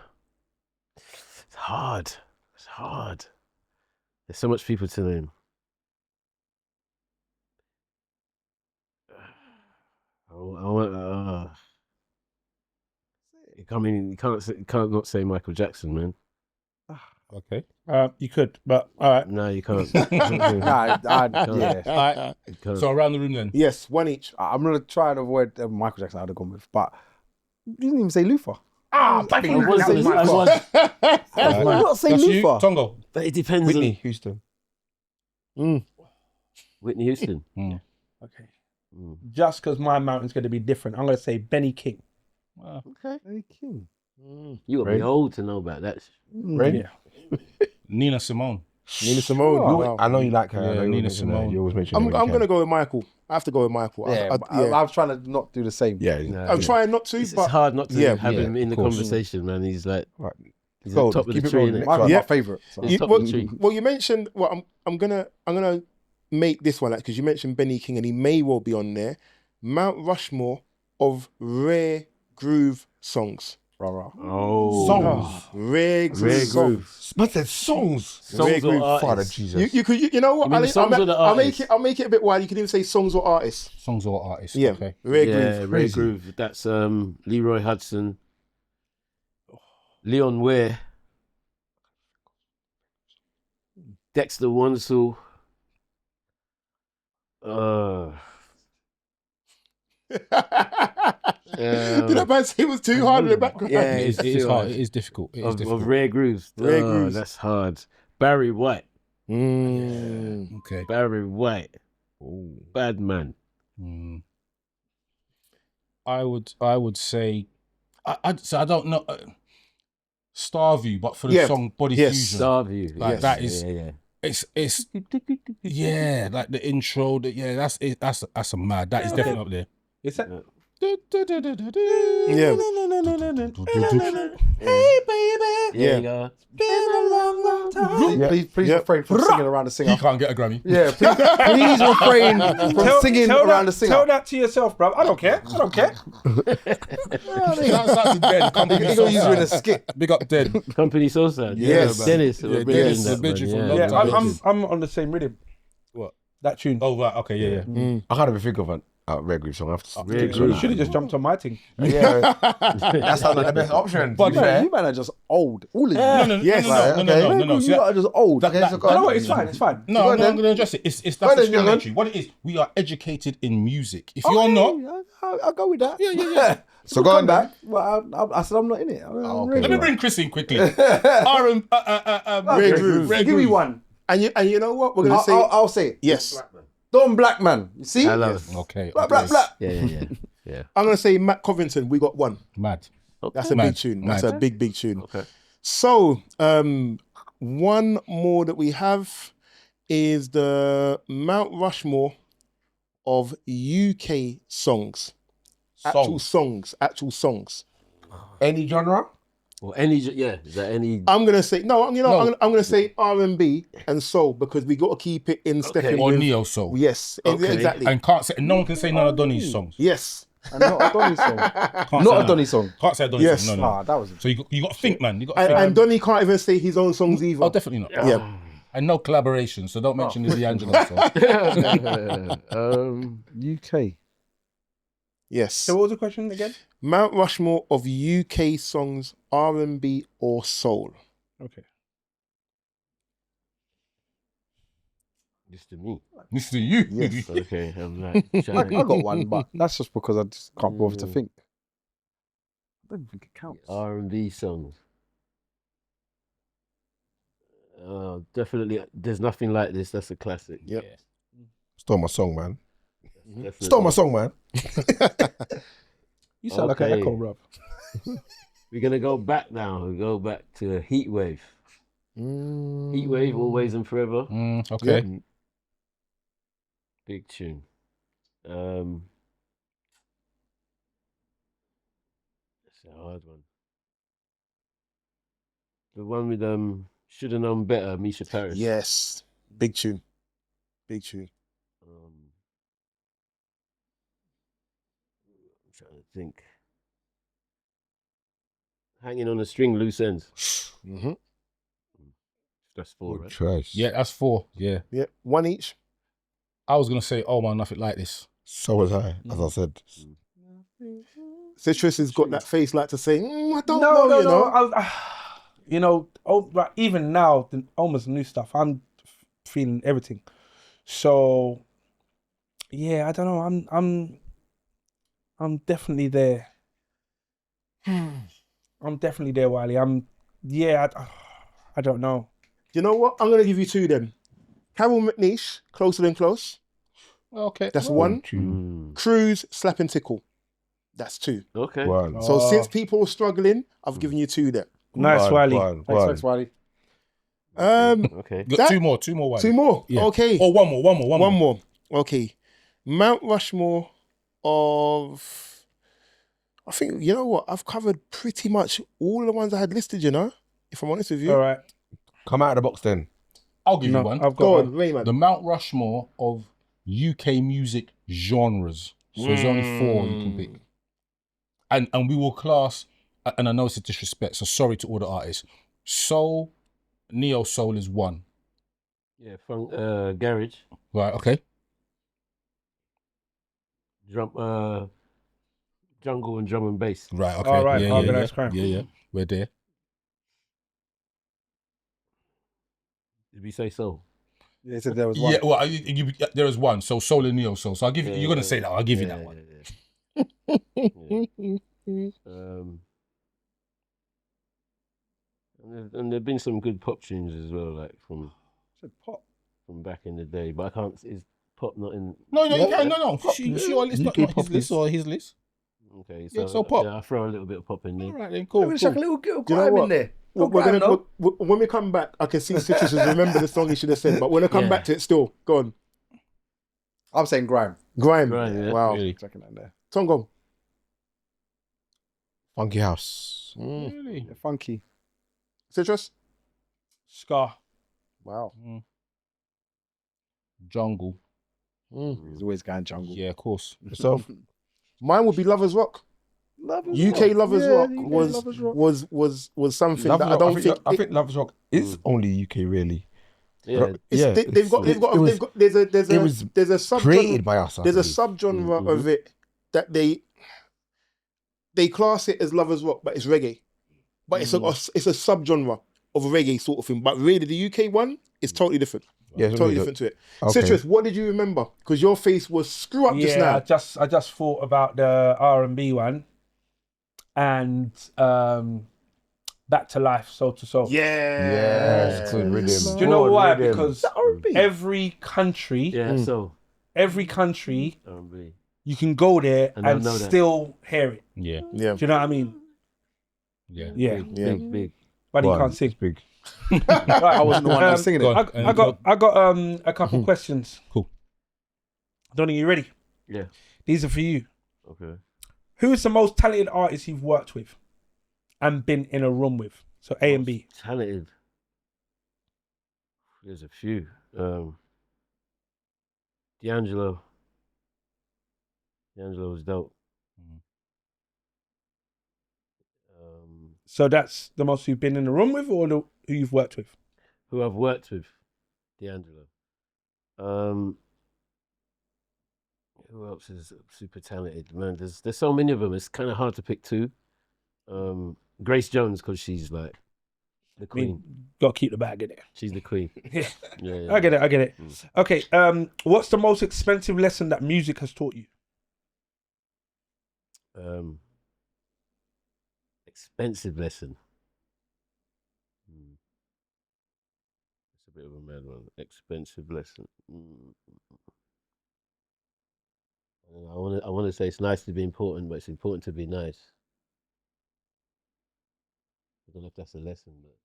It's hard. There's so much people to name. You can't not say Michael Jackson, man. Okay. You could, but all right. No, you can't. Yeah. All right. So around the room then. Yes, one each. I'm going to try and avoid Michael Jackson. I'd have gone with, but you didn't even say Luther. Bloody I was hell. Why not say That's you, Luther? Tongo. But it depends Whitney on Houston. Whitney Houston. Okay. Just because my mountain's going to be different, I'm going to say Benny King. Okay. Benny King. You got to be old to know about that. Rain? Yeah. Nina Simone. Nina Simone. Oh, wow. I know you like her. Yeah, I know you Nina mention her. Simone. You always mention I'm her when you going to can. go with Michael. I have to go with Michael. Yeah, I was trying to not do the same. Yeah. I'm trying not to, It's but hard not to yeah, have him in the of course. conversation, man. He's like, Right. he's Go, at the top of keep the it tree. rolling. innit? Next Michael's one. my Yeah. favourite. So. He's top of the tree. Well, you mentioned. Well, I'm gonna make this one because you mentioned Benny King, and he may well be on there. Mount Rushmore of rare groove songs. Oh, Songs. Rare groove. Rare songs. groove. Man said songs. Songs groove. or Father artists. Jesus. You know what? You mean the songs or the artists? I'll make it a bit wide. You can even say songs or artists. Songs or artists. Yeah. Okay. Rare Yeah, groove. Rare Crazy. Groove. That's Leroy Hudson, Leon Ware, Dexter Wansel. Did that man say it was too hard in the background? Yeah, It it's is too hard. hard. It is difficult. It is difficult. Of Rare Grooves. Rare Grooves. That's hard. Barry White. Okay. Barry White. Bad man. I would say, I don't know, Starview, but for the Yeah. song Body Yes. Fusion. Starview. Like, Yes. that is- Yeah. It's yeah, like the intro. That's it. That's a mad. That is definitely up there. Is that? Yeah. Hey, baby. Yeah. You go. Please refrain from singing around the He singer. can't get a Grammy. Yeah, please refrain from singing around the singer. Tell that to yourself, bro. I don't care. Shouts out to Den. Company He's gonna use you in a Soul. skit. Big up Den. Company Soul Sound. Yes. Yeah, Dennis. Yeah, we're Dennis, bringing the that, bitch man, from yeah. Yeah, London. I'm on the same rhythm. What? That tune. Oh right. Okay. Yeah. I can't even think of a rare groove song. I have to Rare You Groove. should have just jumped on my thing. Yeah, that sounds like the best option. But to be fair. You man are just old. All of you. No. Yes. No. You are just old. Okay, so go No, on. it's fine. It's fine. No, I'm going to address it. It's that's Go on the then, young man. discriminatory. What it is, we are educated in music. If you're not, I'll go with that. Yeah. So go on back. Well, I said I'm not in it. okay. let me bring Chris in quickly. Rare Groove. Give me one. And you know what? We're gonna say I'll say it. yes. Don Blackman. You see? I love it. Okay. Black. Yeah. I'm gonna say Matt Covington. We got one. Mad. That's a Mad. big tune. That's Mad. a big tune. Okay. So, one more that we have is the Mount Rushmore of UK songs. Actual songs. Any genre? Or any, yeah, is that any? I'm gonna say no. You know, I'm gonna say R&B and soul because we got to keep it in stepping Or with neo soul. Yes, Okay. exactly. And can't say no one can say none of Donny's songs. Yes. And not a Donny song. Can't say Not a none. Donny song. Can't say a Donny Yes. song. No. Ah, that was. So you got to think, man. You got to And, think. and Donny can't even say his own songs either. Oh, definitely not. Yeah. And no collaboration, so don't mention the D'Angelo song. UK. Yes. So what was the question again? Mount Rushmore of UK songs, R&B or soul. Okay. Just to me. This to you. Yes. Okay, I'm like, I got one, but that's just because I just can't bother to think. I don't think it counts. R&B songs. Definitely, there's nothing like this. That's a classic. Yep. Stole my song, man. Definitely. Stole my song, man. You sound like an Okay. echo, bruv. We're gonna go back now. We go back to Heatwave. Heatwave, always and forever. Okay. Yeah. Big tune. That's a hard one. The one with Should Have Known Better, Misha Paris. Yes. Big tune. Big tune. I'm trying to think. Hanging on a String, Loose Ends. Mm-hmm. That's 4, right? Trash. Yeah, that's 4. Yeah. Yeah. One each. I was gonna say, oh man, nothing like this. So was I, as I said. Citrus has got that face like to say, I don't know, you know. You know, right, even now, the almost new stuff, I'm feeling everything. So, yeah, I don't know. I'm definitely there. I'm definitely there, Wiley. I don't know. You know what? I'm going to give you 2 then. Carol McNeish, Closer Than Close. Okay. That's 1. Mm. Cruise, Slap and Tickle. That's 2. Okay. One. So since people are struggling, I've given you 2 there. Nice, One, Wiley. one, Thanks, Wiley. Okay. Got That- 2 more. 2 more. Wiley. 2 more. Yeah. Okay. Oh, one more. One more. Okay. Mount Rushmore of... I think, you know what? I've covered pretty much all the ones I had listed, you know? If I'm honest with you. All right. Come out of the box then. I'll give No, you one. I've got Go one. on, Rayman. The Mount Rushmore of UK music genres. So there's only 4 you can pick. And we will class, and I know it's a disrespect, so sorry to all the artists. Soul, neo soul is 1. Yeah, funk, garage, Right, okay. jungle and drum and bass. Right, okay. All right, yeah, Organised Crime. yeah. We're there. Did we say so? Yeah, he said there was one. Yeah, well, there is 1. So soul and neo soul. So I'll give you, you're going to say that. I'll give you that one. And there've been some good pop tunes as well, like from Pop. back in the day. But I can't. Is pop not in? No. She your list, not his list or his list. Okay, Yeah, so pop. Yeah, I'll throw a little bit of pop in there. All right, then, I'm cool. gonna chuck a little Do you know grime what? in there. When we come back, I can see Citrus has remember the song he should have said, but when I come Yeah. back to it still, go on. I'm saying grime. Grime. Grime, yeah. Wow. Really? Chucking that in there. Tongo. Funky House. Really? Yeah, funky. Citrus. Scar. Wow. Jungle. He's always going jungle. Yeah, of course. Yourself? Mine would be Lovers Rock. UK Lovers Rock UK was Lovers Rock. was something Lovers that I Rock, don't think. I think Lovers Rock is only UK really. Yeah, They've got there's a subgenre. Created by us. I There's a believe. subgenre of it that they class it as Lovers Rock, but it's reggae. But it's a subgenre of a reggae sort of thing. But really, the UK one is totally different. Yeah, it's Totally really different to it. Okay. Citrus, what did you remember? Because your face was screw up just Yeah, now. I just thought about the R&B one and Back to Life, Soul to Soul. Yes, good rhythm. Do you know Good why? rhythm. Because R&B. every country, yeah. So every country, R&B. you can go there And they'll and know that. still hear it. Yeah, Yeah. Do you know what I mean? yeah. Yeah. Big. But he One, can't sing. it's big. Right, I wasn't the one that was singing Go it. on. I got a couple questions. Cool. Donnie, you ready? Yeah. These are for you. Okay. Who is the most talented artist you've worked with? and been in a room with? So A and B. Talented. There's a few. D'Angelo. D'Angelo was dope. So that's the most you've been in a room with, or who you've worked with? Who I've worked with, D'Angelo. Who else is super talented? Man, there's so many of them. It's kind of hard to pick two. Grace Jones, because she's like the queen. Got to keep the bag in there. She's the queen. Yeah. Yeah. I get it. Okay. What's the most expensive lesson that music has taught you? Expensive lesson. It's a bit of a mad one. Expensive lesson. I want to say it's nice to be important, but it's important to be nice. I don't know if that's a lesson, but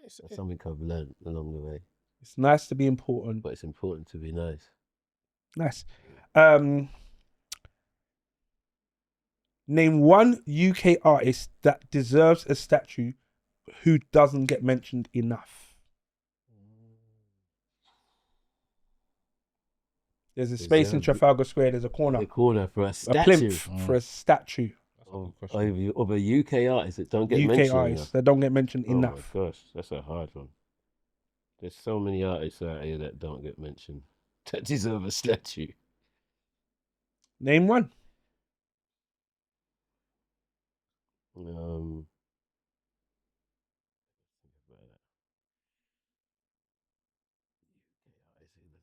that's something I've learned along the way. It's nice to be important, but it's important to be nice. Nice. Name one UK artist that deserves a statue who doesn't get mentioned enough. There's a space in Trafalgar Square. There's a corner. A corner for a statue. A plinth for a statue. Of a UK artist that don't get mentioned. UK artists that don't get mentioned enough. Oh my gosh, that's a hard one. There's so many artists out here that don't get mentioned that deserve a statue. Name one.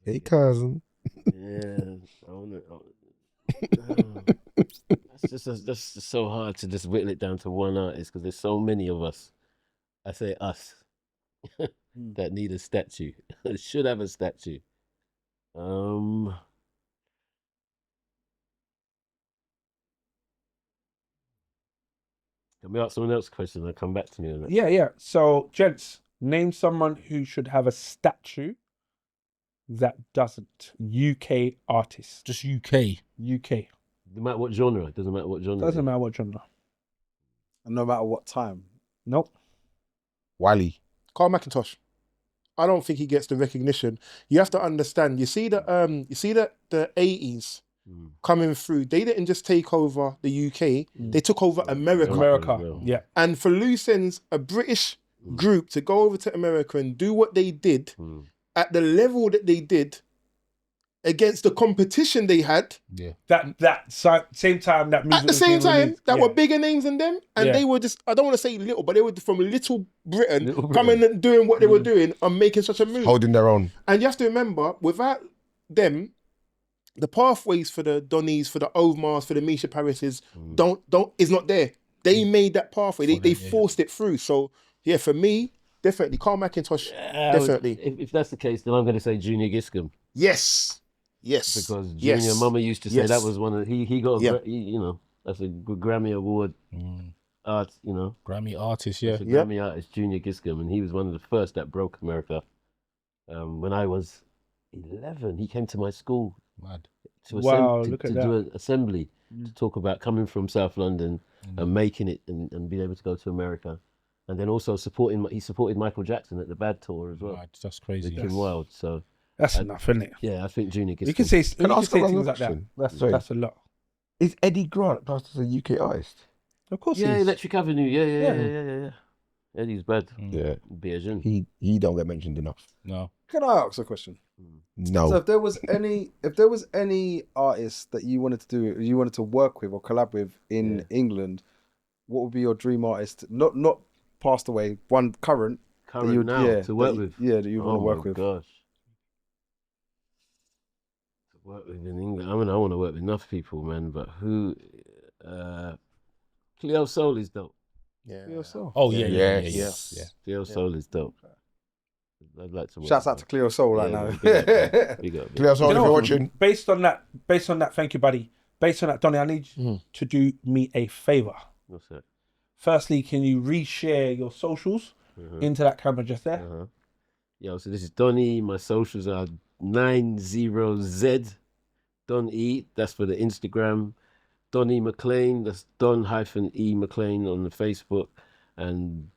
Hey, cousin. Yeah, that's just so hard to just whittle it down to one artist because there's so many of us. I say us that need a statue. Should have a statue. Can we ask someone else a question? I'll come back to me on that. Yeah. So, gents, name someone who should have a statue that doesn't. UK artist. Just UK. UK. No matter what genre. It doesn't matter what genre. Doesn't matter what genre. And no matter what time. Nope. Wiley. Carl McIntosh. I don't think he gets the recognition. You have to understand. You see that the 80s coming through, they didn't just take over the UK, they took over America. Yeah. And for loose ends, a British group to go over to America and do what they did at the level that they did against the competition they had. Yeah. That same time that music at the same time released. that were bigger names than them, and they were just, I don't want to say little, but they were from Little Britain coming and doing what they were doing and making such a move. Holding their own. And you have to remember, without them, the pathways for the Donnies, for the Omars, for the Misha Parises is not there. They made that pathway. They forced it through. So yeah, for me, definitely Carl McIntosh. Definitely. If that's the case, then I'm going to say Junior Giscombe. Yes. Because Junior Mama used to say that was one of he got that's a good Grammy award. Grammy artist, yeah. Grammy artist, Junior Giscombe, and he was one of the first that broke America. When I was 11, he came to my school. Mad. To do an assembly to talk about coming from South London and making it and being able to go to America, and then also he supported Michael Jackson at the Bad Tour as well. Right, that's crazy. With Kim Wilde, so that's enough, isn't it? Yeah, I think Junior Giscombe. You can say ask things like that. That's a lot. Is Eddie Grant classed as a UK artist? Of course, yeah, Electric Avenue, yeah. Eddie's bad. Yeah, Beijing. He don't get mentioned enough. No. Can I ask a question? No. So if there was any artist that you wanted to work with or collab with in England, what would be your dream artist? Not passed away, one current to work with. Yeah, that you want to work with. Oh my gosh. To work with in England. I mean, I want to work with enough people, man. But who? Cleo Soul is dope. Yeah. Cleo Soul. Oh yeah. Cleo Soul is dope. I'd like to. Shouts out to Cleo Soul right now. Big up. Cleo Soul, if you're watching. Based on that, thank you, buddy. Based on that, Donny, I need you to do me a favor. What's that? Firstly, can you reshare your socials into that camera just there? Yo, so this is Donny. My socials are 90Z Don E. That's for the Instagram. Donny McLean. That's Don-E McLean on the Facebook. and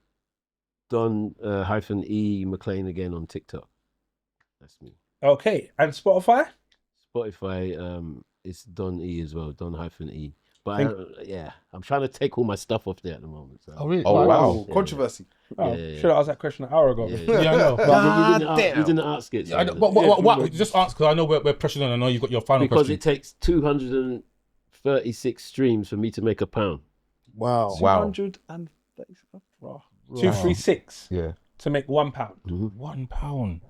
Don -E McLean again on TikTok. That's me. Okay, and Spotify? Spotify, it's Don E as well, Don -E. But I'm trying to take all my stuff off there at the moment. So. Oh, really? Oh, wow. Oh, controversy. Oh, Yeah. should have asked that question an hour ago. Yeah, I know. But we didn't ask it. I don't- what, just answer, because I know we're pressured on. I know you've got your final Because question. it takes 236 streams for me to make £1. Wow. Wow. 230. 236 Yeah. to make £1. £1.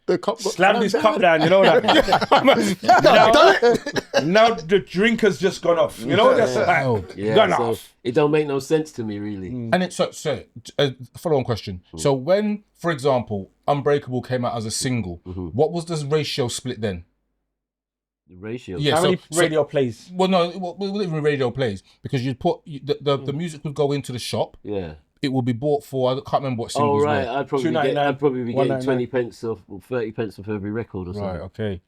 The cup got Slam this cup down, you know that. now the drinker's just gone off. You know, just like, gone so off. it don't make no sense to me, really. And it's so follow-on question. So when, for example, Unbreakable came out as a single, what was the ratio split then? The ratio. Yeah, How many radio plays? Well, no, it wasn't even radio plays, because you'd put the music would go into the shop. Yeah. It would be bought for, I can't remember what Oh, singles right. were. I'd probably be getting 20 pence off, or 30 pence off every record or something. Right, okay.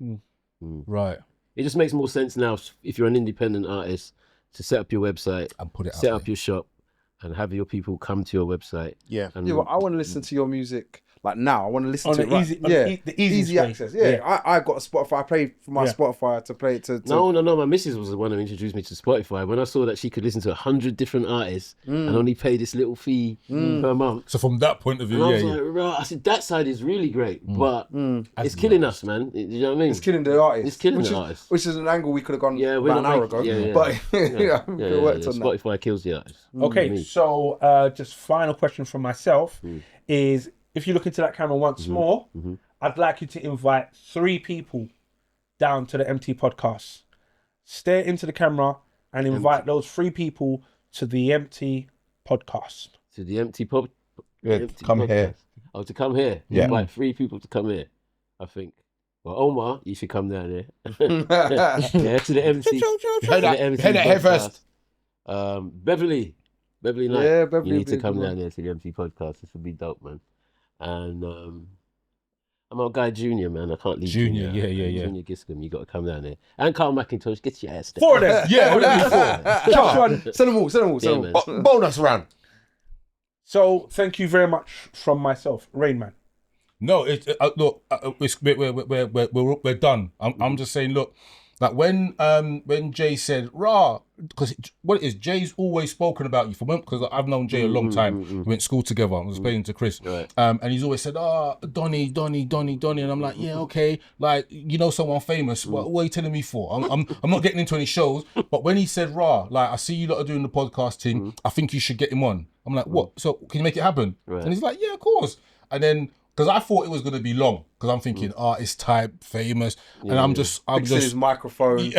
Right. It just makes more sense now if you're an independent artist to set up your website, And put it set out up your shop, and have your people come to your website. Yeah. And Yeah, well, I want to listen to your music like now. I want to listen On to the it right. easy- on yeah, the easiest way. access. Yeah, I got a Spotify. I paid for my Spotify to play it to. No. My missus was the one who introduced me to Spotify. When I saw that she could listen to 100 different artists and only pay this little fee per month. So from that point of view, And I was like, right, I said, that side is really great, but it's killing us, man. You know what I mean? It's killing the artist. It's killing the artist. Which is an angle we could have gone Yeah, about an hour ago. yeah. But we worked on that. Spotify kills the artist. Okay, so just final question from myself is, if you look into that camera once more, I'd like you to invite 3 people down to the MT podcast. Stare into the camera and invite those 3 people to the MT podcast. To the empty pub. Yeah, come here. Oh, to come here. Yeah. Invite 3 people to come here, I think. Well, Omar, you should come down here. Yeah, to the MC. Hear that here first. Beverly Knight. Yeah, Beverly You need to would be come good. down here to the MC podcast. This would be dope, man. And I'm our guy Junior, man. I can't leave Junior, yeah. Junior Giscombe, you got to come down here. And Carl McIntosh, get your ass down. 4 of them. Yeah, Just one. Send them all. Yeah, man. Bonus round. So thank you very much from myself, Rain Man. No, look, we're done. I'm just saying, look, like when Jay said, "Rah," because what it is, Jay's always spoken about you because I've known Jay a long time. We went to school together. I was explaining to Chris, Right. and he's always said, Donny, and I'm like, yeah, okay, like you know someone famous. What are you telling me for? I'm not getting into any shows. But when he said, "Rah," like I see you lot are doing the podcast thing. I think you should get him on. I'm like, what? So can you make it happen? Right. And he's like, yeah, of course. And then, because I thought it was going to be long, because I'm thinking artist type, famous, and I'm just Fixing his microphone. You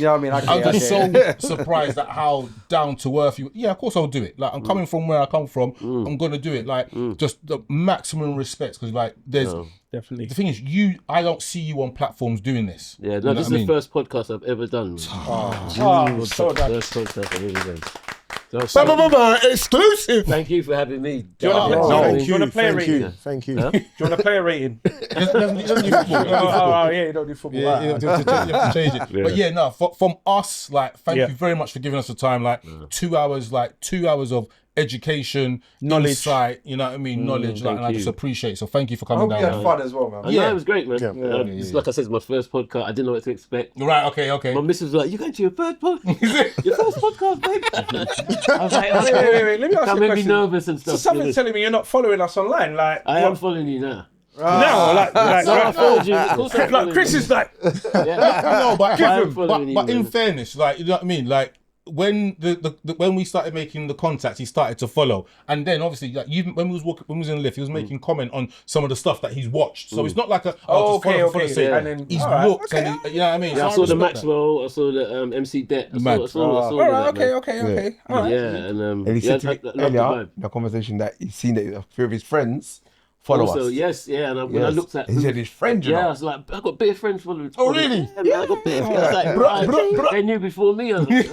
know what I mean? I'm just so surprised at how down to earth you. Yeah, of course I'll do it. Like I'm coming from where I come from. I'm gonna do it. Like just the maximum respect, because like there's Definitely. the thing is I don't see you on platforms doing this. Yeah, You no, know this is what I the first. first podcast I've ever done. So done. First podcast I've ever done. So, Exclusive. thank you for having me. Do you want to Oh, play, thank do you want to play a thank rating? you, thank you. Huh? Do you want to play a rating? He doesn't do football. Oh, yeah, you don't do football. Yeah, you have to change it. Yeah. But yeah, no, from us, like, thank Yeah. you very much for giving us the time. Like 2 hours, of education, Knowledge. insight, you know what I mean? Knowledge, like, and I you. just appreciate it. So thank you for I coming hope you down. had fun as well, man. Yeah, it was great, man. Yeah. It's like I said, it's my first podcast. I didn't know what to expect. Right, okay. My missus was like, "You going to your third podcast? Your first podcast, babe?" I was like, Wait, let me ask That you a made me question. nervous and So stuff. something's telling me you're not following us online. Like, I am what? following you now. No, like No, I followed you. Of course I'm like Chris following is like, you. Yeah. No, but, I am following you, but in man. fairness, like, you know what I mean? Like, when when we started making the contacts, he started to follow, and then obviously, like, when we was in the lift, he was making comment on some of the stuff that he's watched. So it's not like just okay, follow for the sake. and then He's all right, looked, okay. and you know what I mean. Yeah, I So saw the respect that. Maxwell. I saw the MC Det. I Mad. saw all that, right, man. okay, all right. Yeah, and And he yeah, said to I me love the earlier vibe. in the conversation that he's seen that a few of his friends follow also, us. yes, yeah. And when I looked at, he said his friend, you yeah, I know. was like, I got better friends following. Oh, really? Yeah, man, I got better friends. I was like, they knew before me. I was like,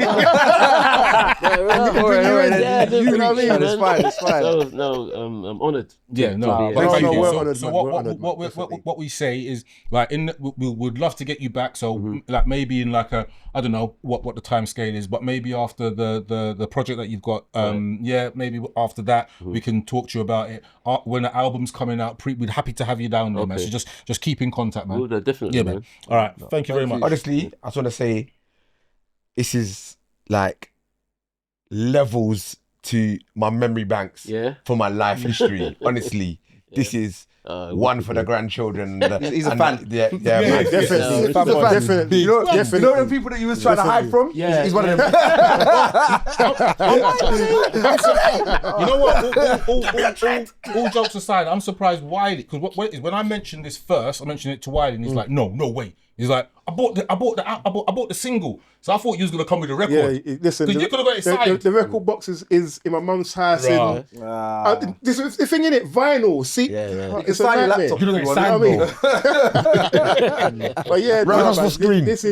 You know what I mean? It's fine. It's fine. So, no, I'm honoured. Yeah, no, be but here. thank no, you. we're So, honoured, so man, what, we're what, honoured, what, man, what we say is like we would love to get you back. So like maybe in like a, I don't know what the time scale is, but maybe after the project that you've got, yeah, maybe after that we can talk to you about it. When the album's coming out, we're happy to have you down there, man. So just keep in contact, man. Well, definitely, Yeah, man. All right, thank you very much. Honestly, I just want to say, this is like levels to my memory banks for my life history. Honestly, this is one for the grandchildren. He's a fan. Yeah, Yeah, man. definitely. He's a fan. Definitely. You know Definitely. the people that you was trying to hide from? Yeah. He's one of them. You know what? All jokes aside, I'm surprised Wiley, because what it is, when I mentioned this first, I mentioned it to Wiley, and he's like, no way. He's like, I bought the single, so I thought you was gonna come with a record. Yeah, listen. Because you could have got it signed. The record box is in my mum's house. Right. This is the thing in it, vinyl. See, it's a sign your nightmare. laptop. You know You what know I'm what I mean? But yeah, Right no, across the man, screen. this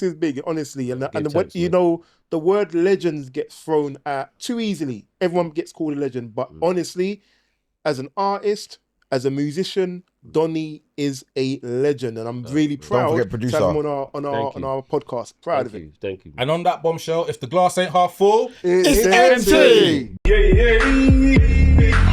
is big, honestly. And thanks, you know, the word legends gets thrown at too easily. Everyone gets called a legend, but honestly, as an artist, as a musician, Donny is a legend, and I'm really proud forget to producer. have him on our podcast. Proud of it. Thank you. And on that bombshell, if the glass ain't half full, It's empty. Yeah.